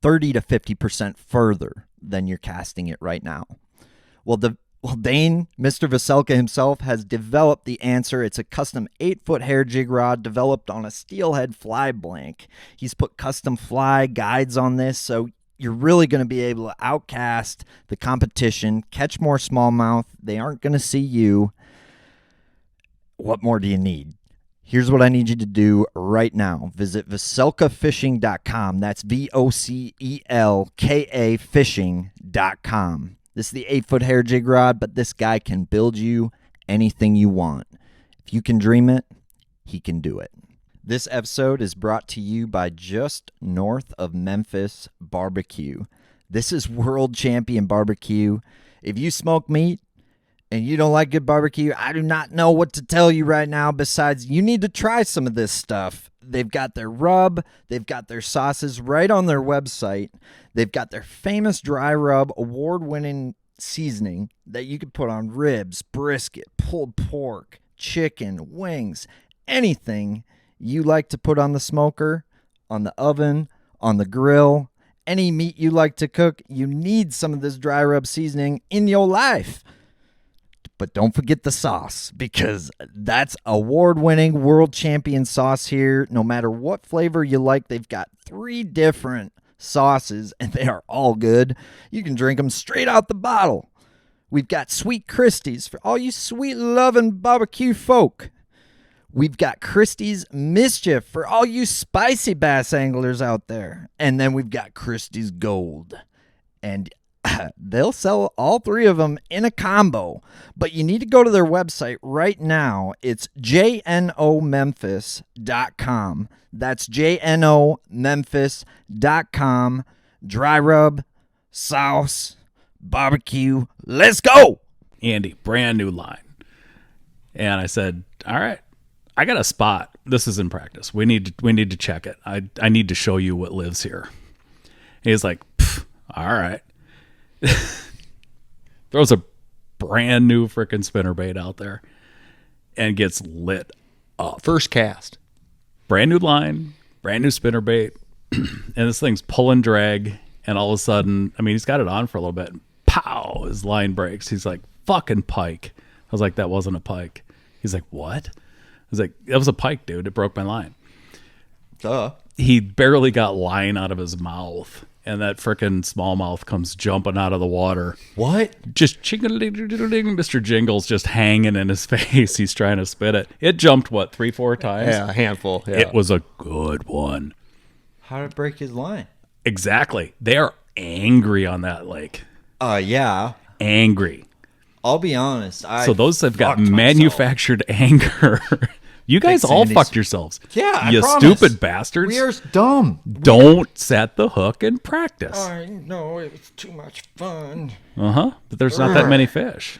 Speaker 2: 30 to 50% further than you're casting it right now? Well, Dane, Mr. Veselka himself, has developed the answer. It's a custom 8-foot hair jig rod developed on a steelhead fly blank. He's put custom fly guides on this, so you're really going to be able to outcast the competition, catch more smallmouth. They aren't going to see you. What more do you need? Here's what I need you to do right now. Visit veselkafishing.com. That's VOCELKA fishing.com. This is the 8-foot hair jig rod, but this guy can build you anything you want. If you can dream it, he can do it. This episode is brought to you by just north of Memphis Barbecue. This is World Champion Barbecue. If you smoke meat and you don't like good barbecue, I do not know what to tell you right now besides you need to try some of this stuff. They've got their rub. They've got their sauces right on their website. They've got their famous dry rub award-winning seasoning that you could put on ribs, brisket, pulled pork, chicken, wings, anything you like to put on the smoker, on the oven, on the grill, any meat you like to cook, you need some of this dry rub seasoning in your life. But don't forget the sauce, because that's award-winning world champion sauce here. No matter what flavor you like, they've got 3 different sauces, and they are all good. You can drink them straight out the bottle. We've got Sweet Christie's for all you sweet-loving barbecue folk. We've got Christie's Mischief for all you spicy bass anglers out there. And then we've got Christie's Gold. And they'll sell all 3 of them in a combo, but you need to go to their website right now. It's jnomemphis.com. That's jnomemphis.com. Dry rub, sauce, barbecue. Let's go.
Speaker 3: Andy, brand new line. And I said, all right, I got a spot. This is in practice. We need to check it. I need to show you what lives here. And he's like, all right. Throws a brand new freaking spinnerbait out there and gets lit up.
Speaker 4: First cast.
Speaker 3: Brand new line, brand new spinnerbait, and this thing's pulling drag, and all of a sudden, I mean, he's got it on for a little bit. Pow! His line breaks. He's like, fucking pike. I was like, that wasn't a pike. He's like, what? I was like, that was a pike, dude. It broke my line.
Speaker 2: Duh.
Speaker 3: He barely got line out of his mouth. And that frickin' smallmouth comes jumping out of the water.
Speaker 2: What?
Speaker 3: Just ching-a-ding-ding-ding. Mr. Jingle's just hanging in his face. He's trying to spit it. It jumped, 3-4 times?
Speaker 4: Yeah, a handful. Yeah.
Speaker 3: It was a good one.
Speaker 2: How did it break his line?
Speaker 3: Exactly. They are angry on that lake.
Speaker 2: Yeah.
Speaker 3: Angry.
Speaker 2: I'll be honest.
Speaker 3: So those have got manufactured anger. You guys
Speaker 2: Thanks,
Speaker 3: all
Speaker 2: Andy.
Speaker 3: fucked yourselves.
Speaker 2: Yeah,
Speaker 3: you
Speaker 2: promise.
Speaker 3: stupid bastards.
Speaker 2: We are dumb.
Speaker 3: Don't set the hook and practice.
Speaker 2: I know, it was too much fun.
Speaker 3: But there's not that many fish.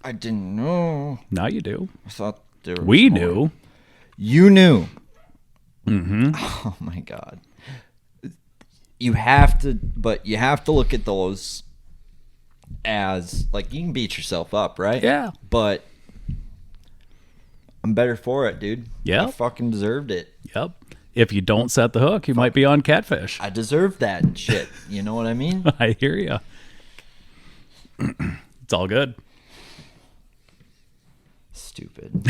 Speaker 2: I didn't know.
Speaker 3: Now you do.
Speaker 2: I thought there was
Speaker 3: We
Speaker 2: more.
Speaker 3: knew.
Speaker 2: You knew. Mm-hmm. Oh my God. You have to look at those as, like, you can beat yourself up, right?
Speaker 3: Yeah.
Speaker 2: But I'm better for it, dude.
Speaker 3: Yeah.
Speaker 2: I fucking deserved it.
Speaker 3: Yep. If you don't set the hook, you might be on catfish.
Speaker 2: I deserved that shit. You know what I mean?
Speaker 3: I hear you. It's all good.
Speaker 2: Stupid.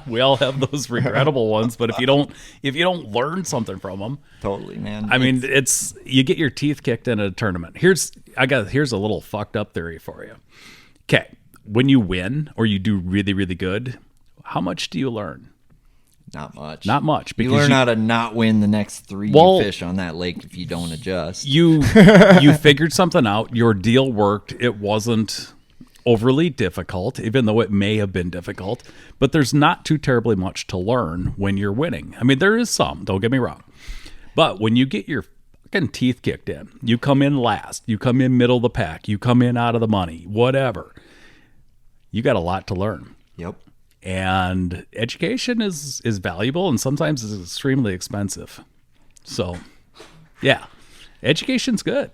Speaker 3: We all have those regrettable ones, but if you don't learn something from them,
Speaker 2: Totally, man.
Speaker 3: I mean, it's you get your teeth kicked in a tournament. Here's a little fucked up theory for you. Okay, when you win or you do really, really good, how much do you learn?
Speaker 2: Not much.
Speaker 3: Not much.
Speaker 2: You learn how to not win the next 3 fish on that lake if you don't adjust.
Speaker 3: You figured something out. Your deal worked. It wasn't overly difficult, even though it may have been difficult. But there's not too terribly much to learn when you're winning. I mean, there is some. Don't get me wrong. But when you get your fucking teeth kicked in, you come in last, you come in middle of the pack, you come in out of the money, whatever. You got a lot to learn.
Speaker 2: Yep.
Speaker 3: And education is valuable and sometimes is extremely expensive. So, yeah, education's good.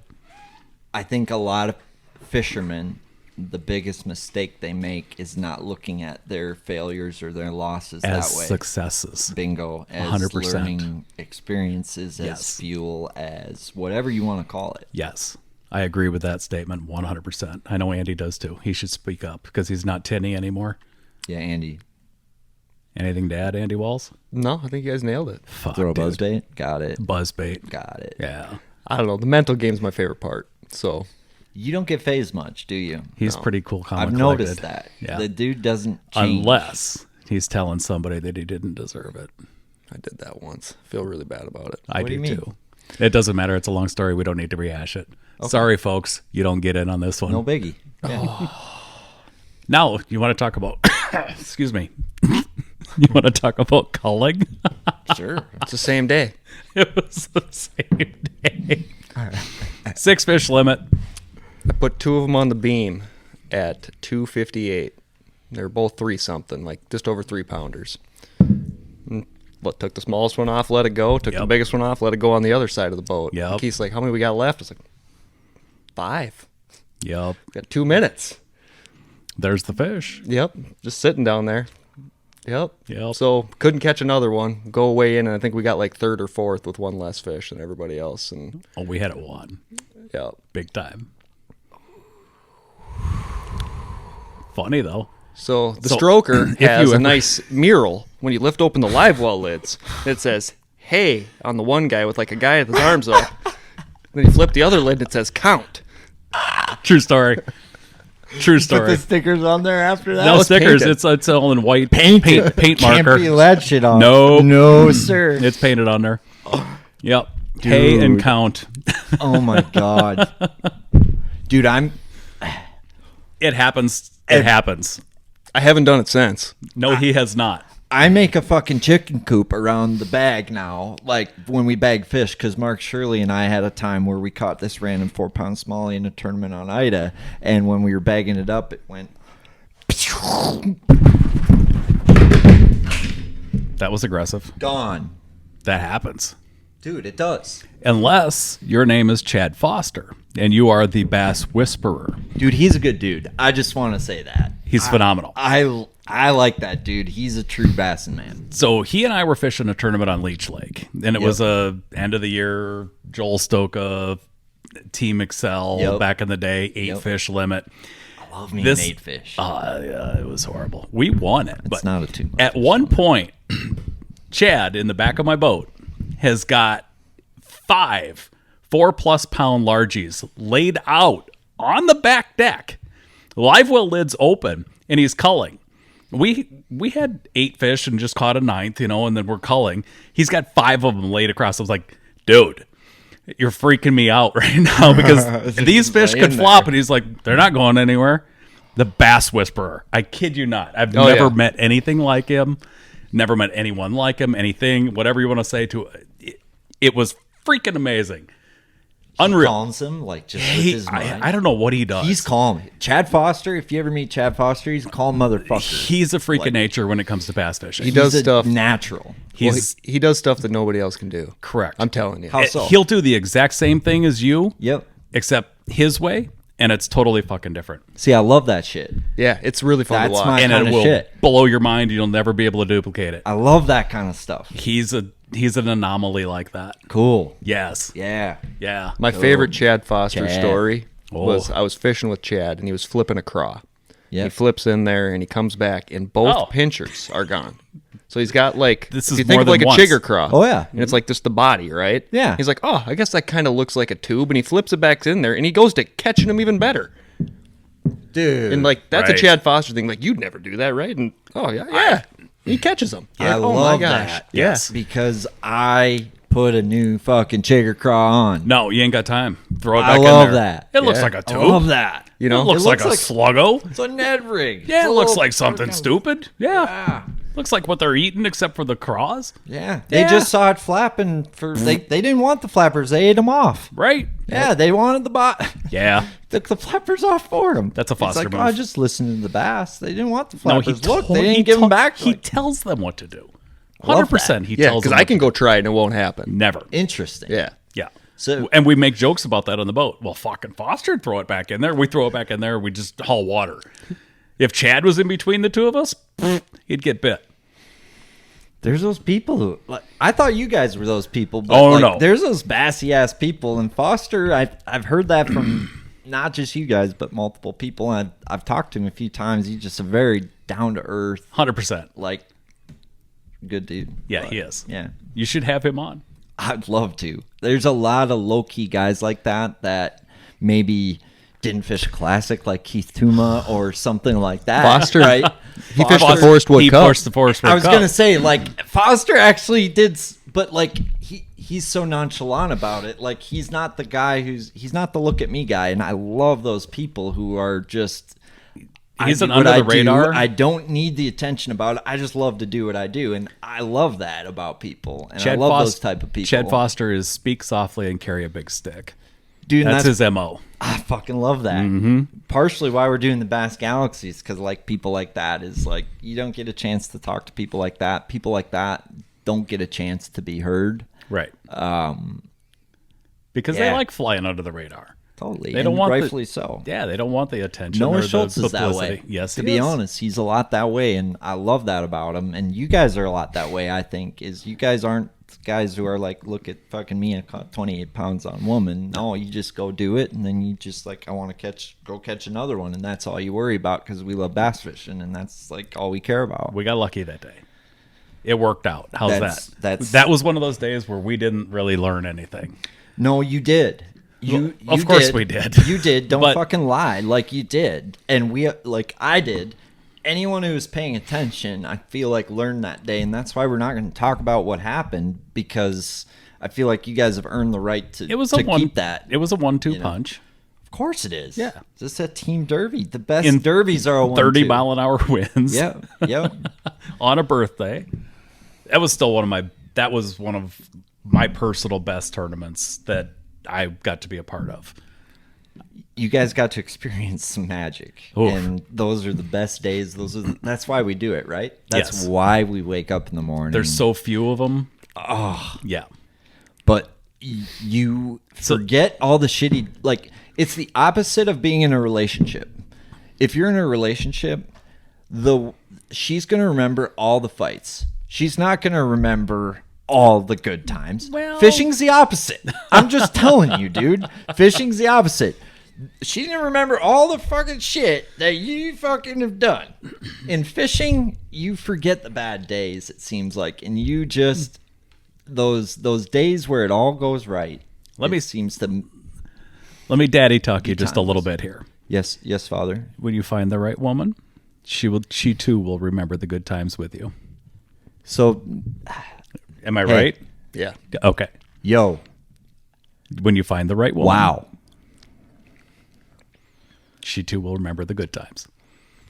Speaker 2: I think a lot of fishermen, the biggest mistake they make is not looking at their failures or their losses
Speaker 3: As
Speaker 2: that way.
Speaker 3: successes.
Speaker 2: Bingo. As
Speaker 3: 100%.
Speaker 2: learning experiences, as
Speaker 3: Yes.
Speaker 2: fuel, as whatever you want to call it.
Speaker 3: Yes, I agree with that statement 100%. I know Andy does too. He should speak up because he's not tinny anymore.
Speaker 2: Yeah, Andy.
Speaker 3: Anything to add, Andy Walls?
Speaker 4: No, I think you guys nailed it.
Speaker 3: Fuck,
Speaker 2: Throw a
Speaker 3: dude.
Speaker 2: buzzbait? Got it.
Speaker 3: Buzzbait.
Speaker 2: Got it.
Speaker 3: Yeah.
Speaker 4: I don't know. The mental game's my favorite part. So
Speaker 2: You don't get phased much, do you?
Speaker 3: He's pretty cool, calm,
Speaker 2: I've
Speaker 3: and
Speaker 2: noticed
Speaker 3: collected.
Speaker 2: that.
Speaker 3: Yeah.
Speaker 2: The dude doesn't change.
Speaker 3: Unless he's telling somebody that he didn't deserve it.
Speaker 4: I did that once. Feel really bad about it.
Speaker 3: I
Speaker 2: What do
Speaker 3: do
Speaker 2: you mean?
Speaker 3: too. It doesn't matter. It's a long story. We don't need to rehash it. Sorry, folks. You don't get in on this one.
Speaker 2: No biggie. Yeah.
Speaker 3: Now, you want to talk about... excuse me. You want to talk about culling?
Speaker 4: Sure. It's the same day.
Speaker 3: It was the same day. 6 fish limit.
Speaker 4: I put 2 of them on the beam at 258. They're both 3-something, like just over 3-pounders. Took the smallest one off, let it go. Took the biggest one off, let it go on the other side of the boat.
Speaker 3: Yep.
Speaker 4: Keith's like, how many we got left? It's like, 5.
Speaker 3: Yep.
Speaker 4: Got 2 minutes.
Speaker 3: There's the fish.
Speaker 4: Yep. Just sitting down there. Yep.
Speaker 3: Yep.
Speaker 4: So couldn't catch another one. Go away in, and I think we got like 3rd or 4th with one less fish than everybody else. And
Speaker 3: Oh, we had it won.
Speaker 4: yep.
Speaker 3: Big time. Funny, though.
Speaker 4: So the
Speaker 3: So,
Speaker 4: stroker
Speaker 3: if
Speaker 4: has
Speaker 3: you
Speaker 4: a
Speaker 3: ever-
Speaker 4: nice mural when you lift open the live well lids. It says "Hey" on the one guy with like a guy with his arms up. Then you flip the other lid and it says "Count."
Speaker 3: True story. True
Speaker 2: Put
Speaker 3: story.
Speaker 2: the stickers on there after that.
Speaker 3: No
Speaker 4: it's
Speaker 3: stickers.
Speaker 4: painted.
Speaker 3: It's all in white
Speaker 2: Paint
Speaker 3: paint
Speaker 2: Can't
Speaker 3: marker.
Speaker 2: peel that shit on.
Speaker 3: Nope.
Speaker 2: No, sir.
Speaker 3: It's painted on there. Yep. Hey and
Speaker 2: Dude.
Speaker 3: count.
Speaker 2: Oh my god, dude,
Speaker 3: It happens. It happens.
Speaker 4: I haven't done it since.
Speaker 3: No, he has not.
Speaker 2: I make a fucking chicken coop around the bag now, like when we bag fish, because Mark Shirley and I had a time where we caught this random 4-pound smallie in a tournament on Ida, and when we were bagging it up, it went.
Speaker 3: That was aggressive.
Speaker 2: Gone.
Speaker 3: That happens.
Speaker 2: Dude, it does.
Speaker 3: Unless your name is Chad Foster and you are the Bass Whisperer.
Speaker 2: Dude, he's a good dude. I just want to say that.
Speaker 3: He's phenomenal.
Speaker 2: I like that dude. He's a true bassin' man.
Speaker 3: So he and I were fishing a tournament on Leech Lake, and it was a end of the year Joel Stoka Team Excel
Speaker 2: Yep.
Speaker 3: back in the day, 8 fish limit.
Speaker 2: I love me
Speaker 3: This-
Speaker 2: an 8 fish.
Speaker 3: Yeah, it was horrible. We won it, but
Speaker 2: it's not a 2.
Speaker 3: at one point, Chad in the back of my boat has got 5 4+ pound largies laid out on the back deck, live well lids open, and he's culling. We had 8 fish and just caught a 9th, and then we're culling. He's got 5 of them laid across. I was like, dude, you're freaking me out right now because these fish could flop. And he's like, they're not going anywhere. The Bass Whisperer. I kid you not. I've never met anything like him. Never met anyone like him. Anything, whatever you want to say to it. It was freaking amazing. Unreal.
Speaker 2: Calms him, like, just with his mind.
Speaker 3: I don't know what he does.
Speaker 2: He's calm. Chad Foster, if you ever meet Chad Foster, he's a calm motherfucker.
Speaker 3: He's a freak of nature when it comes to bass fishing.
Speaker 4: He does
Speaker 2: He's a
Speaker 4: stuff.
Speaker 2: natural.
Speaker 3: He's
Speaker 4: He does stuff that nobody else can do.
Speaker 3: correct.
Speaker 4: I'm telling you.
Speaker 2: How so?
Speaker 3: He'll do the exact same thing as you,
Speaker 2: Yep.
Speaker 3: except his way, and it's totally fucking different.
Speaker 2: See, I love that shit.
Speaker 4: Yeah, it's really fun to
Speaker 2: That's
Speaker 4: watch.
Speaker 2: my-
Speaker 3: And
Speaker 2: kinda
Speaker 3: it will
Speaker 2: shit.
Speaker 3: blow your mind. You'll never be able to duplicate it.
Speaker 2: I love that kind of stuff.
Speaker 3: He's an anomaly like that.
Speaker 2: Cool.
Speaker 3: Yes.
Speaker 2: Yeah.
Speaker 3: Yeah.
Speaker 4: My favorite Chad Foster
Speaker 2: Chad.
Speaker 4: story
Speaker 3: Oh.
Speaker 4: was I was fishing with Chad and he was flipping a craw.
Speaker 2: Yep.
Speaker 4: He flips in there and he comes back and both
Speaker 3: Oh.
Speaker 4: pinchers are gone. So he's got like
Speaker 3: This
Speaker 4: if
Speaker 3: is
Speaker 4: you think
Speaker 3: more
Speaker 4: of like
Speaker 3: than
Speaker 4: a
Speaker 3: once.
Speaker 4: chigger craw.
Speaker 2: Oh, yeah.
Speaker 4: And it's like just the body, right?
Speaker 2: Yeah.
Speaker 4: He's like, oh, I guess that kind of looks like a tube, and he flips it back in there and he goes to catching them even better.
Speaker 2: Dude.
Speaker 4: And like that's
Speaker 3: Right.
Speaker 4: a Chad Foster thing. Like you'd never do that, right? And oh yeah. He catches them.
Speaker 2: I
Speaker 4: oh
Speaker 2: love
Speaker 4: my gosh.
Speaker 2: that.
Speaker 4: Yeah.
Speaker 3: Yes.
Speaker 2: Because I put a new fucking chigger craw on.
Speaker 3: No, you ain't got time. Throw it
Speaker 2: I
Speaker 3: back in
Speaker 2: love
Speaker 3: there.
Speaker 2: that.
Speaker 3: It looks
Speaker 4: Yeah.
Speaker 3: like a
Speaker 2: I
Speaker 3: tube.
Speaker 2: love that.
Speaker 4: You know,
Speaker 3: It looks
Speaker 2: It
Speaker 3: like
Speaker 2: looks
Speaker 3: a
Speaker 2: like-
Speaker 3: sluggo.
Speaker 2: It's a Ned rig.
Speaker 3: Yeah,
Speaker 2: It's
Speaker 3: it
Speaker 2: a
Speaker 3: looks
Speaker 2: little
Speaker 3: like something
Speaker 2: fucking-
Speaker 3: stupid. Yeah.
Speaker 2: Yeah.
Speaker 3: Looks like what they're eating except for the craws.
Speaker 2: Yeah. They
Speaker 3: Yeah.
Speaker 2: just saw it flapping for they didn't want the flappers. They ate them off.
Speaker 3: Right?
Speaker 2: Yeah, they wanted the bot.
Speaker 3: Yeah.
Speaker 2: Took the flappers off for them.
Speaker 3: That's a Foster
Speaker 2: it's like,
Speaker 3: move.
Speaker 2: Oh, I just listened to the bass. They didn't want the
Speaker 3: No,
Speaker 2: flappers. Look, they
Speaker 3: he
Speaker 2: didn't give them back.
Speaker 3: He
Speaker 2: Like,
Speaker 3: tells them what to do.
Speaker 2: love
Speaker 3: 100%. He
Speaker 4: Yeah,
Speaker 3: tells
Speaker 4: because
Speaker 3: them
Speaker 4: I
Speaker 3: what
Speaker 4: can
Speaker 3: to
Speaker 4: go try it and it won't happen.
Speaker 3: do. Never.
Speaker 2: interesting.
Speaker 4: Yeah.
Speaker 3: Yeah.
Speaker 2: So
Speaker 3: And we make jokes about that on the boat. Well, fucking Foster, throw it back in there. We throw it back in there. We just haul water. If Chad was in between the two of us, he'd get bit.
Speaker 2: there's those people who like, I thought you guys were those people. But
Speaker 3: Oh,
Speaker 2: like,
Speaker 3: no.
Speaker 2: There's those bassy ass people, and Foster. I've heard that from not just you guys, but multiple people. And I've talked to him a few times. He's just a very down to earth,
Speaker 3: 100%.
Speaker 2: like good dude.
Speaker 3: Yeah,
Speaker 2: But,
Speaker 3: he is.
Speaker 2: Yeah.
Speaker 3: You should have him on.
Speaker 2: I'd love to. There's a lot of low-key guys like that maybe didn't fish a classic like Keith Tuma or something like that.
Speaker 4: Foster,
Speaker 2: right?
Speaker 4: He fished the Forest Wood Cup.
Speaker 3: Pushed the Forest Wood
Speaker 2: I was
Speaker 3: Cup.
Speaker 2: gonna say, like, Foster actually did, but like he's so nonchalant about it. Like, he's not the guy he's not the look at me guy, and I love those people who are just.
Speaker 3: He's
Speaker 2: I
Speaker 3: an
Speaker 2: do what
Speaker 3: under the
Speaker 2: I do.
Speaker 3: radar.
Speaker 2: I don't need the attention about it. I just love to do what I do, and I love that about people. And I love those type of people.
Speaker 3: Chad Foster is speak softly and carry a big stick.
Speaker 2: Dude,
Speaker 3: That's his MO.
Speaker 2: I fucking love that. Partially why we're doing the Bass Galaxies, because like people like that is like, you don't get a chance to talk to people like that. People like that don't get a chance to be heard.
Speaker 3: Right. Because
Speaker 2: yeah.
Speaker 3: they like flying under the radar.
Speaker 2: Totally.
Speaker 3: They don't
Speaker 2: and
Speaker 3: want
Speaker 2: rightfully so.
Speaker 3: Yeah, they don't want the attention.
Speaker 2: Noah
Speaker 3: or
Speaker 2: Schultz
Speaker 3: the
Speaker 2: is that
Speaker 3: publicity.
Speaker 2: way.
Speaker 3: Yes,
Speaker 2: to
Speaker 3: he
Speaker 2: be
Speaker 3: is.
Speaker 2: honest, he's a lot that way, and I love that about him. And you guys are a lot that way. I think is you guys aren't guys who are like, look at fucking me and caught 28 pounds on woman. No, you just go do it, and then you just like, I want to go catch another one, and that's all you worry about because we love bass fishing, and that's like all we care about.
Speaker 3: We got lucky that day. It worked out. How's
Speaker 2: That's
Speaker 3: that was one of those days where we didn't really learn anything.
Speaker 2: No, you did.
Speaker 3: Of course we did.
Speaker 2: You did. Don't
Speaker 3: But-
Speaker 2: fucking lie. Like you did. And I did. Anyone who was paying attention, I feel like learned that day. And that's why we're not going to talk about what happened, because I feel like you guys have earned the right to keep that.
Speaker 3: It was a 1-2 punch.
Speaker 2: Of course it is.
Speaker 3: Yeah.
Speaker 2: It's just a team derby. The best derbies are a 1-2.
Speaker 3: 30 mile an hour winds.
Speaker 2: Yep. Yep.
Speaker 3: On a birthday. That was still one of my personal best tournaments that I got to be a part of.
Speaker 2: You guys got to experience some magic.
Speaker 3: Oof.
Speaker 2: And those are the best days. That's why we do it, right? That's
Speaker 3: Yes.
Speaker 2: why we wake up in the morning.
Speaker 3: There's so few of them.
Speaker 2: Oh,
Speaker 3: Yeah.
Speaker 2: but you forget all the shitty, like, it's the opposite of being in a relationship. If you're in a relationship, she's going to remember all the fights. She's not going to remember all the good times.
Speaker 3: Well-
Speaker 2: Fishing's the opposite. I'm just telling you, dude. Fishing's the opposite. She's going to remember all the fucking shit that you fucking have done. In fishing, you forget the bad days, it seems like. And you just, those days where it all goes right. Let me
Speaker 3: daddy talk you just a little bit here.
Speaker 2: Yes, Father.
Speaker 3: When you find the right woman, she too will remember the good times with you.
Speaker 2: So,
Speaker 3: Am I right?
Speaker 4: Yeah.
Speaker 3: Okay.
Speaker 2: yo,
Speaker 3: When you find the right woman,
Speaker 2: wow.
Speaker 3: she too will remember the good times.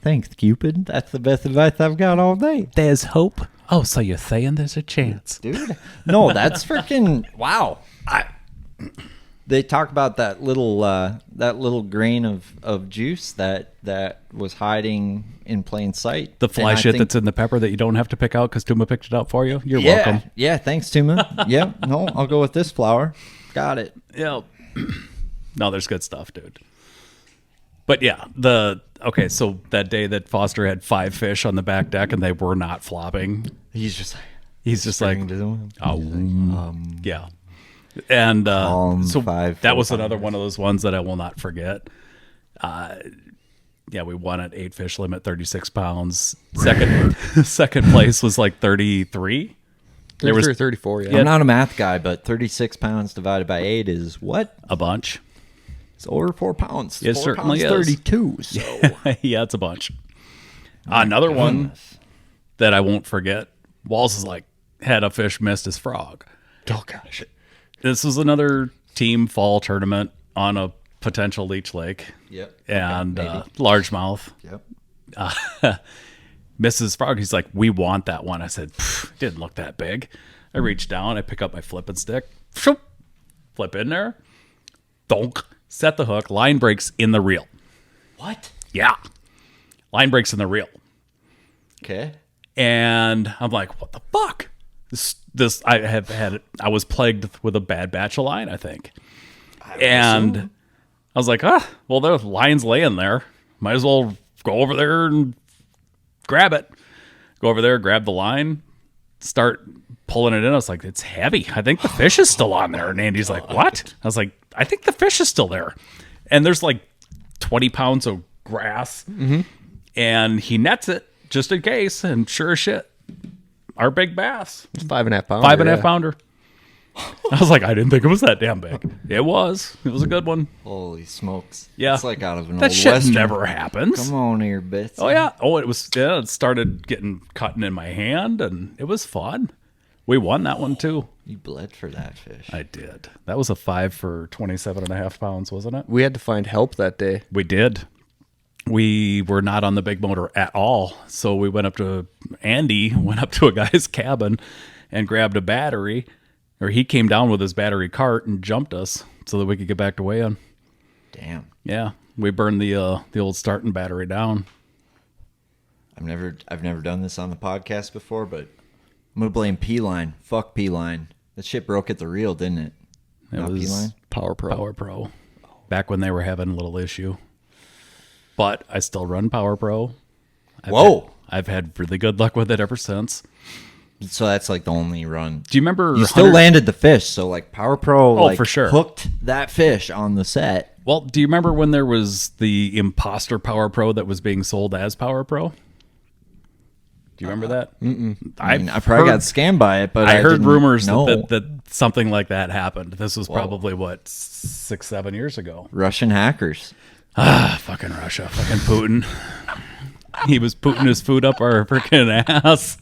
Speaker 2: Thanks, Cupid. That's the best advice I've got all day.
Speaker 3: There's hope. Oh, so you're saying there's a chance.
Speaker 2: Dude. No, that's freaking wow. They talk about that little grain of juice that was hiding in plain sight.
Speaker 3: The fly shit that's in the pepper that you don't have to pick out because Tuma picked it out for you. You're
Speaker 2: yeah,
Speaker 3: welcome.
Speaker 2: Yeah, thanks, Tuma. Yeah, no, I'll go with this flour. Got it.
Speaker 3: Yeah. No, there's good stuff, dude. But yeah, so that day that Foster had 5 fish on the back deck and they were not flopping.
Speaker 2: He's just
Speaker 3: like, yeah. And so
Speaker 2: 5,
Speaker 3: that was
Speaker 2: 4,
Speaker 3: another one of those ones that I will not forget. Yeah, we won at 8 fish limit, 36 pounds. Second place was like 33.
Speaker 4: 33 or 34, yeah.
Speaker 2: I'm not a math guy, but 36 pounds divided by 8 is what?
Speaker 3: A bunch.
Speaker 2: It's over 4 pounds.
Speaker 3: It
Speaker 2: 4
Speaker 3: certainly
Speaker 2: pounds,
Speaker 3: is.
Speaker 2: 32. So
Speaker 3: Yeah, it's a bunch. Another one that I won't forget. Walls is like, had a fish missed his frog.
Speaker 4: Oh, gosh.
Speaker 3: This was another team fall tournament on a potential leech lake.
Speaker 2: Yep.
Speaker 3: And
Speaker 2: Okay,
Speaker 3: largemouth.
Speaker 2: Yep.
Speaker 3: Mrs. Frog, he's like, we want that one. I said, didn't look that big. I reach down, I pick up my flipping stick, flip in there, donk, set the hook, line breaks in the reel.
Speaker 2: What?
Speaker 3: Yeah. Line breaks in the reel.
Speaker 2: Okay.
Speaker 3: And I'm like, what the fuck? I was plagued with a bad batch of line, I think. And I was like, well, the line's laying there. Might as well go over there and grab it. Go over there, grab the line, start pulling it in. I was like, it's heavy. I think the fish is still on there. And Andy's like, what? I was like, I think the fish is still there. And there's like 20 pounds of grass. Mm-hmm. And he nets it just in case. And sure as shit, our big bass.
Speaker 4: It's 5.5 pounder.
Speaker 3: 5.5 pounder. I was like, I didn't think it was that damn big. It was. It was a good one.
Speaker 2: Holy smokes.
Speaker 3: Yeah.
Speaker 2: It's like out of an
Speaker 3: That
Speaker 2: old
Speaker 3: shit
Speaker 2: Western.
Speaker 3: never happens.
Speaker 2: Come on here, bits.
Speaker 3: Oh, yeah. Oh, it was, yeah, it started cutting in my hand, and it was fun. We won that one, too.
Speaker 2: You bled for that fish.
Speaker 3: I did. That was a 5 for 27.5 pounds, wasn't it?
Speaker 4: We had to find help that day.
Speaker 3: We did. We were not on the big motor at all. So we went up to a guy's cabin and grabbed a battery, or he came down with his battery cart and jumped us so that we could get back to weigh-in.
Speaker 2: Damn.
Speaker 3: Yeah. We burned the old starting battery down.
Speaker 2: I've never done this on the podcast before, but I'm gonna blame P-Line. Fuck P-Line. That shit broke at the reel, didn't it?
Speaker 3: It
Speaker 2: Not
Speaker 3: was
Speaker 2: P-Line?
Speaker 4: Power Pro.
Speaker 3: Power Pro. Back when they were having a little issue. But I still run Power Pro.
Speaker 2: Whoa.
Speaker 3: I've had really good luck with it ever since.
Speaker 2: So that's like the only run.
Speaker 3: Do you remember?
Speaker 2: You still landed the fish, so like Power Pro like,
Speaker 3: for sure.
Speaker 2: hooked that fish on the set.
Speaker 3: Well, do you remember when there was the imposter Power Pro that was being sold as Power Pro? Do you remember that?
Speaker 2: I probably got scammed by it, but
Speaker 3: I heard
Speaker 2: didn't
Speaker 3: rumors
Speaker 2: know.
Speaker 3: that something like that happened. This was probably, 6-7 years ago.
Speaker 2: Russian hackers.
Speaker 3: Fucking Russia. Fucking Putin. He was putting his food up our freaking ass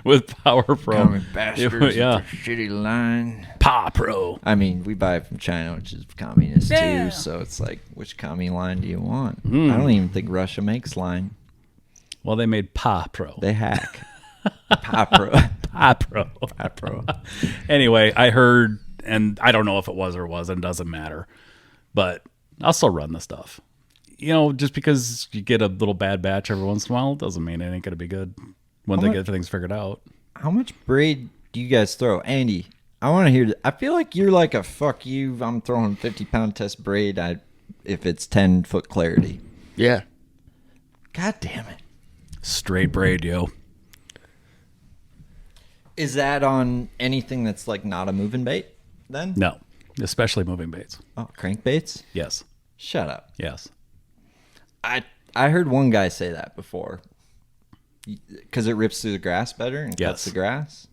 Speaker 3: with Power Pro.
Speaker 2: Bastards
Speaker 3: Yeah.
Speaker 2: with their shitty line.
Speaker 3: Power Pro.
Speaker 2: I mean, we buy it from China, which is communist too, so it's like, which commie line do you want? I don't even think Russia makes line.
Speaker 3: Well, they made Pa Pro.
Speaker 2: They hack. Pa Pro.
Speaker 3: Pa Pro.
Speaker 2: Pa Pro.
Speaker 3: Anyway, I heard, and I don't know if it was or wasn't, doesn't matter. But I'll still run the stuff. You know, just because you get a little bad batch every once in a while, it doesn't mean it ain't going to be good when they get things figured out.
Speaker 2: How much braid do you guys throw? Andy, I want to hear I feel like you're like a fuck you, I'm throwing 50-pound test braid if it's 10-foot clarity.
Speaker 4: Yeah.
Speaker 2: God damn it.
Speaker 3: Straight braid, yo.
Speaker 2: Is that on anything that's like not a moving bait then?
Speaker 3: No, especially moving baits.
Speaker 2: Oh, crankbaits?
Speaker 3: Yes.
Speaker 2: Shut up.
Speaker 3: Yes.
Speaker 2: I heard one guy say that before. Because it rips through the grass better and cuts the grass.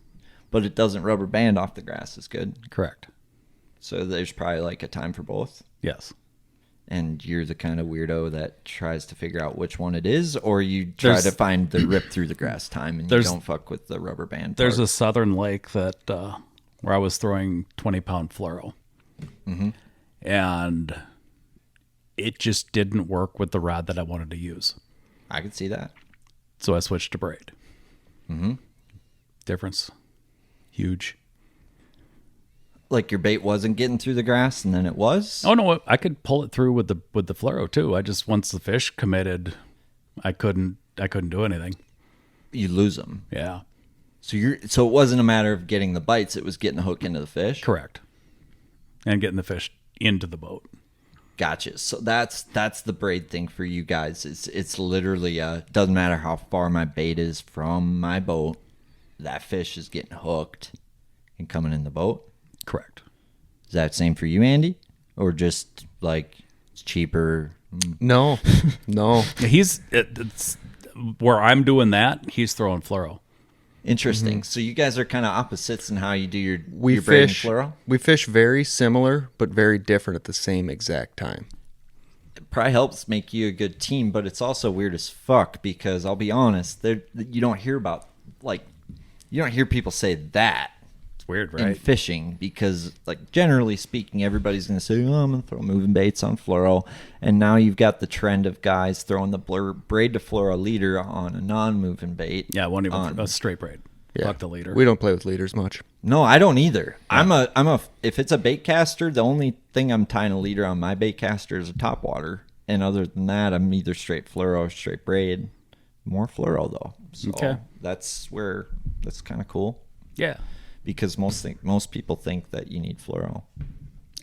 Speaker 2: But it doesn't rubber band off the grass as good.
Speaker 3: Correct.
Speaker 2: So there's probably like a time for both.
Speaker 3: Yes.
Speaker 2: And you're the kind of weirdo that tries to figure out which one it is, or you try to find the rip through the grass time and you don't fuck with the rubber band part.
Speaker 3: There's a southern lake that where I was throwing 20-pound fluoro.
Speaker 2: Mm-hmm.
Speaker 3: And it just didn't work with the rod that I wanted to use.
Speaker 2: I could see that.
Speaker 3: So I switched to braid.
Speaker 2: Mm-hmm.
Speaker 3: Difference. Huge.
Speaker 2: Like your bait wasn't getting through the grass and then it was?
Speaker 3: Oh no, I could pull it through with the fluoro too. I just, once the fish committed, I couldn't do anything.
Speaker 2: You lose them.
Speaker 3: Yeah.
Speaker 2: So it wasn't a matter of getting the bites, it was getting the hook into the fish?
Speaker 3: Correct. And getting the fish into the boat.
Speaker 2: Gotcha. So that's the braid thing for you guys. It's literally doesn't matter how far my bait is from my boat, that fish is getting hooked and coming in the boat.
Speaker 3: Correct.
Speaker 2: Is that the same for you, Andy? Or just like it's cheaper?
Speaker 4: No.
Speaker 3: It's where I'm doing that, he's throwing fluoro.
Speaker 2: Interesting. So you guys are kind of opposites in how you do your
Speaker 4: We
Speaker 2: braid and
Speaker 4: fish
Speaker 2: fluoro?
Speaker 4: We fish very similar but very different at the same exact time.
Speaker 2: It probably helps make you a good team, but it's also weird as fuck because I'll be honest, you don't hear people say that.
Speaker 3: It's weird,
Speaker 2: In
Speaker 3: right?
Speaker 2: fishing, because like generally speaking, everybody's gonna say, "Oh, I'm gonna throw moving baits on fluoro," and now you've got the trend of guys throwing the braid to fluoro leader on a non-moving bait.
Speaker 3: Yeah, won't even a straight braid.
Speaker 4: Yeah.
Speaker 3: Fuck the leader.
Speaker 4: We don't play with leaders much.
Speaker 2: No, I don't either. Yeah. If it's a bait caster, the only thing I'm tying a leader on my bait caster is a topwater, and other than that, I'm either straight fluoro or straight braid. More fluoro though, so
Speaker 3: Okay.
Speaker 2: that's kind of cool.
Speaker 3: Yeah.
Speaker 2: Because most people think that you need fluoro.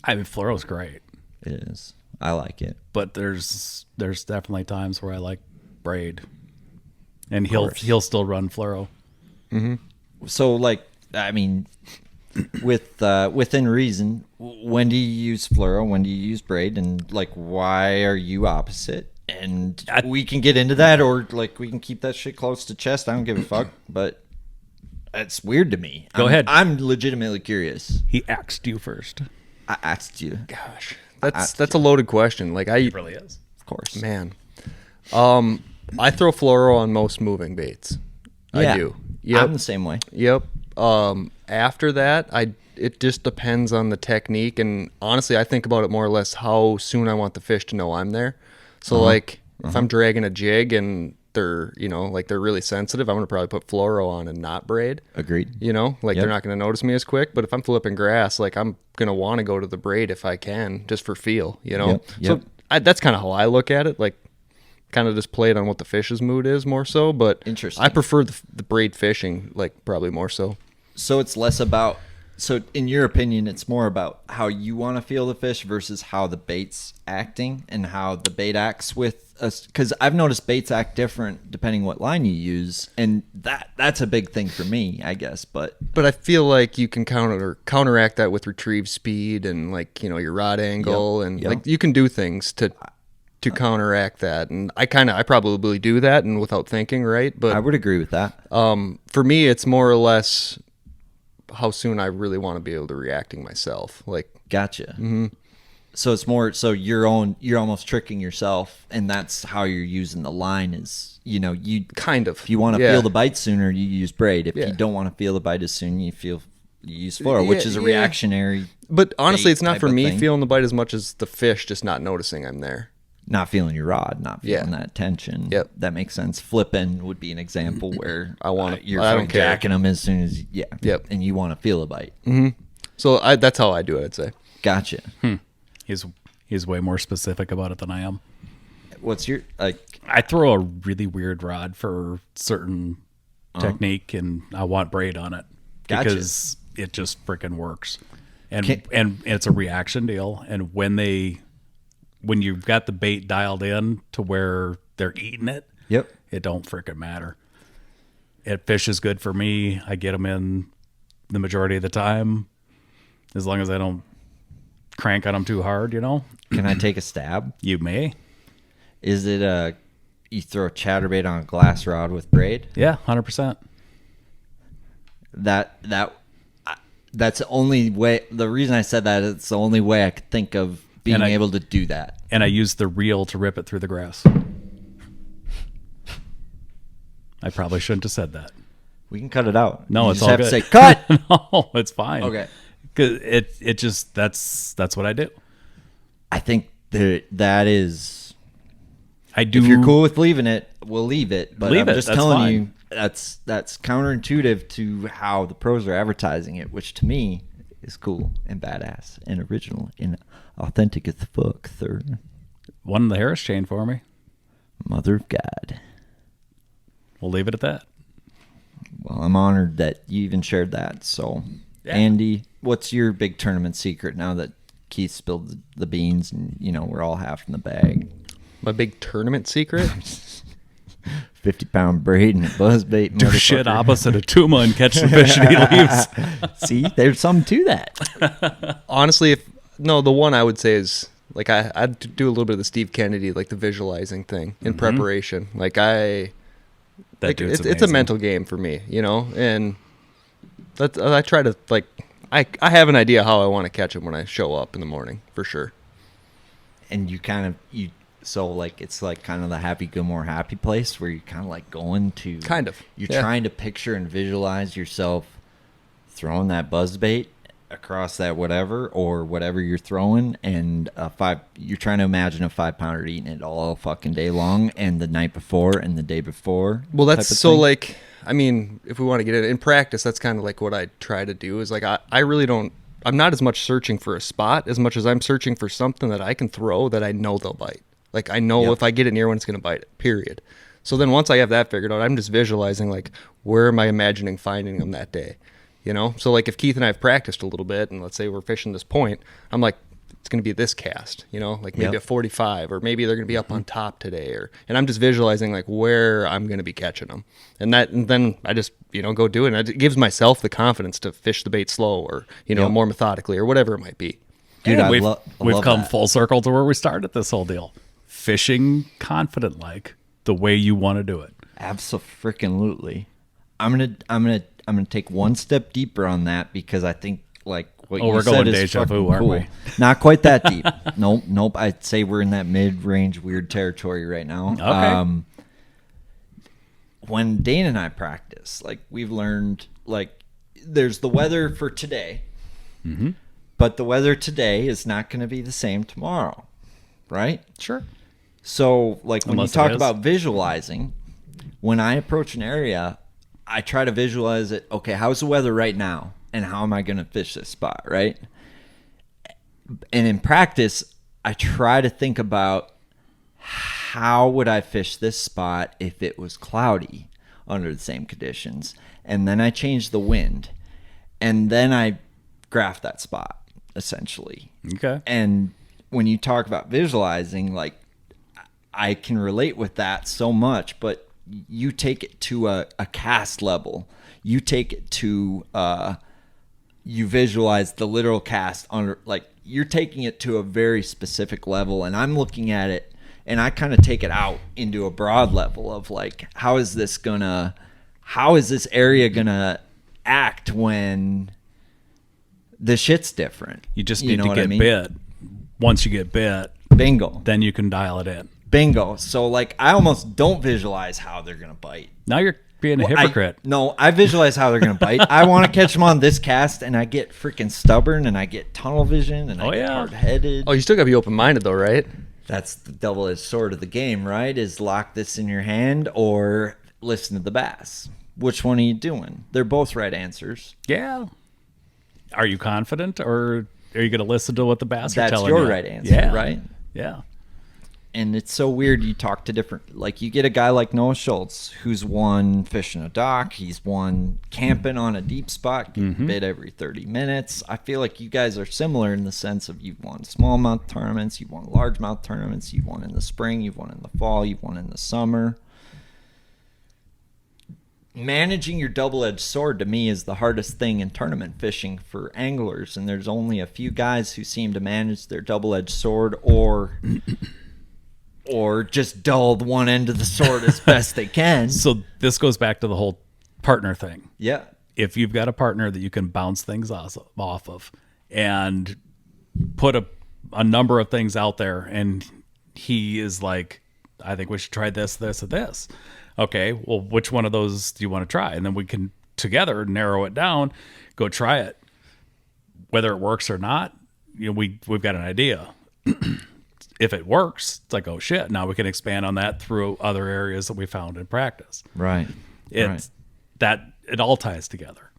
Speaker 3: I mean, fluoro's great,
Speaker 2: It is. I like it.
Speaker 3: but there's definitely times where I like braid, and he'll
Speaker 2: course.
Speaker 3: still run fluoro.
Speaker 2: So, like, I mean, within reason, when do you use fluoro? When do you use braid? And like, why are you opposite? And we can get into that, or like, we can keep that shit close to chest. I don't give a fuck. But That's weird to me.
Speaker 3: Go ahead.
Speaker 2: I'm legitimately curious.
Speaker 3: He asked you first.
Speaker 2: I asked you.
Speaker 4: Gosh, that's a loaded question. Like
Speaker 3: It really is.
Speaker 2: Of course.
Speaker 4: man, I throw fluoro on most moving baits.
Speaker 2: Yeah.
Speaker 4: I do. Yep.
Speaker 2: I'm the same way.
Speaker 4: Yep. After that, it just depends on the technique, and honestly, I think about it more or less how soon I want the fish to know I'm there. So like if I'm dragging a jig and they're they're really sensitive, I'm gonna probably put fluoro on and not braid.
Speaker 2: Agreed.
Speaker 4: They're
Speaker 2: Yep.
Speaker 4: not gonna notice me as quick. But if I'm flipping grass, like I'm gonna want to go to the braid if I can, just for feel.
Speaker 2: Yep.
Speaker 4: So that's kind of how I look at it. Like kind of just play it on what the fish's mood is more so. But
Speaker 2: Interesting.
Speaker 4: I prefer the braid fishing, like probably more so.
Speaker 2: So it's less about. So in your opinion, it's more about how you want to feel the fish versus how the bait's acting and how the bait acts with us. Because I've noticed baits act different depending what line you use, and that's a big thing for me, I guess. But
Speaker 4: But I feel like you can counteract that with retrieve speed and like your rod angle and
Speaker 2: Yep.
Speaker 4: like you can do things to counteract that. And I probably do that and without thinking, right? But
Speaker 2: I would agree with that.
Speaker 4: for me, it's more or less how soon I really want to be able to reacting myself. Like,
Speaker 2: Gotcha. Mm-hmm. So it's more so you're almost tricking yourself, and that's how you're using the line. Is you
Speaker 4: kind of.
Speaker 2: if you want to feel the bite sooner, you use braid. If
Speaker 4: Yeah.
Speaker 2: you don't want to feel the bite as soon, you use fluoro, which is a
Speaker 4: Yeah.
Speaker 2: reactionary.
Speaker 4: But honestly,
Speaker 2: bait
Speaker 4: it's not
Speaker 2: type
Speaker 4: for
Speaker 2: of
Speaker 4: me
Speaker 2: thing.
Speaker 4: feeling the bite as much as the fish just not noticing I'm there.
Speaker 2: Not feeling your rod, not feeling
Speaker 4: Yeah.
Speaker 2: that tension.
Speaker 4: Yep.
Speaker 2: That makes sense. Flipping would be an example where
Speaker 4: I wanna-
Speaker 2: you're
Speaker 4: I don't
Speaker 2: fucking
Speaker 4: care.
Speaker 2: jacking them as soon as
Speaker 4: Yep.
Speaker 2: and you want to feel a bite.
Speaker 4: So that's how I do it, I'd say.
Speaker 2: Gotcha.
Speaker 3: He's way more specific about it than I am.
Speaker 2: What's your
Speaker 3: I throw a really weird rod for certain technique, and I want braid on it
Speaker 2: Gotcha.
Speaker 3: because it just freaking works. And
Speaker 2: Can-
Speaker 3: and it's a reaction deal. And when you've got the bait dialed in to where they're eating it,
Speaker 2: Yep.
Speaker 3: it don't freaking matter. Fish is good for me. I get them in the majority of the time, as long as I don't crank on them too hard.
Speaker 2: Can I take a stab?
Speaker 3: You may.
Speaker 2: Is it you throw a chatterbait on a glass rod with braid?
Speaker 3: Yeah, 100%.
Speaker 2: That's the only way. The reason I said that is the only way I could think of being
Speaker 3: And I-
Speaker 2: able to do that.
Speaker 3: And I use the reel to rip it through the grass. I probably shouldn't have said that.
Speaker 2: We can cut it out.
Speaker 3: No,
Speaker 2: You
Speaker 3: it's
Speaker 2: just
Speaker 3: all
Speaker 2: have
Speaker 3: good.
Speaker 2: to say cut.
Speaker 3: No, it's fine.
Speaker 2: Okay.
Speaker 3: 'Cause it just that's what I do.
Speaker 2: I think that is.
Speaker 3: I do.
Speaker 2: If you're cool with leaving it, we'll leave it. But
Speaker 3: Leave
Speaker 2: I'm
Speaker 3: it,
Speaker 2: just
Speaker 3: that's
Speaker 2: telling
Speaker 3: fine.
Speaker 2: you that's counterintuitive to how the pros are advertising it, which to me is cool and badass and original and authentic as fuck, sir.
Speaker 3: One in the Harris chain for me.
Speaker 2: Mother of God.
Speaker 3: We'll leave it at that.
Speaker 2: Well, I'm honored that you even shared that. So,
Speaker 3: Yeah.
Speaker 2: Andy, what's your big tournament secret now that Keith spilled the beans and we're all half in the bag?
Speaker 4: My big tournament secret?
Speaker 2: 50-pound braid and a buzzbait.
Speaker 3: Do shit
Speaker 2: motherfucker.
Speaker 3: opposite of Tuma and catch the fish and he leaves.
Speaker 2: See, there's something to that.
Speaker 4: Honestly, the one I would say is like I'd do a little bit of the Steve Kennedy, like the visualizing thing in preparation. Like
Speaker 3: That
Speaker 4: like
Speaker 3: dude's
Speaker 4: it's a
Speaker 3: amazing.
Speaker 4: mental game for me, and I try to like I have an idea how I want to catch him when I show up in the morning for sure.
Speaker 2: And so like it's like kind of the happy Gilmore happy place where you're kind of like going to
Speaker 4: Kind of,
Speaker 2: you're
Speaker 4: yeah.
Speaker 2: trying to picture and visualize yourself throwing that buzzbait across that whatever you're throwing, and you're trying to imagine a 5-pounder eating it all fucking day long, and the night before and the day before.
Speaker 4: Well, that's
Speaker 2: type of
Speaker 4: so
Speaker 2: thing.
Speaker 4: like I mean, if we want to get it in practice, that's kind of like what I try to do is like I really don't. I'm not as much searching for a spot as much as I'm searching for something that I can throw that I know they'll bite. Like I know
Speaker 2: Yep.
Speaker 4: if I get it near one, it's going to bite it, period. So then once I have that figured out, I'm just visualizing like where am I imagining finding them that day, So like if Keith and I have practiced a little bit and let's say we're fishing this point, I'm like, it's going to be this cast, like maybe
Speaker 2: Yep.
Speaker 4: a 45 or maybe they're going to be up on top today and I'm just visualizing like where I'm going to be catching them. And then I just, go do it. And it gives myself the confidence to fish the bait slow or,
Speaker 2: Yep.
Speaker 4: more methodically or whatever it might be.
Speaker 2: Dude,
Speaker 3: And
Speaker 2: I
Speaker 3: we've
Speaker 2: love
Speaker 3: come
Speaker 2: that.
Speaker 3: full circle to where we started this whole deal. Fishing confident like the way you want to do it.
Speaker 2: Abso-freaking-lutely. I'm gonna take one step deeper on that because I think like what you
Speaker 3: we're
Speaker 2: said
Speaker 3: going
Speaker 2: is
Speaker 3: deja
Speaker 2: fucking
Speaker 3: vu, aren't
Speaker 2: cool.
Speaker 3: we?
Speaker 2: Not quite that deep. Nope. I'd say we're in that mid-range weird territory right now.
Speaker 3: Okay.
Speaker 2: When Dane and I practice, like we've learned, like there's the weather for today, but the weather today is not going to be the same tomorrow, right?
Speaker 3: Sure.
Speaker 2: So, like when
Speaker 3: Unless
Speaker 2: you
Speaker 3: it
Speaker 2: talk
Speaker 3: is.
Speaker 2: about visualizing, when I approach an area, I try to visualize it. Okay, how's the weather right now, and how am I going to fish this spot, right? And in practice, I try to think about how would I fish this spot if it was cloudy under the same conditions, and then I change the wind, and then I graph that spot essentially.
Speaker 3: Okay.
Speaker 2: And when you talk about visualizing, like I can relate with that so much, but you take it to a cast level. You take it to you visualize the literal cast under, like you're taking it to a very specific level, and I'm looking at it and I kind of take it out into a broad level of like how is this area gonna act when the shit's different?
Speaker 3: You just
Speaker 2: You
Speaker 3: need
Speaker 2: know
Speaker 3: to
Speaker 2: what I
Speaker 3: get
Speaker 2: mean?
Speaker 3: bit. Once you get bit,
Speaker 2: Bingo.
Speaker 3: then you can dial it in.
Speaker 2: Bingo. So like I almost don't visualize how they're gonna bite.
Speaker 3: Now you're being a hypocrite.
Speaker 2: I visualize how they're gonna bite. I want to catch them on this cast, and I get freaking stubborn, and I get tunnel vision, and I get
Speaker 3: yeah.
Speaker 2: hard-headed.
Speaker 4: Oh, you still gotta be open-minded though, right?
Speaker 2: That's the double-edged sword of the game, right? Is lock this in your hand or listen to the bass. Which one are you doing? They're both right answers.
Speaker 3: Yeah. Are you confident, or are you going to listen to what the bass are
Speaker 2: That's
Speaker 3: telling
Speaker 2: your
Speaker 3: you?
Speaker 2: right answer,
Speaker 3: Yeah.
Speaker 2: right?
Speaker 3: Yeah.
Speaker 2: And it's so weird. You talk to different, like you get a guy like Noah Schultz, who's won fishing a dock. He's won camping on a deep spot, getting bit every 30 minutes. I feel like you guys are similar in the sense of you've won smallmouth tournaments, you've won largemouth tournaments, you've won in the spring, you've won in the fall, you've won in the summer. Managing your double-edged sword to me is the hardest thing in tournament fishing for anglers, and there's only a few guys who seem to manage their double-edged sword or just dull one end of the sword as best they can.
Speaker 3: So this goes back to the whole partner thing.
Speaker 2: Yeah.
Speaker 3: If you've got a partner that you can bounce things off of and put a number of things out there, and he is like, I think we should try this, this, and this. Okay, well, which one of those do you want to try? And then we can together narrow it down, go try it. Whether it works or not, we've got an idea. If it works, it's like, oh shit, now we can expand on that through other areas that we found in practice.
Speaker 2: Right.
Speaker 3: It's that it all ties together.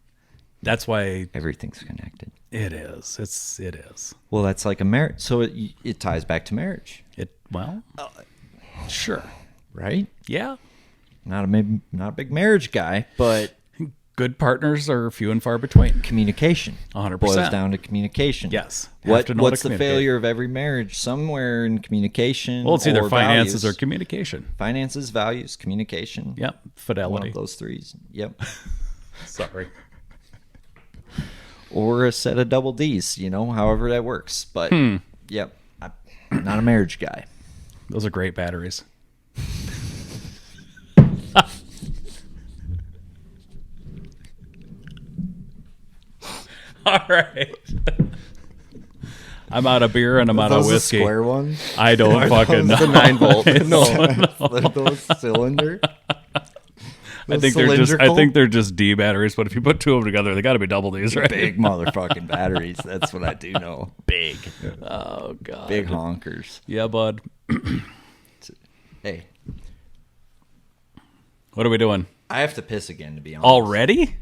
Speaker 3: That's why
Speaker 2: Everything's connected.
Speaker 3: it is. It is.
Speaker 2: Well, that's like a marriage. So it ties back to marriage,
Speaker 3: Sure.
Speaker 2: right?
Speaker 3: Yeah.
Speaker 2: Not a big marriage guy, but
Speaker 3: Good partners are few and far between.
Speaker 2: communication
Speaker 3: 100%.
Speaker 2: boils down to communication.
Speaker 3: Yes. Have to know how
Speaker 2: What's
Speaker 3: to
Speaker 2: the
Speaker 3: communicate.
Speaker 2: failure of every marriage? Somewhere in communication.
Speaker 3: Well, it's either
Speaker 2: or
Speaker 3: finances
Speaker 2: values.
Speaker 3: or communication.
Speaker 2: Finances, values, communication.
Speaker 3: Yep.
Speaker 2: One
Speaker 3: Fidelity.
Speaker 2: of those threes. Yep.
Speaker 3: Sorry.
Speaker 2: Or a set of double D's, however that works. But, yep, I'm not a marriage guy.
Speaker 3: Those are great batteries. All right. I'm out of beer and I'm out of whiskey.
Speaker 2: ones?
Speaker 3: I don't fucking know.
Speaker 4: The 9-volt.
Speaker 2: Are those cylinder?
Speaker 3: I think they're just D batteries, but if you put two of them together, they got to be double Ds, right?
Speaker 2: Big motherfucking batteries. That's what I do know. Big.
Speaker 3: Oh god.
Speaker 2: Big honkers.
Speaker 3: Yeah, bud.
Speaker 2: Hey,
Speaker 3: What are we doing?
Speaker 2: I have to piss again, to be honest.
Speaker 3: Already?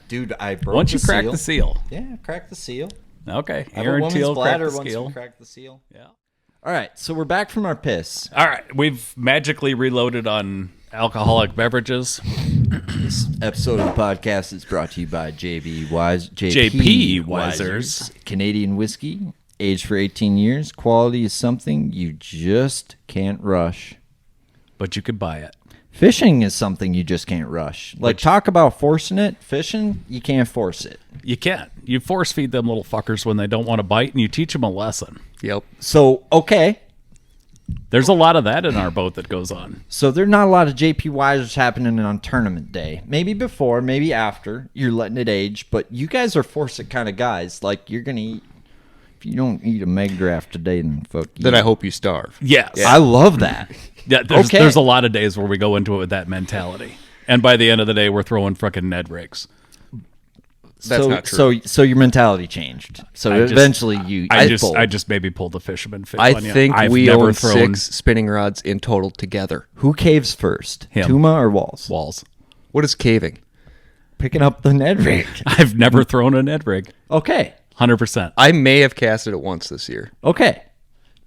Speaker 2: Dude, I broke
Speaker 3: Once you
Speaker 2: the
Speaker 3: crack
Speaker 2: seal.
Speaker 3: the seal.
Speaker 2: Yeah, crack the seal.
Speaker 3: Okay.
Speaker 2: I have a
Speaker 3: Aaron
Speaker 2: woman's
Speaker 3: Teal cracked
Speaker 2: bladder
Speaker 3: the
Speaker 2: once
Speaker 3: seal.
Speaker 2: we crack the seal.
Speaker 3: Yeah.
Speaker 2: All right, so we're back from our piss.
Speaker 3: All right. We've magically reloaded on alcoholic beverages.
Speaker 2: This episode of the podcast is brought to you by JP
Speaker 3: Wisers.
Speaker 2: Canadian whiskey, aged for 18 years. Quality is something you just can't rush.
Speaker 3: But you could buy it.
Speaker 2: Fishing is something you just can't rush. Like, talk about forcing it. Fishing, you can't force it.
Speaker 3: You can't. You force feed them little fuckers when they don't want to bite, and you teach them a lesson.
Speaker 4: Yep.
Speaker 2: So, okay,
Speaker 3: There's a lot of that in our boat that goes on.
Speaker 2: So there's not a lot of JPYs happening on tournament day. Maybe before, maybe after. You're letting it age, but you guys are force-it kind of guys. Like, you're going to eat. If you don't eat a meg draft today, then fuck you.
Speaker 4: Then I hope you starve.
Speaker 3: Yes.
Speaker 2: I love that.
Speaker 3: Yeah, there's a lot of days where we go into it with that mentality. And by the end of the day, we're throwing frickin' Ned rigs.
Speaker 4: That's not true.
Speaker 2: So your mentality changed. So eventually
Speaker 3: I just maybe pulled the fisherman fish
Speaker 4: I
Speaker 3: on you.
Speaker 4: think
Speaker 3: I've
Speaker 4: we
Speaker 3: never
Speaker 4: own
Speaker 3: thrown
Speaker 4: 6 spinning rods in total together.
Speaker 2: Who caves first?
Speaker 3: Him.
Speaker 2: Tuma or Walls?
Speaker 3: walls.
Speaker 4: What is caving?
Speaker 2: Picking up the Ned rig.
Speaker 3: I've never thrown a Ned rig.
Speaker 2: Okay.
Speaker 3: 100%.
Speaker 4: I may have casted it once this year.
Speaker 2: Okay.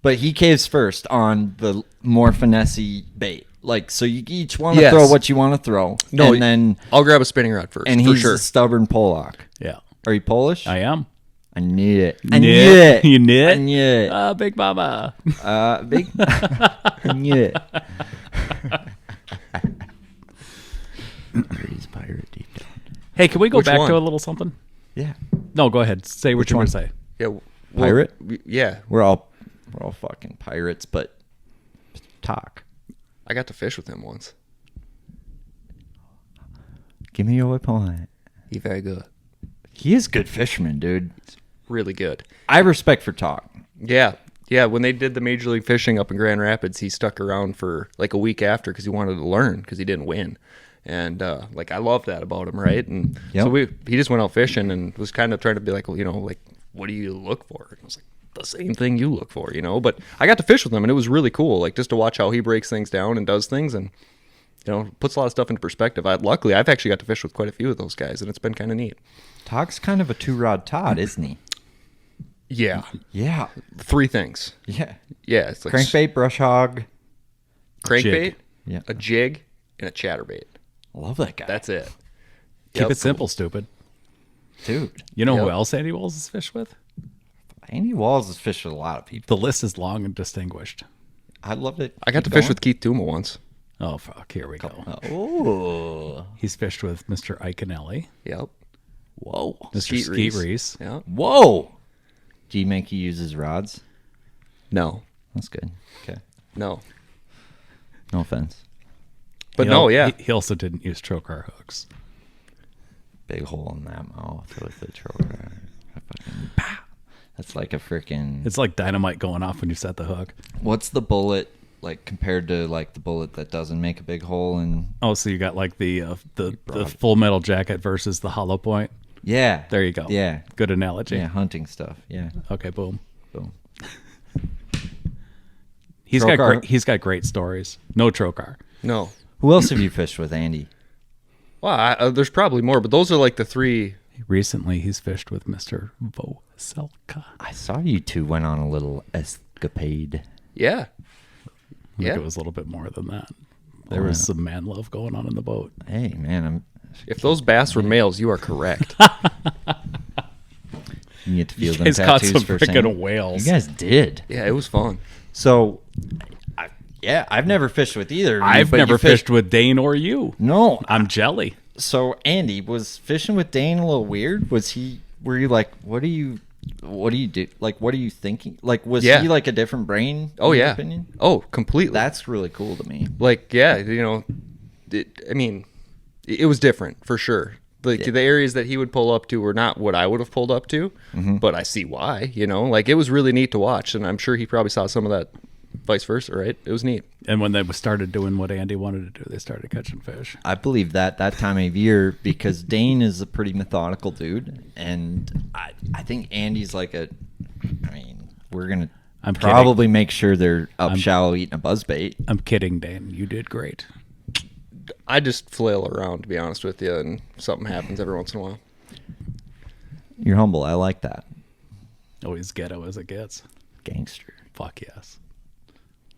Speaker 2: But he caves first on the more finessey bait. Like, so you each want to
Speaker 4: Yes.
Speaker 2: throw what you want to throw.
Speaker 4: No,
Speaker 2: and then
Speaker 4: I'll grab a spinning rod first.
Speaker 2: and
Speaker 4: for
Speaker 2: he's
Speaker 4: sure.
Speaker 2: a stubborn Polak.
Speaker 3: Yeah,
Speaker 2: Are you Polish?
Speaker 3: I am.
Speaker 2: I knew it. I
Speaker 3: Knew
Speaker 2: knew
Speaker 3: it.
Speaker 2: it.
Speaker 3: You knew it?
Speaker 2: I knew it.
Speaker 3: Big Mama.
Speaker 2: Big. I knew it. He's pirate deep down.
Speaker 3: Hey, can we go
Speaker 4: Which
Speaker 3: back
Speaker 4: one?
Speaker 3: to a little something?
Speaker 2: Yeah.
Speaker 3: No, go ahead. Say what
Speaker 2: Which
Speaker 3: you want
Speaker 2: one?
Speaker 3: to say.
Speaker 4: Yeah, well,
Speaker 2: Pirate?
Speaker 4: Yeah,
Speaker 2: We're all fucking pirates, but talk.
Speaker 4: I got to fish with him once.
Speaker 2: Give me your point.
Speaker 4: He's very good.
Speaker 2: He is a good fisherman, dude.
Speaker 4: Really good.
Speaker 2: I have respect for talk.
Speaker 4: Yeah. Yeah, when they did the Major League Fishing up in Grand Rapids, he stuck around for like a week after because he wanted to learn because he didn't win. And like I love that about him, right? And
Speaker 2: Yep.
Speaker 4: so he just went out fishing and was kind of trying to be like, well, like what do you look for? And I was like, the same thing you look for, But I got to fish with him and it was really cool, like just to watch how he breaks things down and does things and puts a lot of stuff into perspective. Luckily, I've actually got to fish with quite a few of those guys, and it's been kind of neat.
Speaker 2: Talk's kind of a two-rod Todd, isn't he?
Speaker 4: Yeah,
Speaker 2: Yeah.
Speaker 4: 3 things.
Speaker 2: Yeah.
Speaker 4: Yeah, it's like
Speaker 2: Crankbait, brush hog.
Speaker 4: crankbait,
Speaker 3: Jig.
Speaker 2: Yeah.
Speaker 4: a jig, and a chatterbait.
Speaker 2: I love that guy.
Speaker 4: That's it.
Speaker 3: Keep
Speaker 4: Yep.
Speaker 3: it simple, stupid.
Speaker 2: Dude.
Speaker 3: You know who
Speaker 4: Yep.
Speaker 3: else Andy Walls has fished with?
Speaker 2: Andy Walls has fished with a lot of people.
Speaker 3: The list is long and distinguished.
Speaker 2: I loved it.
Speaker 4: I got to fish with Keith Tuma once.
Speaker 3: Oh, fuck. Here we go.
Speaker 2: Oh.
Speaker 3: He's fished with Mr. Iconelli,
Speaker 4: Yep.
Speaker 2: Whoa.
Speaker 3: Mr.
Speaker 4: Skeet
Speaker 3: Skeet
Speaker 4: Reese.
Speaker 3: Reese.
Speaker 4: Yeah.
Speaker 2: Whoa. Do you make you use his rods?
Speaker 4: No.
Speaker 2: That's good. Okay.
Speaker 4: No.
Speaker 2: No offense.
Speaker 4: But no, yeah.
Speaker 3: He also didn't use trocar hooks.
Speaker 2: Big hole in that mouth with the trocar. Fucking pow. That's like a freaking.
Speaker 3: It's like dynamite going off when you set the hook.
Speaker 2: What's the bullet like compared to like the bullet that doesn't make a big hole in?
Speaker 3: Oh, so you got like the full metal jacket versus the hollow point.
Speaker 2: Yeah.
Speaker 3: There you go.
Speaker 2: Yeah.
Speaker 3: Good analogy.
Speaker 2: Yeah. Hunting stuff. Yeah.
Speaker 3: Okay, boom.
Speaker 2: Boom.
Speaker 3: He's
Speaker 2: Trocar.
Speaker 3: got great stories. No trocar.
Speaker 4: No.
Speaker 2: Who else have you fished with, Andy?
Speaker 4: Well, there's probably more, but those are like the 3.
Speaker 3: Recently, he's fished with Mr. Voselka.
Speaker 2: I saw you two went on a little escapade.
Speaker 4: Yeah.
Speaker 3: I think it was a little bit more than that. There
Speaker 2: Oh,
Speaker 3: was
Speaker 2: yeah.
Speaker 3: some man love going on in the boat.
Speaker 2: Hey, man,
Speaker 4: If those bass were males, you are correct.
Speaker 2: you get to feel
Speaker 3: You
Speaker 2: them
Speaker 3: guys caught
Speaker 2: tattoos
Speaker 3: some
Speaker 2: for
Speaker 3: freaking
Speaker 2: saying-
Speaker 3: whales.
Speaker 2: You guys did.
Speaker 4: Yeah, it was fun.
Speaker 2: So, I've never fished with either. of you,
Speaker 3: I've
Speaker 2: but you
Speaker 3: never fished with Dane or you.
Speaker 2: No,
Speaker 3: I'm jelly.
Speaker 2: So Andy, was fishing with Dane a little weird? Were you like, what do you do? Like, what are you thinking? Like, was
Speaker 4: Yeah.
Speaker 2: he like a different brain?
Speaker 4: Oh,
Speaker 2: in your
Speaker 4: yeah.
Speaker 2: opinion?
Speaker 4: Oh, completely.
Speaker 2: That's really cool to me.
Speaker 4: Like, yeah, it was different for sure. Like the areas that he would pull up to were not what I would have pulled up to, but I see why, like it was really neat to watch. And I'm sure he probably saw some of that vice versa, right? It was neat.
Speaker 3: And when they started doing what Andy wanted to do, they started catching fish.
Speaker 2: I believe that time of year because Dane is a pretty methodical dude, and I think Andy's like we're gonna
Speaker 3: I'm
Speaker 2: probably make sure they're up shallow eating a buzzbait.
Speaker 3: I'm kidding, Dane. You did great.
Speaker 4: I just flail around, to be honest with you, and something happens every once in a while.
Speaker 2: You're humble. I like that.
Speaker 3: Always ghetto as it gets.
Speaker 2: Gangster.
Speaker 3: Fuck yes.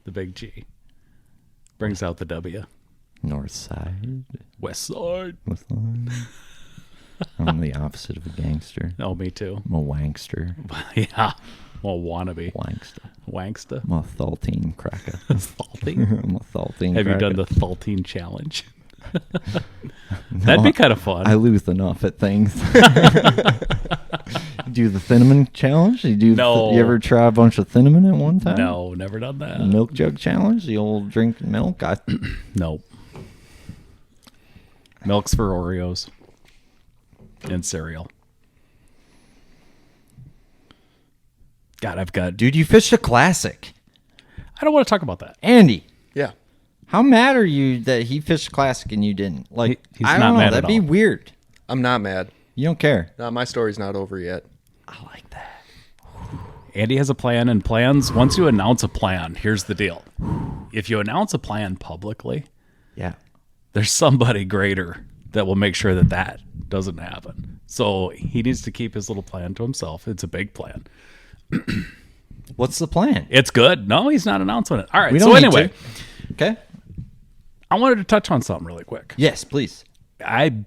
Speaker 3: The big G. Brings out the W.
Speaker 2: North side.
Speaker 3: West side.
Speaker 2: West side. I'm the opposite of a gangster.
Speaker 3: Oh, me too.
Speaker 2: I'm a wankster.
Speaker 3: Yeah. Well, wannabe.
Speaker 2: Wankster.
Speaker 3: Wanksta.
Speaker 2: I'm a Thaltine cracker.
Speaker 3: Saltine.
Speaker 2: I'm a Thaltine
Speaker 3: Have you
Speaker 2: cracker.
Speaker 3: done the Thaltine challenge? That'd be kind of fun.
Speaker 2: I lose enough at things. do the cinnamon challenge?
Speaker 3: No.
Speaker 2: You ever try a bunch of cinnamon at one time?
Speaker 3: No, never done that.
Speaker 2: The milk jug challenge, the old drink milk.
Speaker 3: Nope. Milk's for Oreos and cereal. God, I've got.
Speaker 2: Dude, you fished a classic.
Speaker 3: I don't want to talk about that.
Speaker 2: Andy,
Speaker 4: Yeah.
Speaker 2: how mad are you that he fished a classic and you didn't? Like,
Speaker 3: He's
Speaker 2: I
Speaker 3: not
Speaker 2: don't know.
Speaker 3: mad at
Speaker 2: That'd be
Speaker 3: all.
Speaker 2: weird.
Speaker 4: I'm not mad.
Speaker 2: You don't care.
Speaker 4: No, my story's not over yet.
Speaker 2: I like that.
Speaker 3: Andy has a plan, and plans. Once you announce a plan, here's the deal: if you announce a plan publicly,
Speaker 2: Yeah.
Speaker 3: there's somebody greater that will make sure that that doesn't happen. So he needs to keep his little plan to himself. It's a big plan.
Speaker 2: What's the plan?
Speaker 3: It's good. No, he's not announcing it. All right.
Speaker 2: We
Speaker 3: So
Speaker 2: don't need
Speaker 3: anyway,
Speaker 2: to. Okay.
Speaker 3: I wanted to touch on something really quick.
Speaker 2: Yes, please.
Speaker 3: I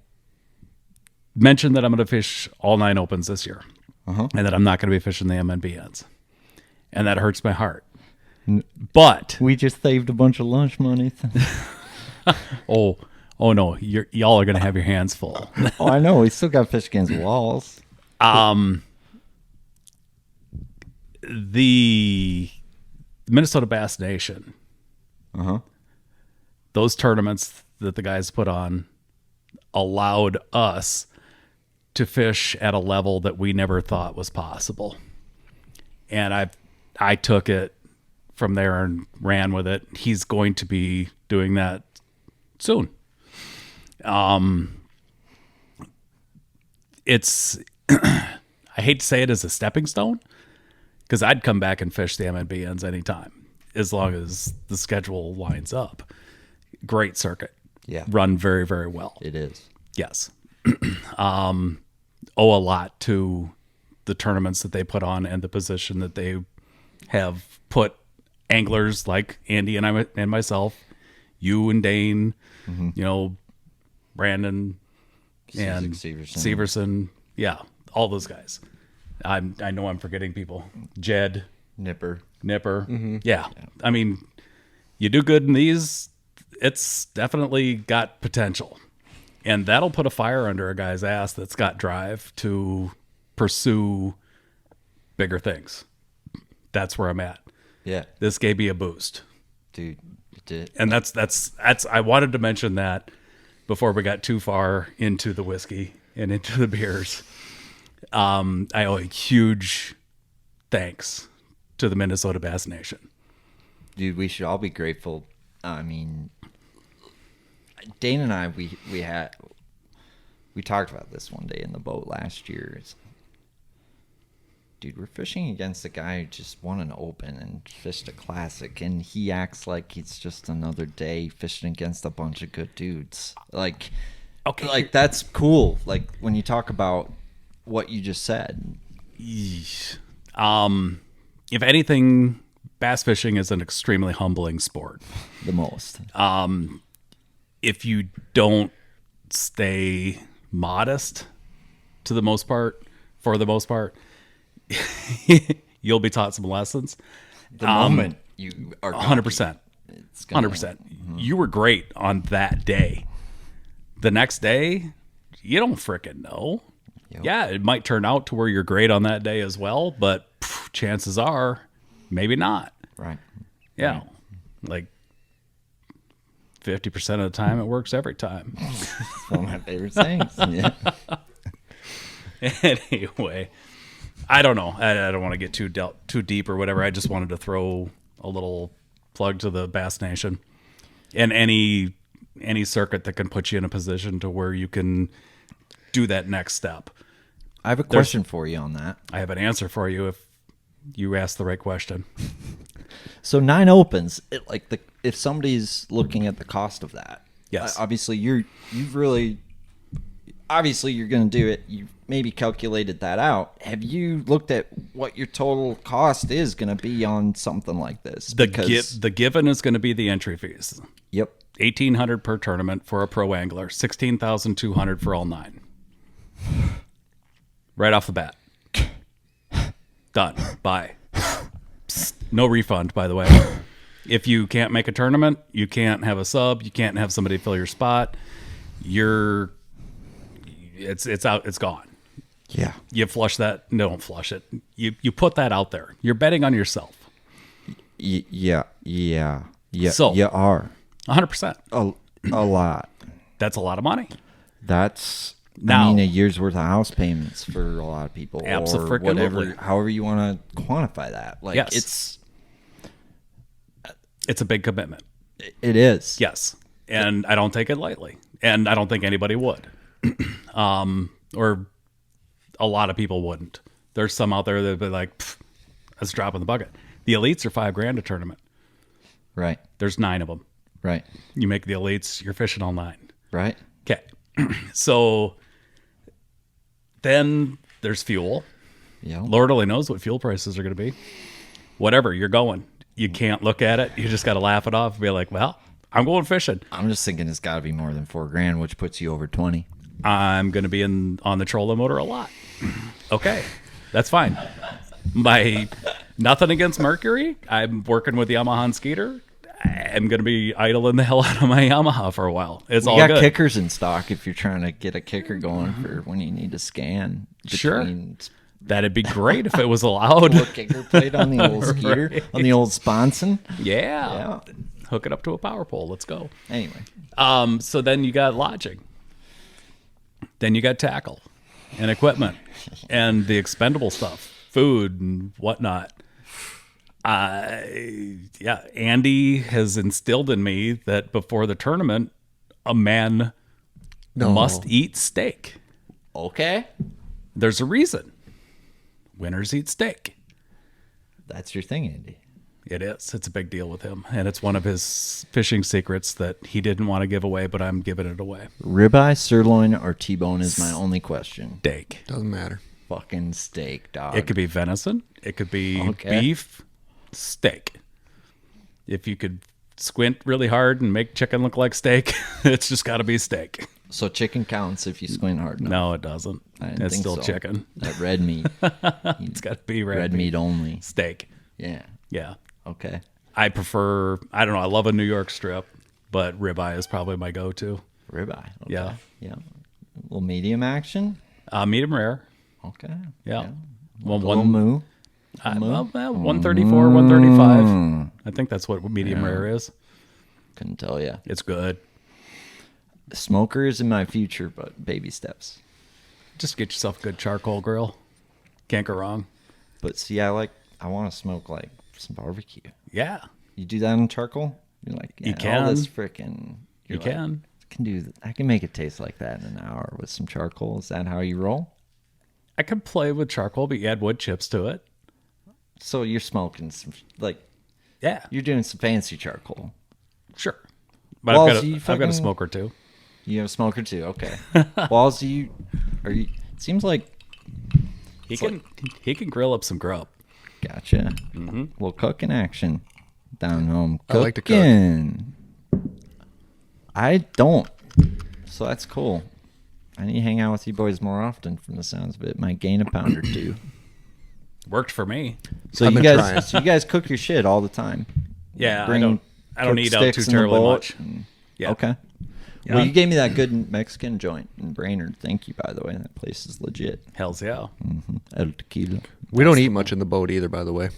Speaker 3: mentioned that I'm going to fish all 9 opens this year, and that I'm not going to be fishing the MNBNs, and that hurts my heart. But
Speaker 2: We just saved a bunch of lunch money.
Speaker 3: oh no, y'all are going to have your hands full.
Speaker 2: Oh, I know. We still got fish against walls.
Speaker 3: The Minnesota Bass Nation, those tournaments that the guys put on allowed us to fish at a level that we never thought was possible. And I took it from there and ran with it. He's going to be doing that soon. It's I hate to say it as a stepping stone, because I'd come back and fish the MNBNs anytime as long as the schedule lines up. Great circuit.
Speaker 2: Yeah.
Speaker 3: Run very, very well.
Speaker 2: It is.
Speaker 3: Yes. Owe a lot to the tournaments that they put on and the position that they have put anglers like Andy and myself, you and Dane, Brandon and Severson. Yeah, all those guys. I know I'm forgetting people. Jed.
Speaker 2: Nipper.
Speaker 3: Yeah. I mean, you do good in these, it's definitely got potential. And that'll put a fire under a guy's ass that's got drive to pursue bigger things. That's where I'm at.
Speaker 2: Yeah.
Speaker 3: This gave me a boost.
Speaker 2: Dude, it did.
Speaker 3: And that's I wanted to mention that before we got too far into the whiskey and into the beers. I owe a huge thanks to the Minnesota Bass Nation.
Speaker 2: Dude, we should all be grateful. I mean, Dane and I, we talked about this one day in the boat last year. Dude, we're fishing against a guy who just won an open and fished a classic, and he acts like it's just another day fishing against a bunch of good dudes. Like,
Speaker 3: Okay.
Speaker 2: like that's cool. Like when you talk about what you just said.
Speaker 3: If anything, bass fishing is an extremely humbling sport.
Speaker 2: The most.
Speaker 3: If you don't stay modest for the most part, you'll be taught some lessons.
Speaker 2: The moment you are
Speaker 3: 100%.
Speaker 2: it's gonna,
Speaker 3: 100%. You were great on that day. The next day, you don't frickin' know.
Speaker 2: Yep.
Speaker 3: Yeah, it might turn out to where you're great on that day as well, but chances are, maybe not.
Speaker 2: Right.
Speaker 3: Yeah. Like 50% of the time, it works every time.
Speaker 2: It's one of my favorite things. Yeah.
Speaker 3: Anyway, I don't know. I don't want to get too deep or whatever. I just wanted to throw a little plug to the Bass Nation and any circuit that can put you in a position to where you can do that next step.
Speaker 2: I have a question for you on that.
Speaker 3: I have an answer for you if you ask the right question.
Speaker 2: So 9 opens, if somebody's looking at the cost of that,
Speaker 3: Yes.
Speaker 2: obviously you're going to do it. You maybe calculated that out. Have you looked at what your total cost is going to be on something like this?
Speaker 3: The given is going to be the entry fees.
Speaker 2: Yep.
Speaker 3: $1,800 per tournament for a pro angler, $16,200 for all 9. Right off the bat. Done. Bye. Psst. No refund, by the way. If you can't make a tournament, you can't have a sub, you can't have somebody fill your spot. It's out. It's gone.
Speaker 2: Yeah.
Speaker 3: You flush that. No, don't flush it. You put that out there. You're betting on yourself.
Speaker 2: Yeah.
Speaker 3: So-
Speaker 2: you are
Speaker 3: 100%.
Speaker 2: a lot.
Speaker 3: That's a lot of money.
Speaker 2: That's
Speaker 3: Now-
Speaker 2: I mean a year's worth of house payments for a lot of people, or
Speaker 3: Abso-freaking-lutely.
Speaker 2: whatever, however you want to quantify that. Like
Speaker 3: Yes. It's a big commitment.
Speaker 2: it is.
Speaker 3: Yes. And I don't take it lightly. And I don't think anybody would. Or a lot of people wouldn't. There's some out there that'd be like, that's a drop in the bucket. The elites are $5,000 a tournament.
Speaker 2: Right.
Speaker 3: There's 9 of them.
Speaker 2: Right.
Speaker 3: You make the elites, you're fishing all 9.
Speaker 2: Right.
Speaker 3: Okay. So then there's fuel.
Speaker 2: Yeah.
Speaker 3: Lord only knows what fuel prices are going to be. Whatever, you're going. You can't look at it. You just got to laugh it off and be like, well, I'm going fishing.
Speaker 2: I'm just thinking it's got to be more than $4,000, which puts you over 20.
Speaker 3: I'm going to be on the trolling motor a lot. Okay, that's fine. My nothing against Mercury. I'm working with Yamaha and Skeeter. I'm going to be idling the hell out of my Yamaha for a while. It's
Speaker 2: We
Speaker 3: all
Speaker 2: got
Speaker 3: good.
Speaker 2: kickers in stock if you're trying to get a kicker going for when you need to scan.
Speaker 3: Sure.
Speaker 2: between
Speaker 3: That'd be great if it was allowed.
Speaker 2: Little kicker plate on the old Skeeter,
Speaker 3: Right.
Speaker 2: on the old Sponson.
Speaker 3: Yeah.
Speaker 2: Yeah.
Speaker 3: Hook it up to a power pole. Let's go.
Speaker 2: Anyway,
Speaker 3: So then you got lodging. Then you got tackle and equipment and the expendable stuff, food and whatnot. Andy has instilled in me that before the tournament, a man must eat steak.
Speaker 2: okay,
Speaker 3: There's a reason. Winners eat steak.
Speaker 2: that's your thing, Andy.
Speaker 3: It is. It's a big deal with him. And it's one of his fishing secrets that he didn't want to give away, but I'm giving it away.
Speaker 2: Ribeye, sirloin, or T-bone is my only question.
Speaker 3: Steak.
Speaker 4: Doesn't matter.
Speaker 2: Fucking steak, dog.
Speaker 3: It could be venison. It could be
Speaker 2: Okay.
Speaker 3: beef, steak. If you could squint really hard and make chicken look like steak, it's just got to be steak.
Speaker 2: So chicken counts if you squint hard enough.
Speaker 3: No, it doesn't.
Speaker 2: I didn't
Speaker 3: It's
Speaker 2: think
Speaker 3: still
Speaker 2: so.
Speaker 3: chicken.
Speaker 2: That red meat.
Speaker 3: It's got to be
Speaker 2: Red meat only.
Speaker 3: steak.
Speaker 2: Yeah.
Speaker 3: Yeah.
Speaker 2: Okay.
Speaker 3: I prefer, I don't know, I love a New York strip, but ribeye is probably my go-to.
Speaker 2: Ribeye. Okay.
Speaker 3: Yeah.
Speaker 2: Yeah. A little medium action.
Speaker 3: Medium rare.
Speaker 2: Okay.
Speaker 3: Yeah. Well,
Speaker 2: A little moo.
Speaker 3: 134, 135. I think that's what medium rare is.
Speaker 2: Couldn't tell you.
Speaker 3: It's good.
Speaker 2: Smoker is in my future, but baby steps.
Speaker 3: Just get yourself a good charcoal grill. Can't go wrong.
Speaker 2: But see, I want to smoke like some barbecue.
Speaker 3: Yeah,
Speaker 2: You do that on charcoal? You're like, yeah,
Speaker 3: You can.
Speaker 2: All this freaking.
Speaker 3: you can.
Speaker 2: I can make it taste like that in an hour with some charcoal. Is that how you roll?
Speaker 3: I could play with charcoal, but you add wood chips to it.
Speaker 2: So you're smoking some, like,
Speaker 3: Yeah,
Speaker 2: you're doing some fancy charcoal.
Speaker 3: sure. But
Speaker 2: Well,
Speaker 3: I've
Speaker 2: so you
Speaker 3: got a
Speaker 2: fucking-
Speaker 3: smoker too.
Speaker 2: You have a smoker too. Okay. Walls, it seems like.
Speaker 3: He can grill up some grub.
Speaker 2: Gotcha. Mm-hmm. Little cooking action down home.
Speaker 4: I like to cook.
Speaker 2: Cooking. I don't. So that's cool. I need to hang out with you boys more often from the sounds of it. Might gain a pound or two.
Speaker 3: Worked for me.
Speaker 2: So
Speaker 4: I've
Speaker 2: you
Speaker 4: been
Speaker 2: guys,
Speaker 4: trying.
Speaker 2: so you guys cook your shit all the time.
Speaker 3: Yeah,
Speaker 2: Bring
Speaker 3: I don't
Speaker 2: cooked
Speaker 3: eat out
Speaker 2: sticks
Speaker 3: too
Speaker 2: in the
Speaker 3: terribly
Speaker 2: boat
Speaker 3: much.
Speaker 2: and-
Speaker 3: Yeah.
Speaker 2: Okay.
Speaker 3: Yeah.
Speaker 2: Well, you gave me that good Mexican joint in Brainerd. Thank you, by the way. That place is legit.
Speaker 3: Hells yeah.
Speaker 2: El tequila.
Speaker 4: We don't eat much in the boat either, by the way.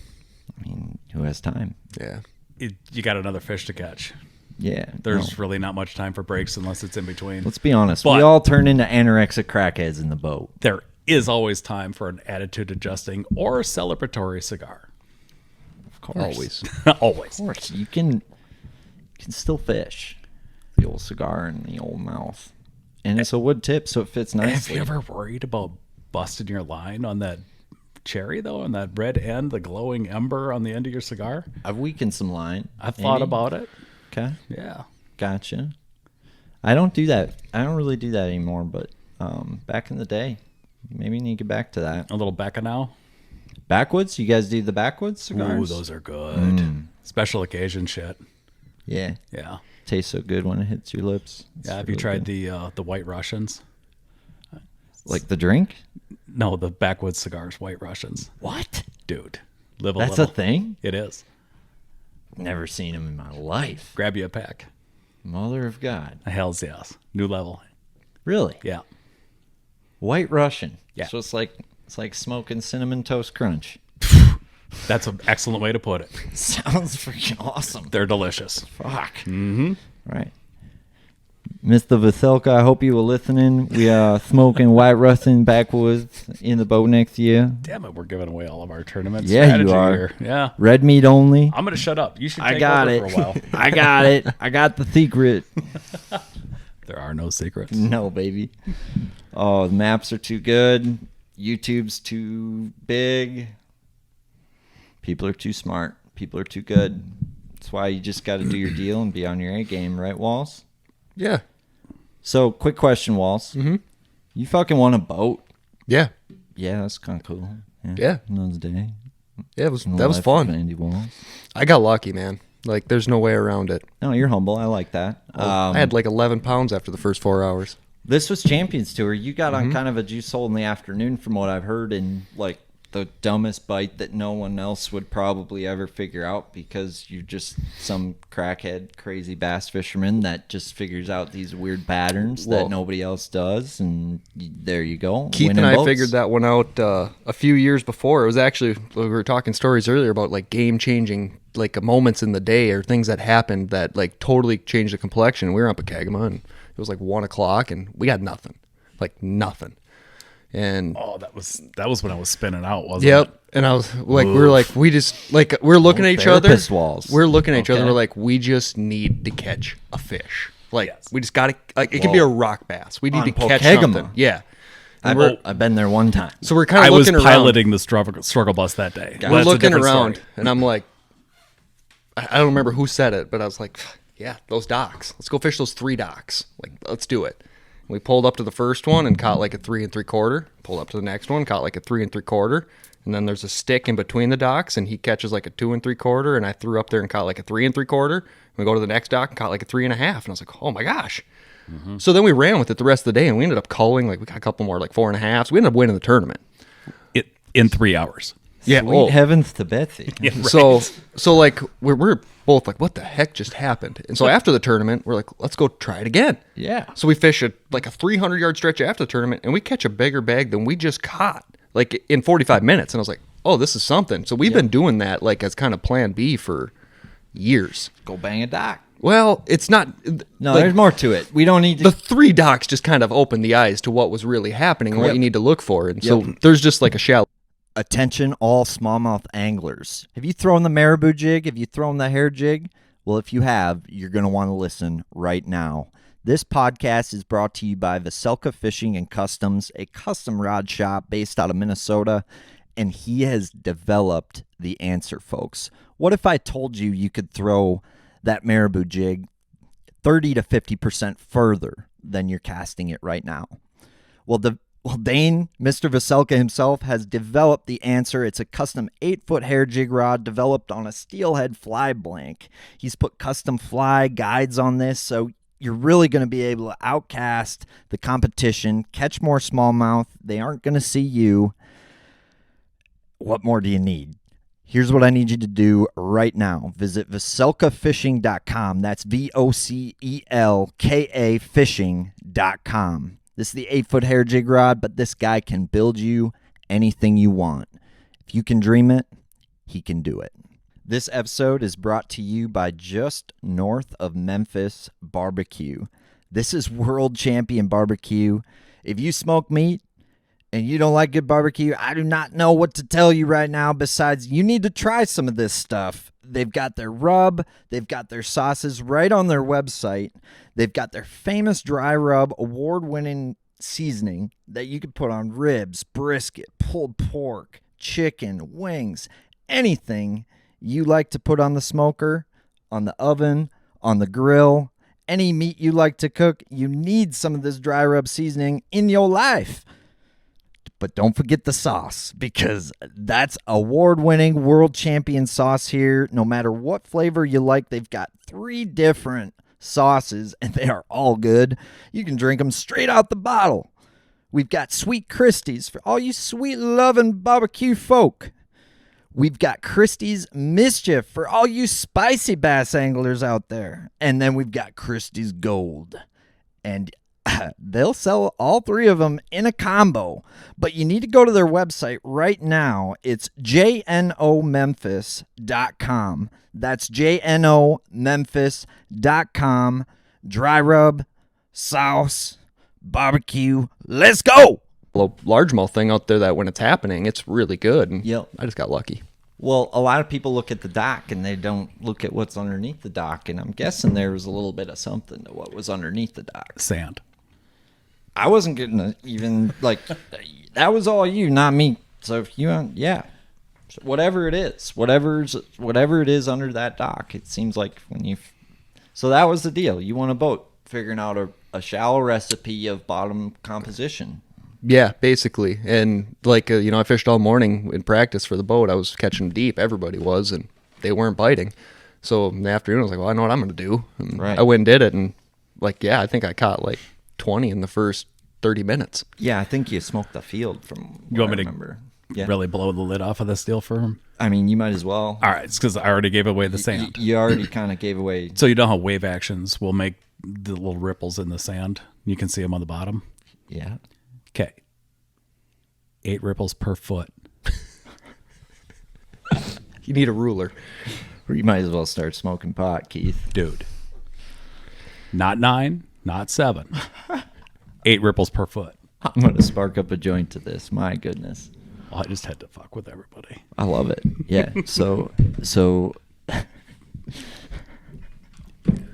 Speaker 2: I mean, who has time?
Speaker 4: Yeah.
Speaker 3: You got another fish to catch.
Speaker 2: Yeah.
Speaker 3: There's
Speaker 2: no.
Speaker 3: really not much time for breaks unless it's in between.
Speaker 2: Let's be honest.
Speaker 3: But-
Speaker 2: we all turn into anorexic crackheads in the boat.
Speaker 3: There is always time for an attitude adjusting or a celebratory cigar.
Speaker 2: Of course.
Speaker 4: Always.
Speaker 3: Always.
Speaker 2: Of course. You can still fish. The old cigar in the old mouth. And it's a wood tip, so it fits
Speaker 3: Have
Speaker 2: nicely.
Speaker 3: you ever worried about busting your line on that cherry though, on that red end, the glowing ember on the end of your cigar?
Speaker 2: I've weakened some line.
Speaker 3: I've thought
Speaker 2: maybe.
Speaker 3: about it.
Speaker 2: Okay.
Speaker 3: Yeah.
Speaker 2: Gotcha. I don't do that. I don't really do that anymore, but back in the day, maybe you need to get back to that.
Speaker 3: A little Becca now.
Speaker 2: Backwoods? You guys do the backwoods cigars?
Speaker 3: Ooh, those are good. Special occasion shit.
Speaker 2: Yeah.
Speaker 3: Yeah.
Speaker 2: Tastes so good when it hits your lips. It's
Speaker 3: Yeah. Have you
Speaker 2: really
Speaker 3: tried
Speaker 2: good.
Speaker 3: the White Russians?
Speaker 2: Like the drink?
Speaker 3: No, the backwoods cigars, White Russians.
Speaker 2: What?
Speaker 3: Dude, live a
Speaker 2: That's
Speaker 3: little.
Speaker 2: a thing?
Speaker 3: It is.
Speaker 2: Never seen them in my life.
Speaker 3: Grab you a pack.
Speaker 2: Mother of God.
Speaker 3: Hell's yes. New level.
Speaker 2: Really?
Speaker 3: Yeah.
Speaker 2: White Russian.
Speaker 3: Yeah.
Speaker 2: So it's like smoking Cinnamon Toast Crunch.
Speaker 3: That's an excellent way to put it.
Speaker 2: Sounds freaking awesome.
Speaker 3: They're delicious.
Speaker 2: Fuck. Mm-hmm. Right. Mr. Veselka, I hope you were listening. We are smoking White Russian backwoods in the boat next year.
Speaker 3: Damn it, we're giving away all of our tournament
Speaker 2: Yeah,
Speaker 3: strategy
Speaker 2: you are.
Speaker 3: here. Yeah.
Speaker 2: Red meat only.
Speaker 3: I'm going to shut up. You should
Speaker 2: I
Speaker 3: take
Speaker 2: got
Speaker 3: over
Speaker 2: it.
Speaker 3: for a while.
Speaker 2: I got it. I got the secret.
Speaker 3: There are no secrets.
Speaker 2: No, baby. Oh, the maps are too good. YouTube's too big. People are too smart. People are too good. That's why you just got to do your deal and be on your A game, right, Walls?
Speaker 4: Yeah.
Speaker 2: So, quick question, Walls.
Speaker 4: Mm-hmm.
Speaker 2: You fucking want a boat?
Speaker 4: Yeah.
Speaker 2: Yeah, that's kind of cool.
Speaker 4: Yeah.
Speaker 2: Another day.
Speaker 4: Yeah, that was
Speaker 2: Life of
Speaker 4: fun.
Speaker 2: Andy Walls.
Speaker 4: I got lucky, man. Like, there's no way around it.
Speaker 2: No, you're humble. I like that.
Speaker 4: I had like 11 pounds after the first 4 hours.
Speaker 2: This was Champions Tour. You got
Speaker 4: Mm-hmm.
Speaker 2: on kind of a juice hole in the afternoon from what I've heard, and like the dumbest bite that no one else would probably ever figure out because you're just some crackhead crazy bass fisherman that just figures out these weird patterns
Speaker 4: Well,
Speaker 2: that nobody else does, and there you go.
Speaker 4: Keith
Speaker 2: winning
Speaker 4: and I
Speaker 2: boats.
Speaker 4: figured that one out a few years before. It was actually, we were talking stories earlier about like game-changing like moments in the day or things that happened that like totally changed the complexion. We were up at Kagama and it was like 1 o'clock and we got nothing. Like nothing. And
Speaker 3: Oh, that was when I was spinning out, wasn't it?
Speaker 4: yep. And I was like, we were like, we just like, we're looking at each other.
Speaker 2: Therapist Walls.
Speaker 4: We're looking at each other.
Speaker 2: Okay.
Speaker 4: We're like, we just need to catch a fish. Like,
Speaker 3: Yes.
Speaker 4: we just got to, like, it could be a rock bass. We need
Speaker 2: On
Speaker 4: to catch
Speaker 2: Pokegama.
Speaker 4: something. Yeah. And
Speaker 2: I've been there one time.
Speaker 4: so we're kind
Speaker 3: I
Speaker 4: of
Speaker 3: was
Speaker 4: looking around.
Speaker 3: piloting the struggle bus that day.
Speaker 4: We're
Speaker 3: That's a
Speaker 4: looking
Speaker 3: different
Speaker 4: around,
Speaker 3: story.
Speaker 4: and I'm like, I don't remember who said it, but I was like, yeah, those docks. Let's go fish those 3 docks. Like, let's do it. We pulled up to the first one and caught like a 3 3/4. Pulled up to the next one, caught like a 3 3/4. And then there's a stick in between the docks, and he catches like a 2 3/4. And I threw up there and caught like a 3 3/4. And we go to the next dock and caught like a 3 1/2. And I was like, oh my gosh.
Speaker 3: Mm-hmm.
Speaker 4: So then we ran with it the rest of the day, and we ended up culling. Like, we got a couple more, like 4 1/2. We ended up winning the tournament.
Speaker 3: In 3 hours.
Speaker 4: Yeah.
Speaker 2: Sweet heavens to Betsy.
Speaker 3: Yeah, right.
Speaker 4: So like we're both like, what the heck just happened? And so after the tournament, we're like, let's go try it again.
Speaker 2: Yeah.
Speaker 4: So we fish like a 300-yard stretch after the tournament, and we catch a bigger bag than we just caught like in 45 minutes. And I was like, oh, this is something. So we've been doing that like as kind of plan B for years.
Speaker 2: Go bang a dock.
Speaker 4: Well, it's not.
Speaker 2: No,
Speaker 4: like,
Speaker 2: there's more to it. We don't need to.
Speaker 4: the 3 docks just kind of opened the eyes to what was really happening and what you need to look for. And so there's just like a shallow.
Speaker 2: Attention, all smallmouth anglers. Have you thrown the marabou jig? Have you thrown the hair jig? Well, if you have, you're going to want to listen right now. This podcast is brought to you by Veselka Fishing and Customs, a custom rod shop based out of Minnesota, and he has developed the answer, folks. What if I told you you could throw that marabou jig 30 to 50% further than you're casting it right now? Well, Dane, Mr. Veselka himself, has developed the answer. It's a custom 8-foot hair jig rod developed on a steelhead fly blank. He's put custom fly guides on this, so you're really going to be able to outcast the competition, catch more smallmouth. They aren't going to see you. What more do you need? Here's what I need you to do right now. Visit veselkafishing.com. That's VOCELKA fishing.com. This is the 8-foot hair jig rod, but this guy can build you anything you want. If you can dream it, he can do it. This episode is brought to you by just north of Memphis Barbecue. This is World Champion Barbecue. If you smoke meat and you don't like good barbecue, I do not know what to tell you right now besides you need to try some of this stuff. They've got their rub. They've got their sauces right on their website. They've got their famous dry rub award-winning seasoning that you could put on ribs, brisket, pulled pork, chicken, wings, anything you like to put on the smoker, on the oven, on the grill, any meat you like to cook, you need some of this dry rub seasoning in your life. But don't forget the sauce, because that's award-winning world champion sauce here. No matter what flavor you like, they've got 3 different sauces, and they are all good. You can drink them straight out the bottle. We've got Sweet Christie's for all you sweet-loving barbecue folk. We've got Christie's Mischief for all you spicy bass anglers out there. And then we've got Christie's Gold. And They'll sell all 3 of them in a combo, but you need to go to their website right now. It's jnomemphis.com. That's jnomemphis.com. Dry rub, sauce, barbecue. Let's go.
Speaker 4: Largemouth thing out there that when it's happening, it's really good. And
Speaker 2: Yep.
Speaker 4: I just got lucky.
Speaker 2: Well, a lot of people look at the dock and they don't look at what's underneath the dock, and I'm guessing there was a little bit of something to what was underneath the dock.
Speaker 3: Sand.
Speaker 2: I wasn't getting even like that was all you, not me. So if you want, yeah, so whatever it is under that dock, it seems like when you. So that was the deal. You want a boat, figuring out a shallow recipe of bottom composition.
Speaker 4: Yeah, basically. And like, I fished all morning in practice for the boat. I was catching deep. Everybody was, and they weren't biting. So in the afternoon, I was like, well, I know what I'm going to do. And
Speaker 2: Right.
Speaker 4: I went and did it. And like, yeah, I think I caught like 20 in the first 30 minutes.
Speaker 2: Yeah, I think you smoked the field from
Speaker 3: You want
Speaker 2: what
Speaker 3: me
Speaker 2: I
Speaker 3: to
Speaker 2: remember. Yeah.
Speaker 3: really blow the lid off of this deal for him?
Speaker 2: I mean, you might as well.
Speaker 3: All right, it's because I already gave away the sand.
Speaker 2: You already kind of gave away.
Speaker 3: So you know how wave actions will make the little ripples in the sand? You can see them on the bottom.
Speaker 2: Yeah.
Speaker 3: Okay. 8 ripples per foot.
Speaker 4: You need a ruler.
Speaker 2: Or you might as well start smoking pot, Keith.
Speaker 3: Dude. Not 9, not 7. 8 ripples per foot.
Speaker 2: I'm going to spark up a joint to this. My goodness.
Speaker 3: Well, I just had to fuck with everybody.
Speaker 2: I love it. Yeah. So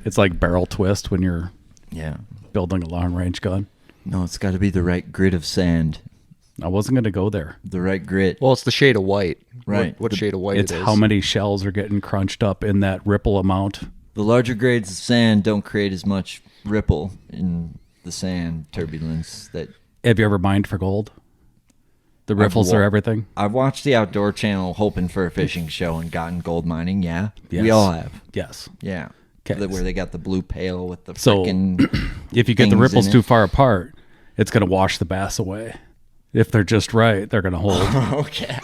Speaker 3: It's like barrel twist when you're
Speaker 2: yeah.
Speaker 3: building a long range gun.
Speaker 2: No, it's got to be the right grit of sand.
Speaker 3: I wasn't going to go there.
Speaker 2: The right grit.
Speaker 4: Well, it's the shade of white.
Speaker 2: Right.
Speaker 4: What shade of white
Speaker 3: It's
Speaker 4: it is.
Speaker 3: how many shells are getting crunched up in that ripple amount.
Speaker 2: The larger grades of sand don't create as much ripple in the sand turbulence that
Speaker 3: Have you ever mined for gold? The ripples are everything.
Speaker 2: I've watched the Outdoor Channel hoping for a fishing show and gotten gold mining. Yeah.
Speaker 3: Yes.
Speaker 2: We all have.
Speaker 3: Yes.
Speaker 2: Yeah.
Speaker 3: 'Kay.
Speaker 2: Where they got the blue pail with the
Speaker 3: So,
Speaker 2: freaking
Speaker 3: If you get the
Speaker 2: things
Speaker 3: ripples
Speaker 2: in
Speaker 3: too
Speaker 2: it.
Speaker 3: far apart, it's going to wash the bass away. If they're just right, they're going to hold.
Speaker 2: Okay.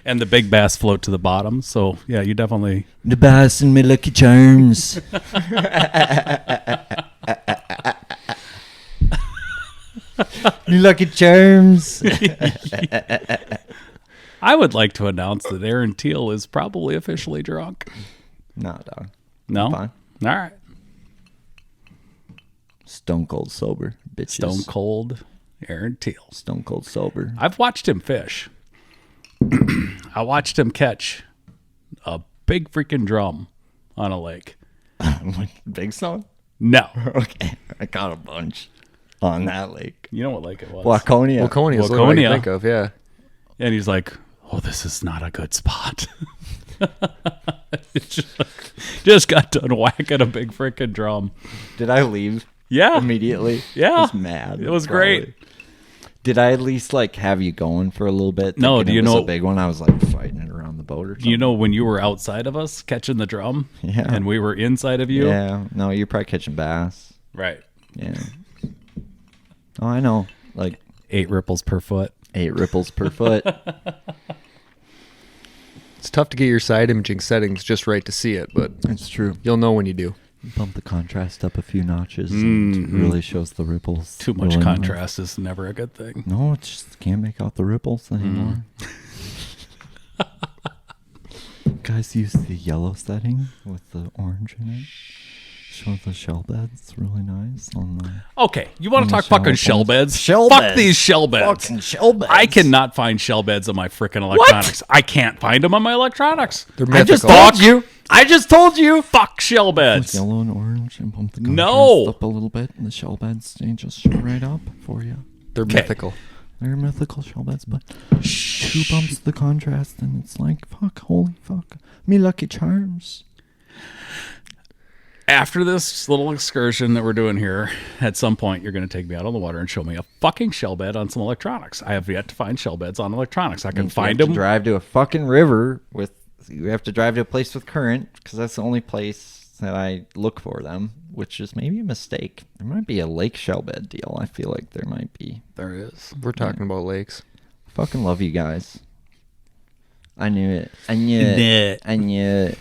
Speaker 3: And the big bass float to the bottom. So, yeah, you definitely...
Speaker 2: The bass and me lucky charms. Me lucky charms.
Speaker 3: I would like to announce that Aaron Teal is probably officially drunk.
Speaker 2: No, dog.
Speaker 3: No?
Speaker 2: Fine.
Speaker 3: All right.
Speaker 2: Stone cold sober, bitches.
Speaker 3: Stone cold Aaron Teal.
Speaker 2: Stone cold sober.
Speaker 3: I've watched him fish. I watched him catch a big freaking drum on a lake.
Speaker 2: Big stone?
Speaker 3: No.
Speaker 2: Okay. I caught a bunch on that lake.
Speaker 3: You know what lake it was?
Speaker 2: Waconia.
Speaker 4: Waconia is what I
Speaker 3: Waconia.
Speaker 4: think of, yeah.
Speaker 3: And he's like, oh, this is not a good spot. just got done whacking a big freaking drum.
Speaker 2: Did I leave
Speaker 3: Yeah.
Speaker 2: immediately?
Speaker 3: Yeah.
Speaker 2: I was mad.
Speaker 3: It was
Speaker 2: probably.
Speaker 3: great.
Speaker 2: Did I at least like have you going for a little bit?
Speaker 3: No,
Speaker 2: thinking
Speaker 3: do you
Speaker 2: it was
Speaker 3: know-
Speaker 2: a big one? I was like fighting it around the boat or something.
Speaker 3: You know when you were outside of us catching the drum?
Speaker 2: Yeah.
Speaker 3: And we were inside of you?
Speaker 2: Yeah. No, you're probably catching bass.
Speaker 3: Right.
Speaker 2: Yeah. Oh, I know. Like
Speaker 3: 8 ripples per foot.
Speaker 2: 8 ripples per foot.
Speaker 4: It's tough to get your side imaging settings just right to see it, but
Speaker 2: It's true.
Speaker 4: you'll know when you do.
Speaker 2: Bump the contrast up a few notches and it really shows the ripples.
Speaker 3: Too much
Speaker 2: really nice.
Speaker 3: contrast is never a good thing.
Speaker 2: No, it just can't make out the ripples anymore. Guys use the yellow setting with the orange in it. Shows the shell beds really nice on the
Speaker 3: Okay, you want
Speaker 2: On
Speaker 3: to
Speaker 2: the
Speaker 3: talk fucking
Speaker 2: shell
Speaker 3: shell
Speaker 2: beds.
Speaker 3: beds?
Speaker 2: Shell
Speaker 3: Fuck
Speaker 2: beds.
Speaker 3: these shell beds.
Speaker 2: fucking shell beds.
Speaker 3: I cannot find shell beds on my freaking electronics. I can't find them on my electronics.
Speaker 4: They're
Speaker 2: I just
Speaker 4: mythical.
Speaker 2: told you. I just told you.
Speaker 3: Fuck shell
Speaker 2: With
Speaker 3: beds.
Speaker 2: yellow and orange and bump the contrast
Speaker 3: No.
Speaker 2: up a little bit and the shell beds they just show right up for you.
Speaker 4: They're mythical.
Speaker 2: They're mythical shell beds, but 2 bumps the contrast and it's like, fuck, holy fuck. Me lucky charms.
Speaker 3: After this little excursion that we're doing here, at some point you're going to take me out on the water and show me a fucking shell bed on some electronics. I have yet to find shell beds on electronics. I can
Speaker 2: Means
Speaker 3: find
Speaker 2: you have
Speaker 3: them.
Speaker 2: to drive to a fucking river with. You have to drive to a place with current because that's the only place that I look for them, which is maybe a mistake. There might be a lake shell bed deal. I feel like there might be.
Speaker 3: There is.
Speaker 4: We're talking about lakes.
Speaker 2: Fucking love you guys. I knew it. I knew it. I knew it.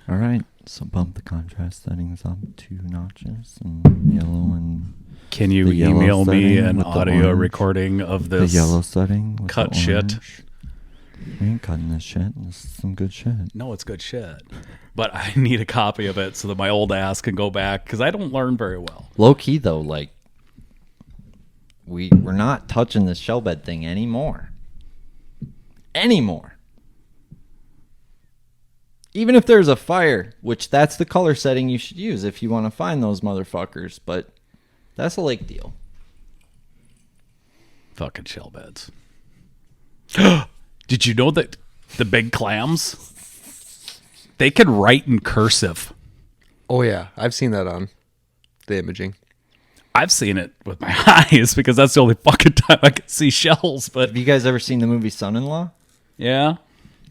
Speaker 2: All right. So bump the contrast settings up 2 notches and yellow and
Speaker 3: Can you
Speaker 2: the yellow
Speaker 3: email me
Speaker 2: setting
Speaker 3: an
Speaker 2: with the
Speaker 3: audio
Speaker 2: orange.
Speaker 3: recording of
Speaker 2: the
Speaker 3: this
Speaker 2: yellow setting with
Speaker 3: cut
Speaker 2: the
Speaker 3: shit?
Speaker 2: orange. We ain't cutting this shit. This is some good shit.
Speaker 3: No, it's good shit. But I need a copy of it so that my old ass can go back, because I don't learn very well.
Speaker 2: Low key though, like we're not touching this shell bed thing anymore. Even if there's a fire, which that's the color setting you should use if you want to find those motherfuckers, but that's a lake deal.
Speaker 3: Fucking shell beds. Did you know that the big clams, they can write in cursive?
Speaker 4: Oh yeah, I've seen that on the imaging.
Speaker 3: I've seen it with my eyes because that's the only fucking time I can see shells. But
Speaker 2: Have you guys ever seen the movie Son-in-Law?
Speaker 3: yeah,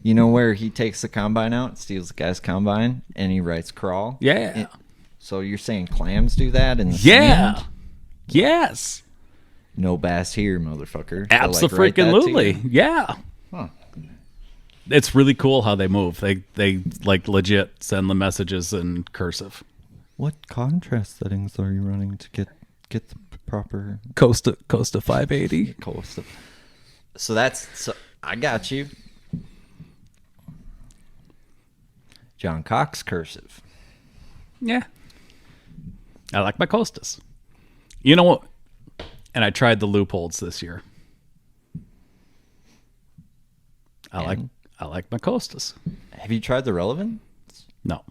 Speaker 2: You know where he takes the combine out, steals the guy's combine, and he writes crawl?
Speaker 3: yeah,
Speaker 2: So you're saying clams do that in the
Speaker 3: yeah,
Speaker 2: sand?
Speaker 3: yes,
Speaker 2: No bass here, motherfucker. They'll, like, write that to
Speaker 3: absolutely,
Speaker 2: you?
Speaker 3: yeah.
Speaker 2: Huh.
Speaker 3: It's really cool how they move. They like legit send the messages in cursive.
Speaker 2: What contrast settings are you running to get the proper
Speaker 3: Costa 580.
Speaker 2: coast? So I got you. John Cox cursive.
Speaker 3: Yeah, I like my Costas. You know what? And I tried the loopholes this year. I like my Costas.
Speaker 2: Have you tried the relevant?
Speaker 3: No.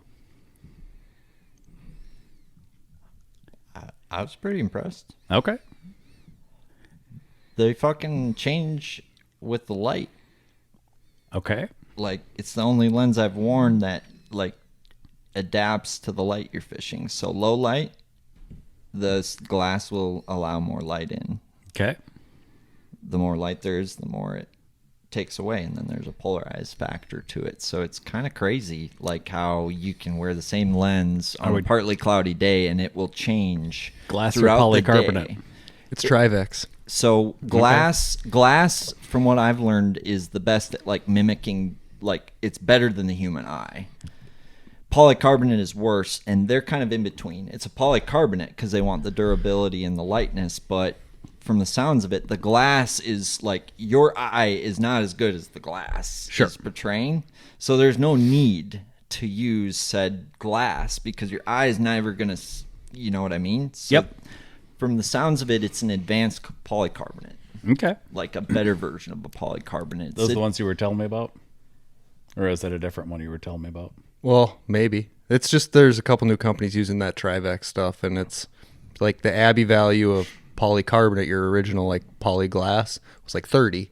Speaker 2: I was pretty impressed.
Speaker 3: Okay.
Speaker 2: They fucking change with the light.
Speaker 3: Okay.
Speaker 2: Like, it's the only lens I've worn that like adapts to the light you're fishing. So low light, the glass will allow more light in.
Speaker 3: Okay.
Speaker 2: The more light there is, the more it takes away, and then there's a polarized factor to it. So it's kind of crazy, like how you can wear the same lens on a partly cloudy day, and it will change
Speaker 3: Glass or
Speaker 2: throughout the
Speaker 3: polycarbonate?
Speaker 2: day.
Speaker 4: It's Trivex.
Speaker 2: So glass, from what I've learned, is the best at like mimicking. Like, it's better than the human eye. Polycarbonate is worse, and they're kind of in between. It's a polycarbonate because they want the durability and the lightness, but from the sounds of it, the glass is like, your eye is not as good as the glass is portraying. So there's no need to use said glass because your eye is never going to, you know what I mean? So
Speaker 3: Yep.
Speaker 2: From the sounds of it, it's an advanced polycarbonate,
Speaker 3: Okay.
Speaker 2: like a better version of a polycarbonate.
Speaker 3: Those are the ones you were telling me about? Or is that a different one you were telling me about?
Speaker 4: Well, maybe. It's just there's a couple new companies using that Trivex stuff, and it's like the Abbey value of polycarbonate, your original like poly glass, was like 30.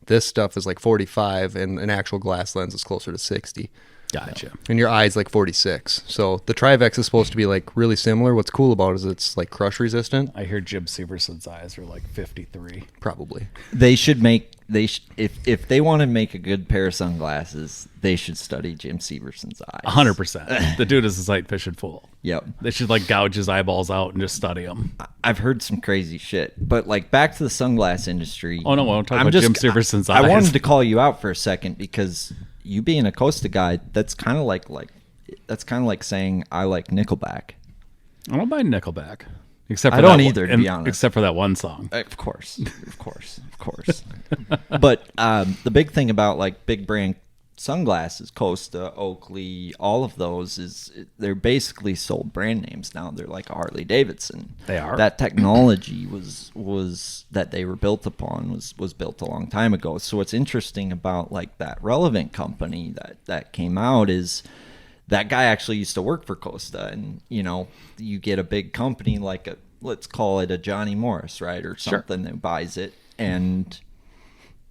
Speaker 4: This stuff is like 45, and an actual glass lens is closer to 60.
Speaker 3: Gotcha.
Speaker 4: And your eye's like 46. So the Trivex is supposed to be like really similar. What's cool about it is it's like crush resistant.
Speaker 3: I hear Jim Severson's eyes are like 53.
Speaker 4: Probably.
Speaker 2: They should make if they want to make a good pair of sunglasses, they should study Jim Severson's eyes.
Speaker 3: 100%. The dude is a sight fishing fool.
Speaker 2: Yep.
Speaker 3: They should like gouge his eyeballs out and just study them.
Speaker 2: I've heard some crazy shit, but like back to the sunglass industry.
Speaker 3: Oh no, I'm talking about Jim Severson's eyes.
Speaker 2: I wanted to call you out for a second because you being a Costa guy, that's kind of like saying I like Nickelback.
Speaker 3: I don't mind Nickelback. Except for
Speaker 2: I don't
Speaker 3: that
Speaker 2: either,
Speaker 3: one,
Speaker 2: to be honest.
Speaker 3: Except for that one song.
Speaker 2: Of course. But the big thing about like big brand sunglasses, Costa, Oakley, all of those is they're basically sold brand names now. They're like Harley Davidson.
Speaker 3: They are.
Speaker 2: That technology was that they were built upon was built a long time ago. So what's interesting about like that Relevant company that came out is that guy actually used to work for Costa, and you know, you get a big company like let's call it a Johnny Morris, right, or something that buys it, and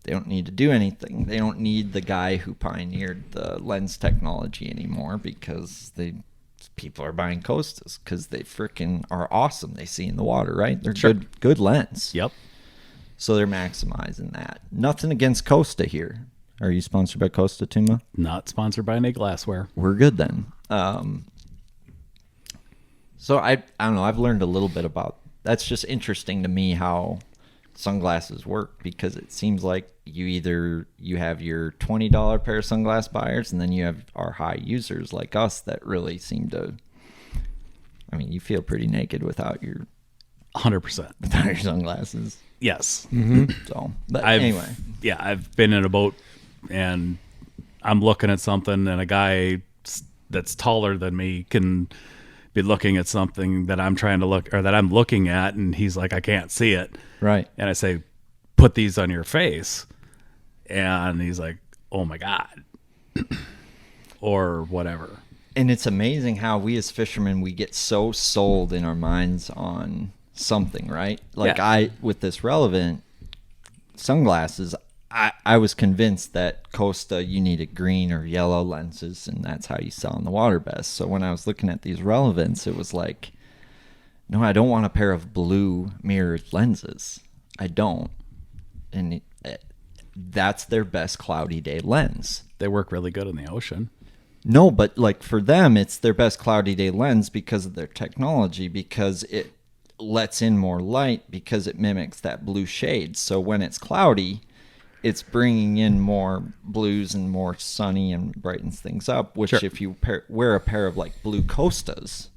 Speaker 2: they don't need to do anything. They don't need the guy who pioneered the lens technology anymore because people are buying Costas because they freaking are awesome. They see in the water, right? They're good lens.
Speaker 3: Yep.
Speaker 2: So they're maximizing that. Nothing against Costa here. Are you sponsored by Costa, Tuma?
Speaker 3: Not sponsored by any glassware.
Speaker 2: We're good then. So I don't know. I've learned a little bit about. That's just interesting to me how sunglasses work, because it seems like you have your $20 pair of sunglass buyers, and then you have our high users like us that really seem to, I mean, you feel pretty naked without your
Speaker 3: 100%.
Speaker 2: sunglasses.
Speaker 3: Yes.
Speaker 2: So, but
Speaker 3: Anyway. Yeah, I've been in a boat and I'm looking at something, and a guy that's taller than me can be looking at something that I'm trying to look, or that I'm looking at, and he's like, I can't see it.
Speaker 2: Right.
Speaker 3: And I say, put these on your face. And he's like, oh my God. Or whatever.
Speaker 2: And it's amazing how we as fishermen, we get so sold in our minds on something, right? Like
Speaker 3: Yeah.
Speaker 2: with this Relevant sunglasses, I was convinced that Costa, you needed green or yellow lenses, and that's how you sell in the water best. So when I was looking at these Relevants, it was like, no, I don't want a pair of blue mirrored lenses. I don't. And that's their best cloudy day lens.
Speaker 3: They work really good in the ocean.
Speaker 2: No, but like for them, it's their best cloudy day lens because of their technology, because it lets in more light, because it mimics that blue shade. So when it's cloudy, it's bringing in more blues and more sunny and brightens things up, which if you wear a pair of like blue Costas,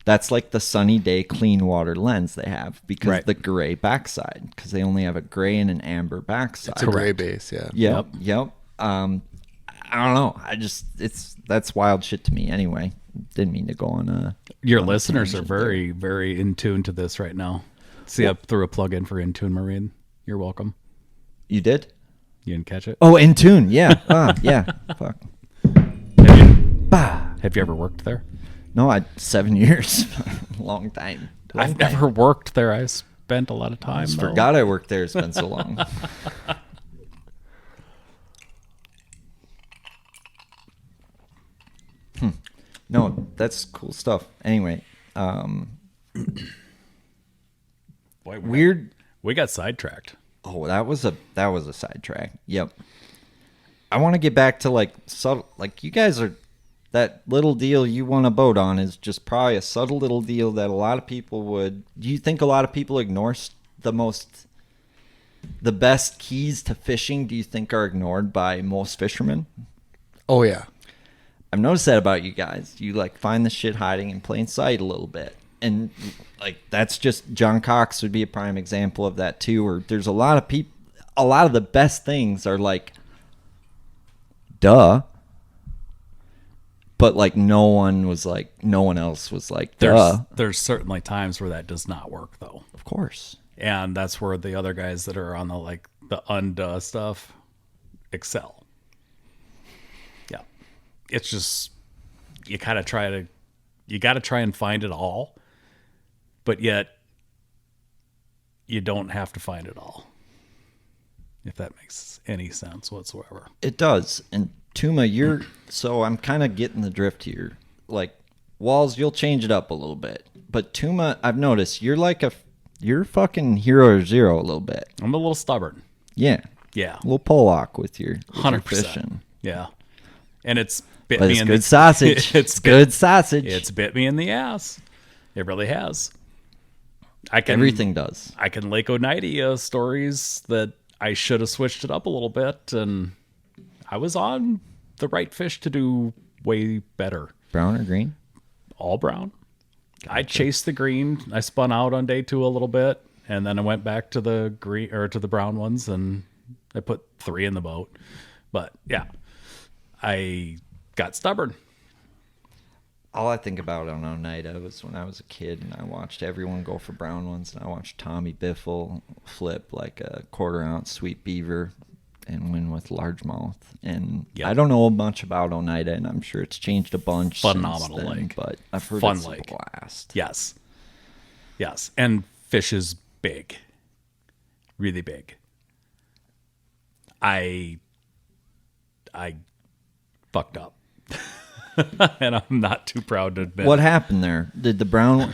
Speaker 2: that's like the sunny day clean water lens they have, because of the gray backside, because they only have a gray and an amber backside.
Speaker 4: It's a gray base, yeah.
Speaker 2: Yep. I don't know. That's wild shit to me. Anyway, didn't mean to go on a.
Speaker 3: Your listeners are very, very in tune to this right now. See, I threw a plug in for Intune Marine. You're welcome.
Speaker 2: You did?
Speaker 3: You didn't catch it?
Speaker 2: Oh, in tune. Yeah. Yeah. Fuck.
Speaker 3: Have you ever worked there?
Speaker 2: No, 7 years. Long time.
Speaker 3: I've never worked there. I spent a lot of time.
Speaker 2: I just forgot I worked there. It's been so long. No, that's cool stuff. Anyway,
Speaker 3: Boy,
Speaker 2: weird.
Speaker 3: We got sidetracked.
Speaker 2: Oh, that was a sidetrack. Yep. I want to get back to like subtle. Like you guys are, that little deal you won a boat on is just probably a subtle little deal that a lot of people would. Do you think a lot of people ignore the best keys to fishing? Do you think are ignored by most fishermen?
Speaker 4: Oh, yeah.
Speaker 2: I've noticed that about you guys. You like find the shit hiding in plain sight a little bit. And like that's just, John Cox would be a prime example of that too. Or there's a lot of people, a lot of the best things are like, duh. But like no one else was like, duh.
Speaker 3: There's certainly times where that does not work though.
Speaker 2: Of course.
Speaker 3: And that's where the other guys that are on the unduh stuff excel. Yeah. It's just, you got to try and find it all, but yet you don't have to find it all. If that makes any sense whatsoever.
Speaker 2: It does. And Tuma, so I'm kind of getting the drift here. Like Walls, you'll change it up a little bit. But Tuma, I've noticed you're fucking hero zero a little bit.
Speaker 3: I'm a little stubborn.
Speaker 2: Yeah.
Speaker 3: Yeah.
Speaker 2: A little Pollock with your
Speaker 3: 100%.
Speaker 2: fishing.
Speaker 3: Yeah. And it's bit
Speaker 2: But
Speaker 3: me
Speaker 2: it's
Speaker 3: in
Speaker 2: good
Speaker 3: the
Speaker 2: sausage. It's good sausage.
Speaker 3: It's bit me in the ass. It really has.
Speaker 2: Everything does.
Speaker 3: I can Lake Oneida stories that I should have switched it up a little bit, and I was on the right fish to do way better.
Speaker 2: Brown or green?
Speaker 3: All brown. Gotcha. I chased the green. I spun out on day 2 a little bit, and then I went back to the green or to the brown ones, and I put 3 in the boat. But yeah, I got stubborn.
Speaker 2: All I think about on Oneida was when I was a kid and I watched everyone go for brown ones, and I watched Tommy Biffle flip like a 1/4 ounce sweet beaver and win with largemouth. And I don't know much about Oneida, and I'm sure it's changed a bunch.
Speaker 3: Phenomenal
Speaker 2: since then,
Speaker 3: lake,
Speaker 2: but I've heard
Speaker 3: fun
Speaker 2: it's
Speaker 3: lake.
Speaker 2: a blast.
Speaker 3: Yes, and fish is big, really big. I fucked up. And I'm not too proud to admit.
Speaker 2: What happened there? Did the brown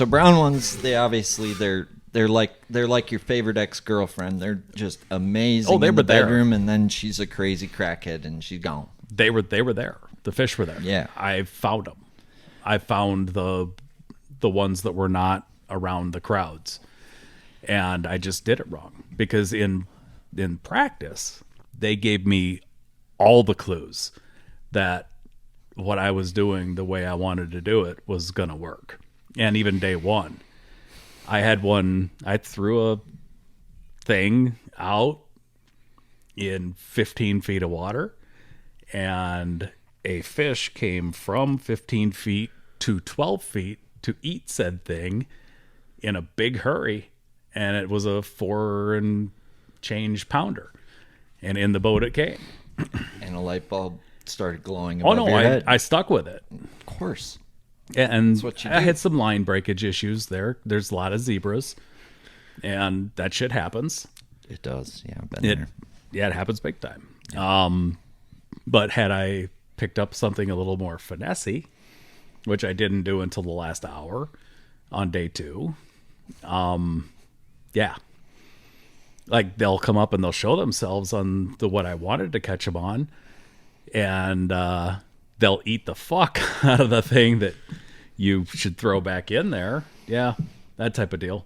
Speaker 2: brown ones? They obviously they're like your favorite ex-girlfriend. They're just amazing.
Speaker 3: Oh, they
Speaker 2: in
Speaker 3: were
Speaker 2: the
Speaker 3: there.
Speaker 2: bedroom, and then she's a crazy crackhead, and she's gone.
Speaker 3: They were there. The fish were there.
Speaker 2: Yeah,
Speaker 3: I found them. I found the ones that were not around the crowds, And I just did it wrong because in practice, they gave me all the clues that what I was doing the way I wanted to do it was going to work. And even day one, I threw a thing out in 15 feet of water, and a fish came from 15 feet to 12 feet to eat said thing in a big hurry. And it was a 4 and change pounder. And in the boat it came.
Speaker 2: And a light bulb started glowing
Speaker 3: Oh,
Speaker 2: above
Speaker 3: no,
Speaker 2: your head.
Speaker 3: I stuck with it.
Speaker 2: Of course.
Speaker 3: And
Speaker 2: what you
Speaker 3: I
Speaker 2: do.
Speaker 3: had some line breakage issues there. There's a lot of zebras. And that shit happens.
Speaker 2: It does. Yeah, I've been there.
Speaker 3: Yeah, it happens big time. But had I picked up something a little more finessey, which I didn't do until the last hour on day 2, yeah. Like, they'll come up and they'll show themselves on what I wanted to catch them on, and they'll eat the fuck out of the thing that you should throw back in there. Yeah, that type of deal.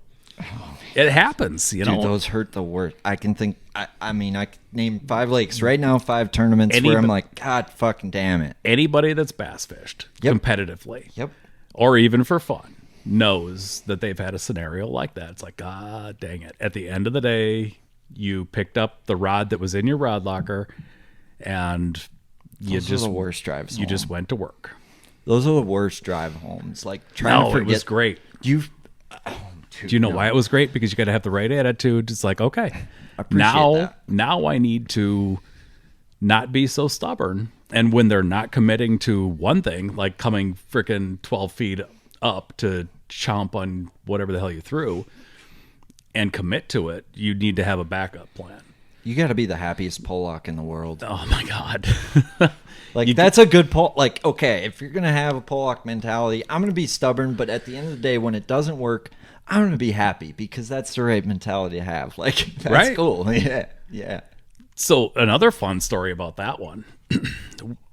Speaker 3: It happens, you know.
Speaker 2: Dude, those hurt the worst. I can think, I mean, I can name 5 lakes right now, 5 tournaments where I'm like, God fucking damn it.
Speaker 3: Anybody that's bass fished competitively,
Speaker 2: Yep.
Speaker 3: or even for fun, knows that they've had a scenario like that. It's like, God dang it. At the end of the day, you picked up the rod that was in your rod locker, and
Speaker 2: Those are the worst drives
Speaker 3: you
Speaker 2: home.
Speaker 3: just went to work.
Speaker 2: Those are the worst drive homes. Like, trying to
Speaker 3: No,
Speaker 2: forget.
Speaker 3: it was great. Do you know why it was great? Because you got to have the right attitude. It's like, okay,
Speaker 2: appreciate
Speaker 3: now I need to not be so stubborn. And when they're not committing to one thing, like coming freaking 12 feet up to chomp on whatever the hell you threw and commit to it, you need to have a backup plan.
Speaker 2: You got to be the happiest Pollock in the world.
Speaker 3: Oh my God.
Speaker 2: Like, that's a good Pollock. Like, okay, if you're going to have a Pollock mentality, I'm going to be stubborn, but at the end of the day, when it doesn't work, I'm going to be happy because that's the right mentality to have. Like, that's
Speaker 3: Right.
Speaker 2: cool. Yeah. Yeah.
Speaker 3: So another fun story about that one.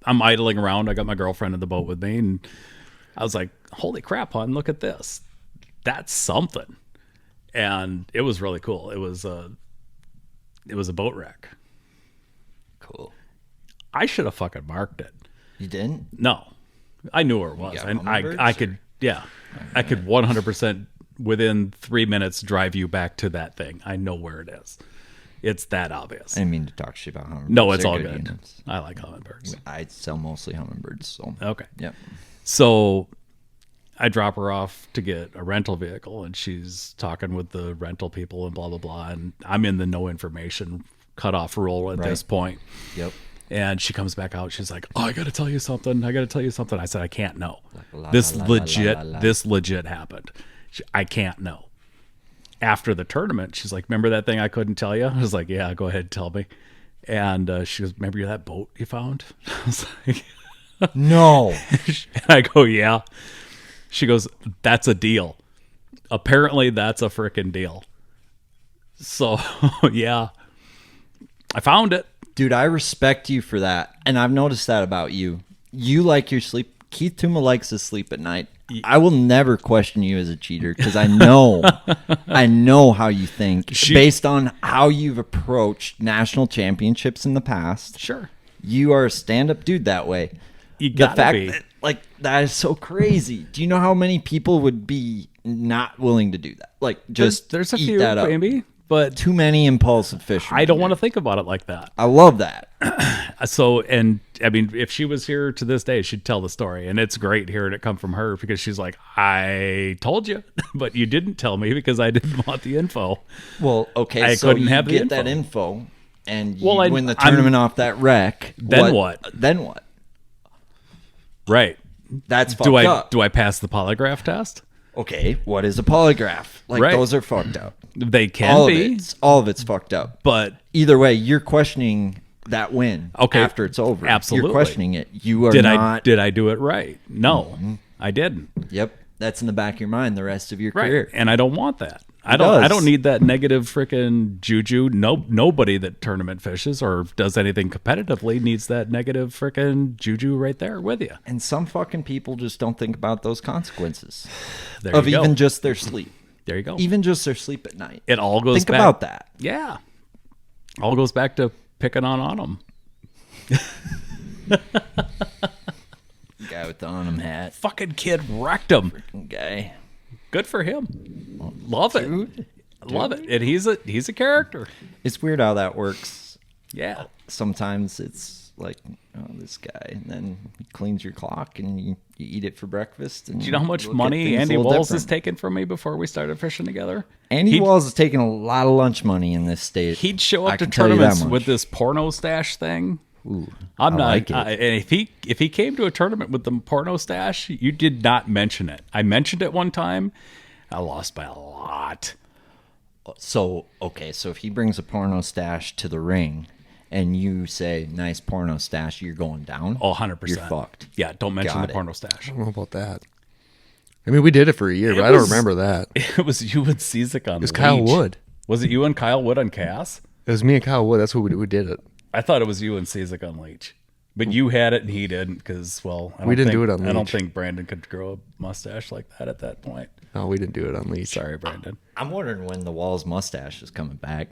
Speaker 3: I'm idling around. I got my girlfriend in the boat with me, and I was like, holy crap, hon, look at this. That's something. And it was really cool. It was a boat wreck.
Speaker 2: Cool.
Speaker 3: I should have fucking marked it.
Speaker 2: You didn't?
Speaker 3: No, I knew where it was.
Speaker 2: got
Speaker 3: And
Speaker 2: hummingbirds,
Speaker 3: I could, yeah, I could 100% within 3 minutes drive you back to that thing. I know where it is. It's that obvious.
Speaker 2: I didn't mean to talk shit about hummingbirds.
Speaker 3: No, it's
Speaker 2: They're
Speaker 3: all good.
Speaker 2: units.
Speaker 3: I like hummingbirds.
Speaker 2: I sell mostly hummingbirds. So.
Speaker 3: Okay.
Speaker 2: Yep.
Speaker 3: So I drop her off to get a rental vehicle, and she's talking with the rental people and blah, blah, blah. And I'm in the no information cutoff rule at this point.
Speaker 2: Yep.
Speaker 3: And she comes back out. She's like, oh, I got to tell you something. I said, I can't know.
Speaker 2: La,
Speaker 3: This
Speaker 2: la, la,
Speaker 3: legit,
Speaker 2: la, la, la.
Speaker 3: this legit happened. I can't know. After the tournament, she's like, remember that thing I couldn't tell you? I was like, yeah, go ahead and tell me. And she goes, remember that boat you found? I was like,
Speaker 2: No.
Speaker 3: and I go, yeah. She goes, that's a deal. Apparently that's a freaking deal. So, yeah. I found it.
Speaker 2: Dude, I respect you for that. And I've noticed that about you. You like your sleep. Keith Tuma likes to sleep at night. I will never question you as a cheater because I know how you think based on how you've approached national championships in the past.
Speaker 3: Sure.
Speaker 2: You are a stand-up dude that way.
Speaker 3: You
Speaker 2: The
Speaker 3: gotta
Speaker 2: fact
Speaker 3: be.
Speaker 2: that, like, that is so crazy. Do you know how many people would be not willing to do that? Like, just
Speaker 3: There's a
Speaker 2: eat
Speaker 3: few,
Speaker 2: that up.
Speaker 3: maybe, but
Speaker 2: Too many impulsive fishermen.
Speaker 3: I don't want to think about it like that.
Speaker 2: I love that.
Speaker 3: So, and I mean, if she was here to this day, she'd tell the story, and it's great hearing it come from her because she's like, I told you, but you didn't tell me because I didn't want the info.
Speaker 2: Well, okay,
Speaker 3: I
Speaker 2: so
Speaker 3: couldn't
Speaker 2: you
Speaker 3: have the
Speaker 2: get that
Speaker 3: info.
Speaker 2: info, and you
Speaker 3: Well,
Speaker 2: win the tournament off that wreck.
Speaker 3: Then what?
Speaker 2: Then what?
Speaker 3: Right.
Speaker 2: That's fucked up.
Speaker 3: Do I pass the polygraph test?
Speaker 2: Okay, what is a polygraph? Like,
Speaker 3: Right.
Speaker 2: those are fucked up.
Speaker 3: They can
Speaker 2: All
Speaker 3: be,
Speaker 2: of all of it's fucked up.
Speaker 3: but
Speaker 2: Either way, you're questioning that win.
Speaker 3: Okay,
Speaker 2: after it's over,
Speaker 3: absolutely.
Speaker 2: you're questioning it. You are
Speaker 3: did
Speaker 2: not.
Speaker 3: I do it right? No, I didn't.
Speaker 2: Yep, that's in the back of your mind the rest of your
Speaker 3: Right,
Speaker 2: career.
Speaker 3: and I don't want that. I
Speaker 2: does.
Speaker 3: don't need that negative freaking juju. Nobody that tournament fishes or does anything competitively needs that negative freaking juju right there with you.
Speaker 2: And some fucking people just don't think about those consequences
Speaker 3: There
Speaker 2: of
Speaker 3: you go.
Speaker 2: even just their sleep.
Speaker 3: There you go.
Speaker 2: Even just their sleep at night.
Speaker 3: It all goes
Speaker 2: Think
Speaker 3: back.
Speaker 2: about that.
Speaker 3: Yeah. All goes back to picking on them.
Speaker 2: Guy with the on him hat.
Speaker 3: Fucking kid wrecked him.
Speaker 2: Guy.
Speaker 3: Good for him. Love it. Love it. And he's a character.
Speaker 2: It's weird how that works.
Speaker 3: Yeah.
Speaker 2: Sometimes it's like, oh, this guy, and then he cleans your clock and you eat it for breakfast. And
Speaker 3: Do you know how much
Speaker 2: look at
Speaker 3: money
Speaker 2: things a
Speaker 3: Andy
Speaker 2: little
Speaker 3: Walls has
Speaker 2: different.
Speaker 3: taken from me before we started fishing together?
Speaker 2: Andy Walls has taken a lot of lunch money in this state.
Speaker 3: He'd show
Speaker 2: I
Speaker 3: up to
Speaker 2: can tell you that
Speaker 3: tournaments
Speaker 2: much.
Speaker 3: with this porno stash thing.
Speaker 2: Ooh,
Speaker 3: I'm
Speaker 2: I
Speaker 3: not.
Speaker 2: like it.
Speaker 3: And if he came to a tournament with the porno stash, you did not mention it. I mentioned it one time. I lost by a lot.
Speaker 2: So, okay, so if he brings a porno stash to the ring and you say, nice porno stash, you're going down?
Speaker 3: Oh, 100%.
Speaker 2: You're fucked.
Speaker 3: Yeah, don't mention
Speaker 2: Got
Speaker 3: the
Speaker 2: it.
Speaker 3: porno stash.
Speaker 4: I don't know about that. I mean, we did it for a year, but I don't remember that.
Speaker 3: It was you and Cizik on
Speaker 4: It was Kyle
Speaker 3: Leech.
Speaker 4: Wood.
Speaker 3: Was it you and Kyle Wood on Cass?
Speaker 4: It was me and Kyle Wood. That's what we did it.
Speaker 3: I thought it was you and Cizik on Leech. But you had it and he didn't because, well, I don't
Speaker 4: We didn't
Speaker 3: think,
Speaker 4: do it on
Speaker 3: I don't
Speaker 4: Leech.
Speaker 3: think Brandon could grow a mustache like that at that point.
Speaker 4: No, we didn't do it on Leech.
Speaker 3: Sorry, Brandon.
Speaker 2: I'm wondering when the Walls mustache is coming back.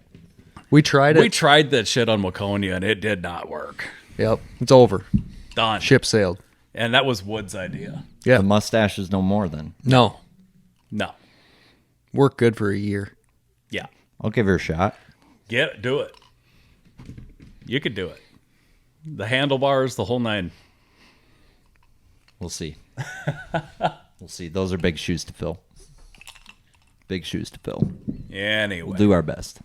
Speaker 4: We tried it.
Speaker 3: We tried that shit on Waconia and it did not work.
Speaker 4: Yep. It's over.
Speaker 3: Done.
Speaker 4: Ship sailed.
Speaker 3: And that was Wood's idea.
Speaker 4: Yeah.
Speaker 2: The mustache is no more then.
Speaker 4: No.
Speaker 3: No.
Speaker 4: Worked good for a year.
Speaker 3: Yeah.
Speaker 2: I'll give her a shot.
Speaker 3: Do it. You could do it. The handlebars, the whole nine.
Speaker 2: We'll see. We'll see. Those are big shoes to fill. Big shoes to fill.
Speaker 3: Anyway,
Speaker 2: We'll do our best.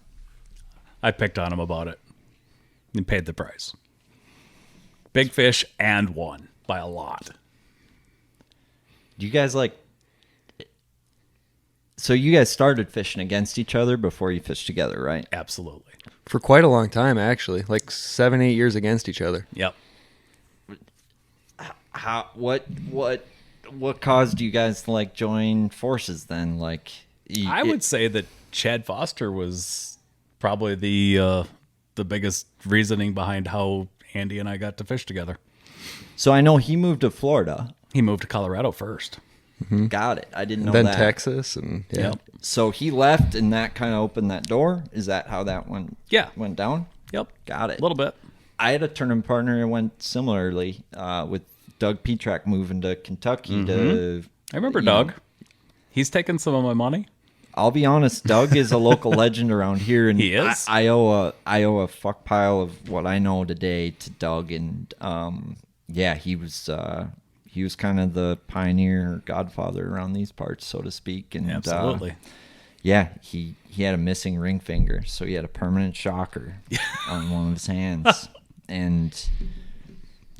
Speaker 3: I picked on him about it and paid the price. Big fish and won by a lot.
Speaker 2: Do you guys like... So you guys started fishing against each other before you fished together, right?
Speaker 3: Absolutely.
Speaker 4: For quite a long time, actually. Like 7-8 years against each other.
Speaker 3: Yep.
Speaker 2: How what caused you guys to like join forces then? Like
Speaker 3: I would say that Chad Foster was probably the biggest reasoning behind how Andy and I got to fish together.
Speaker 2: So I know he moved to Florida.
Speaker 3: He moved to Colorado first.
Speaker 2: Got it. I didn't know
Speaker 4: Then
Speaker 2: that.
Speaker 4: Texas and yeah.
Speaker 3: Yep.
Speaker 2: So he left and that kind of opened that door. Is that how that went?
Speaker 3: Yeah.
Speaker 2: Went down?
Speaker 3: Yep.
Speaker 2: Got it.
Speaker 3: A little bit.
Speaker 2: I had a tournament partner who went similarly with Doug Petrak moving to Kentucky to...
Speaker 3: I remember
Speaker 2: you
Speaker 3: Doug.
Speaker 2: know,
Speaker 3: He's taken some of my money.
Speaker 2: I'll be honest, Doug is a local legend around here, and
Speaker 3: He is?
Speaker 2: I owe a fuck pile of what I know today to Doug, and yeah, he was kind of the pioneer, or godfather around these parts, so to speak, and
Speaker 3: Absolutely.
Speaker 2: yeah, he had a missing ring finger, so he had a permanent shocker on one of his hands, and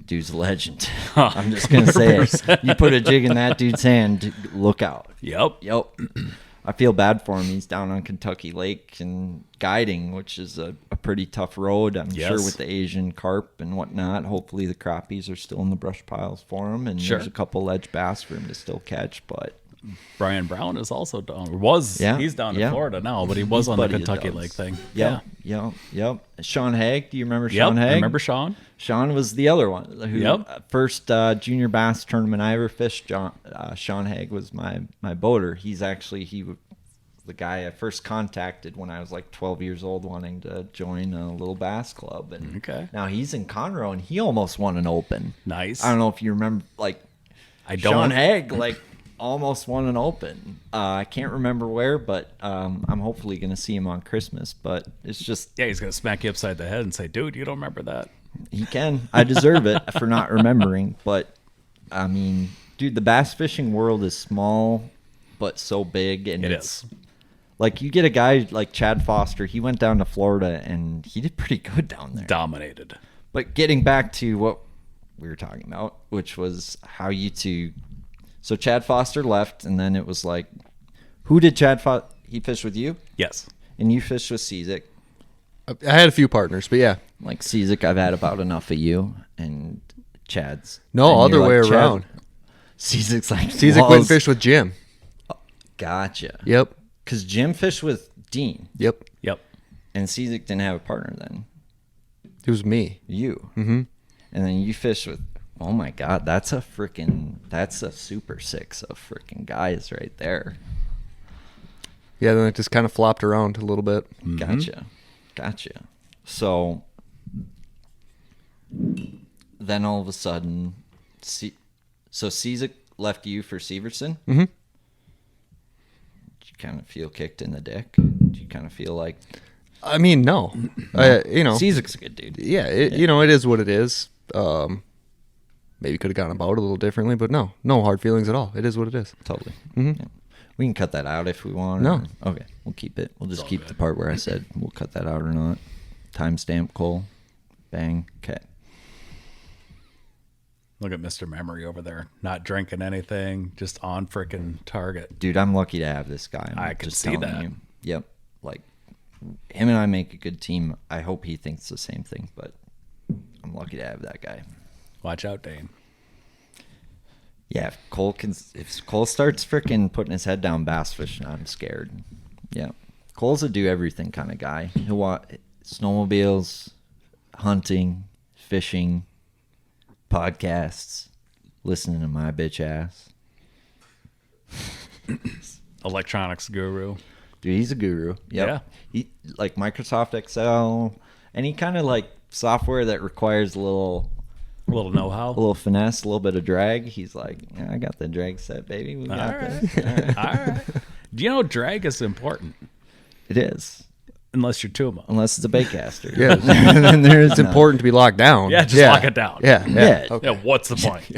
Speaker 2: dude's a legend. I'm just gonna say it. You put a jig in that dude's hand, look out.
Speaker 3: Yep.
Speaker 2: I feel bad for him. He's down on Kentucky Lake and guiding, which is a pretty tough road. I'm
Speaker 3: Yes.
Speaker 2: sure with the Asian carp and whatnot. Hopefully the crappies are still in the brush piles for him, and
Speaker 3: Sure.
Speaker 2: there's a couple ledge bass for him to still catch. But
Speaker 3: Brian Brown is also down. He's down in
Speaker 2: yeah.
Speaker 3: Florida now, but he was
Speaker 2: He's
Speaker 3: on the
Speaker 2: buddy of
Speaker 3: Kentucky
Speaker 2: Doug's.
Speaker 3: Lake thing.
Speaker 2: Yep. Sean Haig, do you remember
Speaker 3: Yep.
Speaker 2: Sean Haig?
Speaker 3: I remember Sean.
Speaker 2: Sean was the other one. Who,
Speaker 3: Yep.
Speaker 2: First junior bass tournament I ever fished. Sean Haig was my boater. He was the guy I first contacted when I was like 12 years old, wanting to join a little bass club. And
Speaker 3: Okay.
Speaker 2: now he's in Conroe, and he almost won an open.
Speaker 3: Nice.
Speaker 2: I don't know if you remember, like
Speaker 3: I don't.
Speaker 2: Sean Haig, like almost won an open. I can't remember where, but I'm hopefully going to see him on Christmas. But it's just
Speaker 3: Yeah, he's gonna smack you upside the head and say, "Dude, you don't remember that."
Speaker 2: he can. I deserve it for not remembering. But I mean, dude, the bass fishing world is small, but so big, and
Speaker 3: It
Speaker 2: it's
Speaker 3: is.
Speaker 2: like you get a guy like Chad Foster. He went down to Florida, and he did pretty good down there.
Speaker 3: Dominated.
Speaker 2: But getting back to what we were talking about, which was how you two. So Chad Foster left, and then it was like, who did Chad Foster? He fished with you,
Speaker 3: Yes.
Speaker 2: and you fished with Cizik.
Speaker 4: I had a few partners, but yeah.
Speaker 2: Like Cizik, I've had about enough of you, and Chad's.
Speaker 4: No,
Speaker 2: and
Speaker 4: other
Speaker 2: you're
Speaker 4: way
Speaker 2: like, Chad-
Speaker 4: around.
Speaker 2: Cizik's like,
Speaker 4: Cizik
Speaker 2: well,
Speaker 4: went and fished with Jim.
Speaker 2: Gotcha.
Speaker 4: Yep.
Speaker 2: Because Jim fished with Dean,
Speaker 4: Yep.
Speaker 3: Yep.
Speaker 2: and Cizik didn't have a partner then.
Speaker 4: It was me.
Speaker 2: You. Mm-hmm. And then you fished with. Oh my God, that's a super six of freaking guys right there.
Speaker 4: Yeah, then it just kind of flopped around a little bit.
Speaker 2: Gotcha. So then all of a sudden, Cizik left you for Severson?
Speaker 4: Mm-hmm.
Speaker 2: Did you kind of feel kicked in the dick? Did you kind of feel like...
Speaker 4: I mean, no.
Speaker 2: Cizik's a good dude.
Speaker 4: Yeah, it is what it is. Maybe could have gone about it a little differently, but no hard feelings at all. It is what it is.
Speaker 2: Totally.
Speaker 4: Mm-hmm.
Speaker 2: Yeah. We can cut that out if we want.
Speaker 4: No.
Speaker 2: Okay, we'll keep it. We'll just keep the part where I said we'll cut that out or not. Timestamp, Cole. Bang. Okay.
Speaker 3: Look at Mr. Memory over there, not drinking anything, just on frickin' target.
Speaker 2: Dude, I'm lucky to have this guy.
Speaker 3: I can
Speaker 2: just
Speaker 3: see
Speaker 2: telling
Speaker 3: that.
Speaker 2: you. Yep. Like, him and I make a good team. I hope he thinks the same thing, but I'm lucky to have that guy.
Speaker 3: Watch out, Dane.
Speaker 2: Yeah, if Cole starts frickin' putting his head down bass fishing, I'm scared. Yeah. Cole's a do everything kind of guy. He'll want snowmobiles, hunting, fishing, podcasts, listening to my bitch ass.
Speaker 3: Electronics guru.
Speaker 2: Dude, he's a guru. Yep.
Speaker 3: Yeah.
Speaker 2: He like Microsoft Excel, any kind of like software that requires a little
Speaker 3: know-how.
Speaker 2: a little finesse, a little bit of drag. He's like, yeah, I got the drag set, baby. We got that.
Speaker 3: All right. Do you know drag is important?
Speaker 2: It is.
Speaker 3: Unless you're Tuma.
Speaker 2: Unless it's a baitcaster.
Speaker 4: Yeah.
Speaker 2: Then there is
Speaker 4: It's important to be locked down.
Speaker 3: Yeah, just lock it down.
Speaker 4: Yeah.
Speaker 2: Yeah.
Speaker 4: Okay.
Speaker 3: Yeah, what's the point?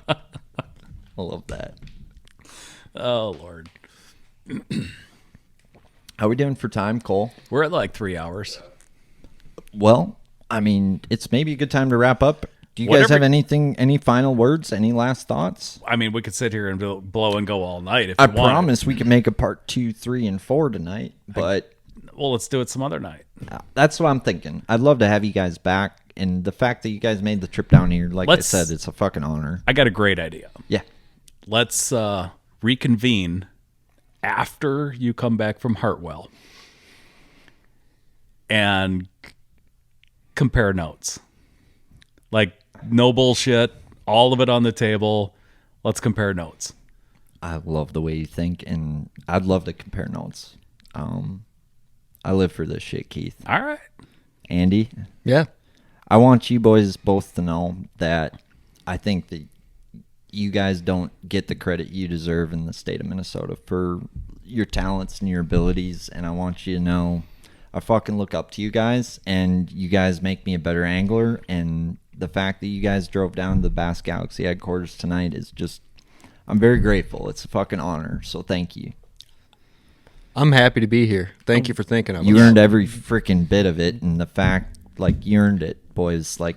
Speaker 2: I love that.
Speaker 3: Oh, Lord.
Speaker 2: How we doing for time, Cole?
Speaker 3: We're at like 3 hours.
Speaker 2: Well, I mean, it's maybe a good time to wrap up. Do you guys have any final words, any last thoughts?
Speaker 3: I mean, we could sit here and blow and go all night if
Speaker 2: I
Speaker 3: you want.
Speaker 2: promise we can make a part 2, 3, and 4 tonight, but
Speaker 3: Well, let's do it some other night.
Speaker 2: that's what I'm thinking. I'd love to have you guys back, and the fact that you guys made the trip down here, like I said, it's a fucking honor.
Speaker 3: I got a great idea.
Speaker 2: Yeah.
Speaker 3: Let's reconvene after you come back from Hartwell and compare notes. Like, no bullshit, all of it on the table. Let's compare notes.
Speaker 2: I love the way you think, and I'd love to compare notes. I live for this shit, Keith.
Speaker 3: All right.
Speaker 2: Andy,
Speaker 4: Yeah.
Speaker 2: I want you boys both to know that I think that you guys don't get the credit you deserve in the state of Minnesota for your talents and your abilities, and I want you to know I fucking look up to you guys, and you guys make me a better angler, and the fact that you guys drove down to the Bass Galaxy headquarters tonight is just, I'm very grateful. It's a fucking honor, so thank you.
Speaker 4: I'm happy to be here. Thank you for thinking of us.
Speaker 2: You earned every freaking bit of it, and the fact, like, you earned it, boys. Like,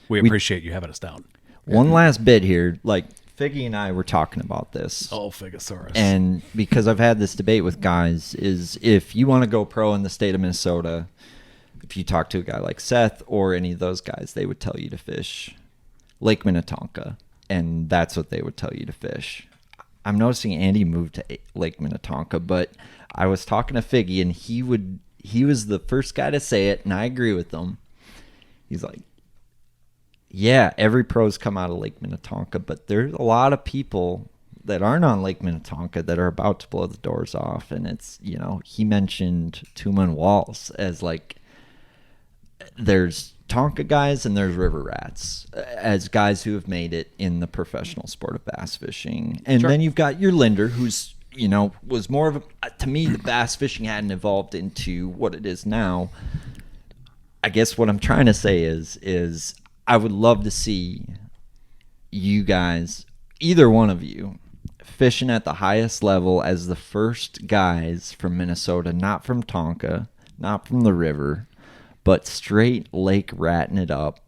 Speaker 3: We appreciate you having us down.
Speaker 2: one last bit here. Like, Figgy and I were talking about this.
Speaker 3: Oh, Figosaurus.
Speaker 2: And because I've had this debate with guys, is if you want to go pro in the state of Minnesota, if you talk to a guy like Seth or any of those guys, they would tell you to fish Lake Minnetonka, and that's what they would tell you to fish. I'm noticing Andy moved to Lake Minnetonka, but I was talking to Figgy, and he was the first guy to say it, and I agree with him. He's like, yeah, every pro's come out of Lake Minnetonka, but there's a lot of people that aren't on Lake Minnetonka that are about to blow the doors off. And it's, you know, he mentioned Tuma and Walls as like, there's Tonka guys and there's river rats as guys who have made it in the professional sport of bass fishing. And then you've got your Linder, who's, you know, was more of a, to me, the bass fishing hadn't evolved into what it is now. I guess what I'm trying to say is I would love to see you guys, either one of you, fishing at the highest level as the first guys from Minnesota, not from Tonka, not from the river, but straight lake ratting it up,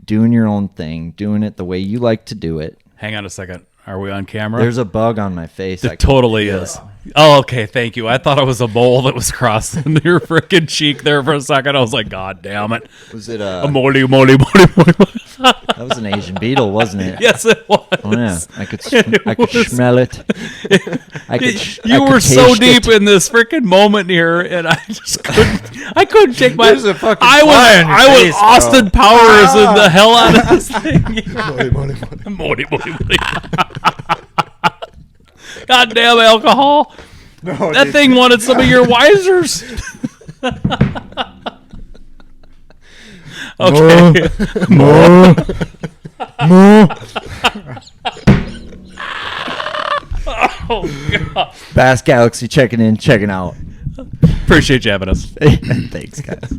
Speaker 2: doing your own thing, doing it the way you like to do it.
Speaker 3: Hang on a second. Are we on camera?
Speaker 2: There's a bug on my face.
Speaker 3: It totally is. Oh, okay. Thank you. I thought it was a mole that was crossing your freaking cheek there for a second. I was like, God damn it.
Speaker 2: Was it
Speaker 3: a moly.
Speaker 2: That was an Asian beetle, wasn't it?
Speaker 3: Yes, it was.
Speaker 2: Oh yeah, I could smell it.
Speaker 3: You were so deep in this freaking moment here, and I just couldn't. I couldn't take my.
Speaker 4: There's a fucking
Speaker 3: I
Speaker 4: fly on your
Speaker 3: was
Speaker 4: face,
Speaker 3: Austin
Speaker 4: bro.
Speaker 3: Powers in the hell out of this thing.
Speaker 4: Money.
Speaker 3: Moly. Goddamn alcohol. That thing wanted some of your wisers. Okay. Oh, God.
Speaker 2: Bass Galaxy checking in, checking out.
Speaker 3: Appreciate you having us.
Speaker 2: Thanks, guys.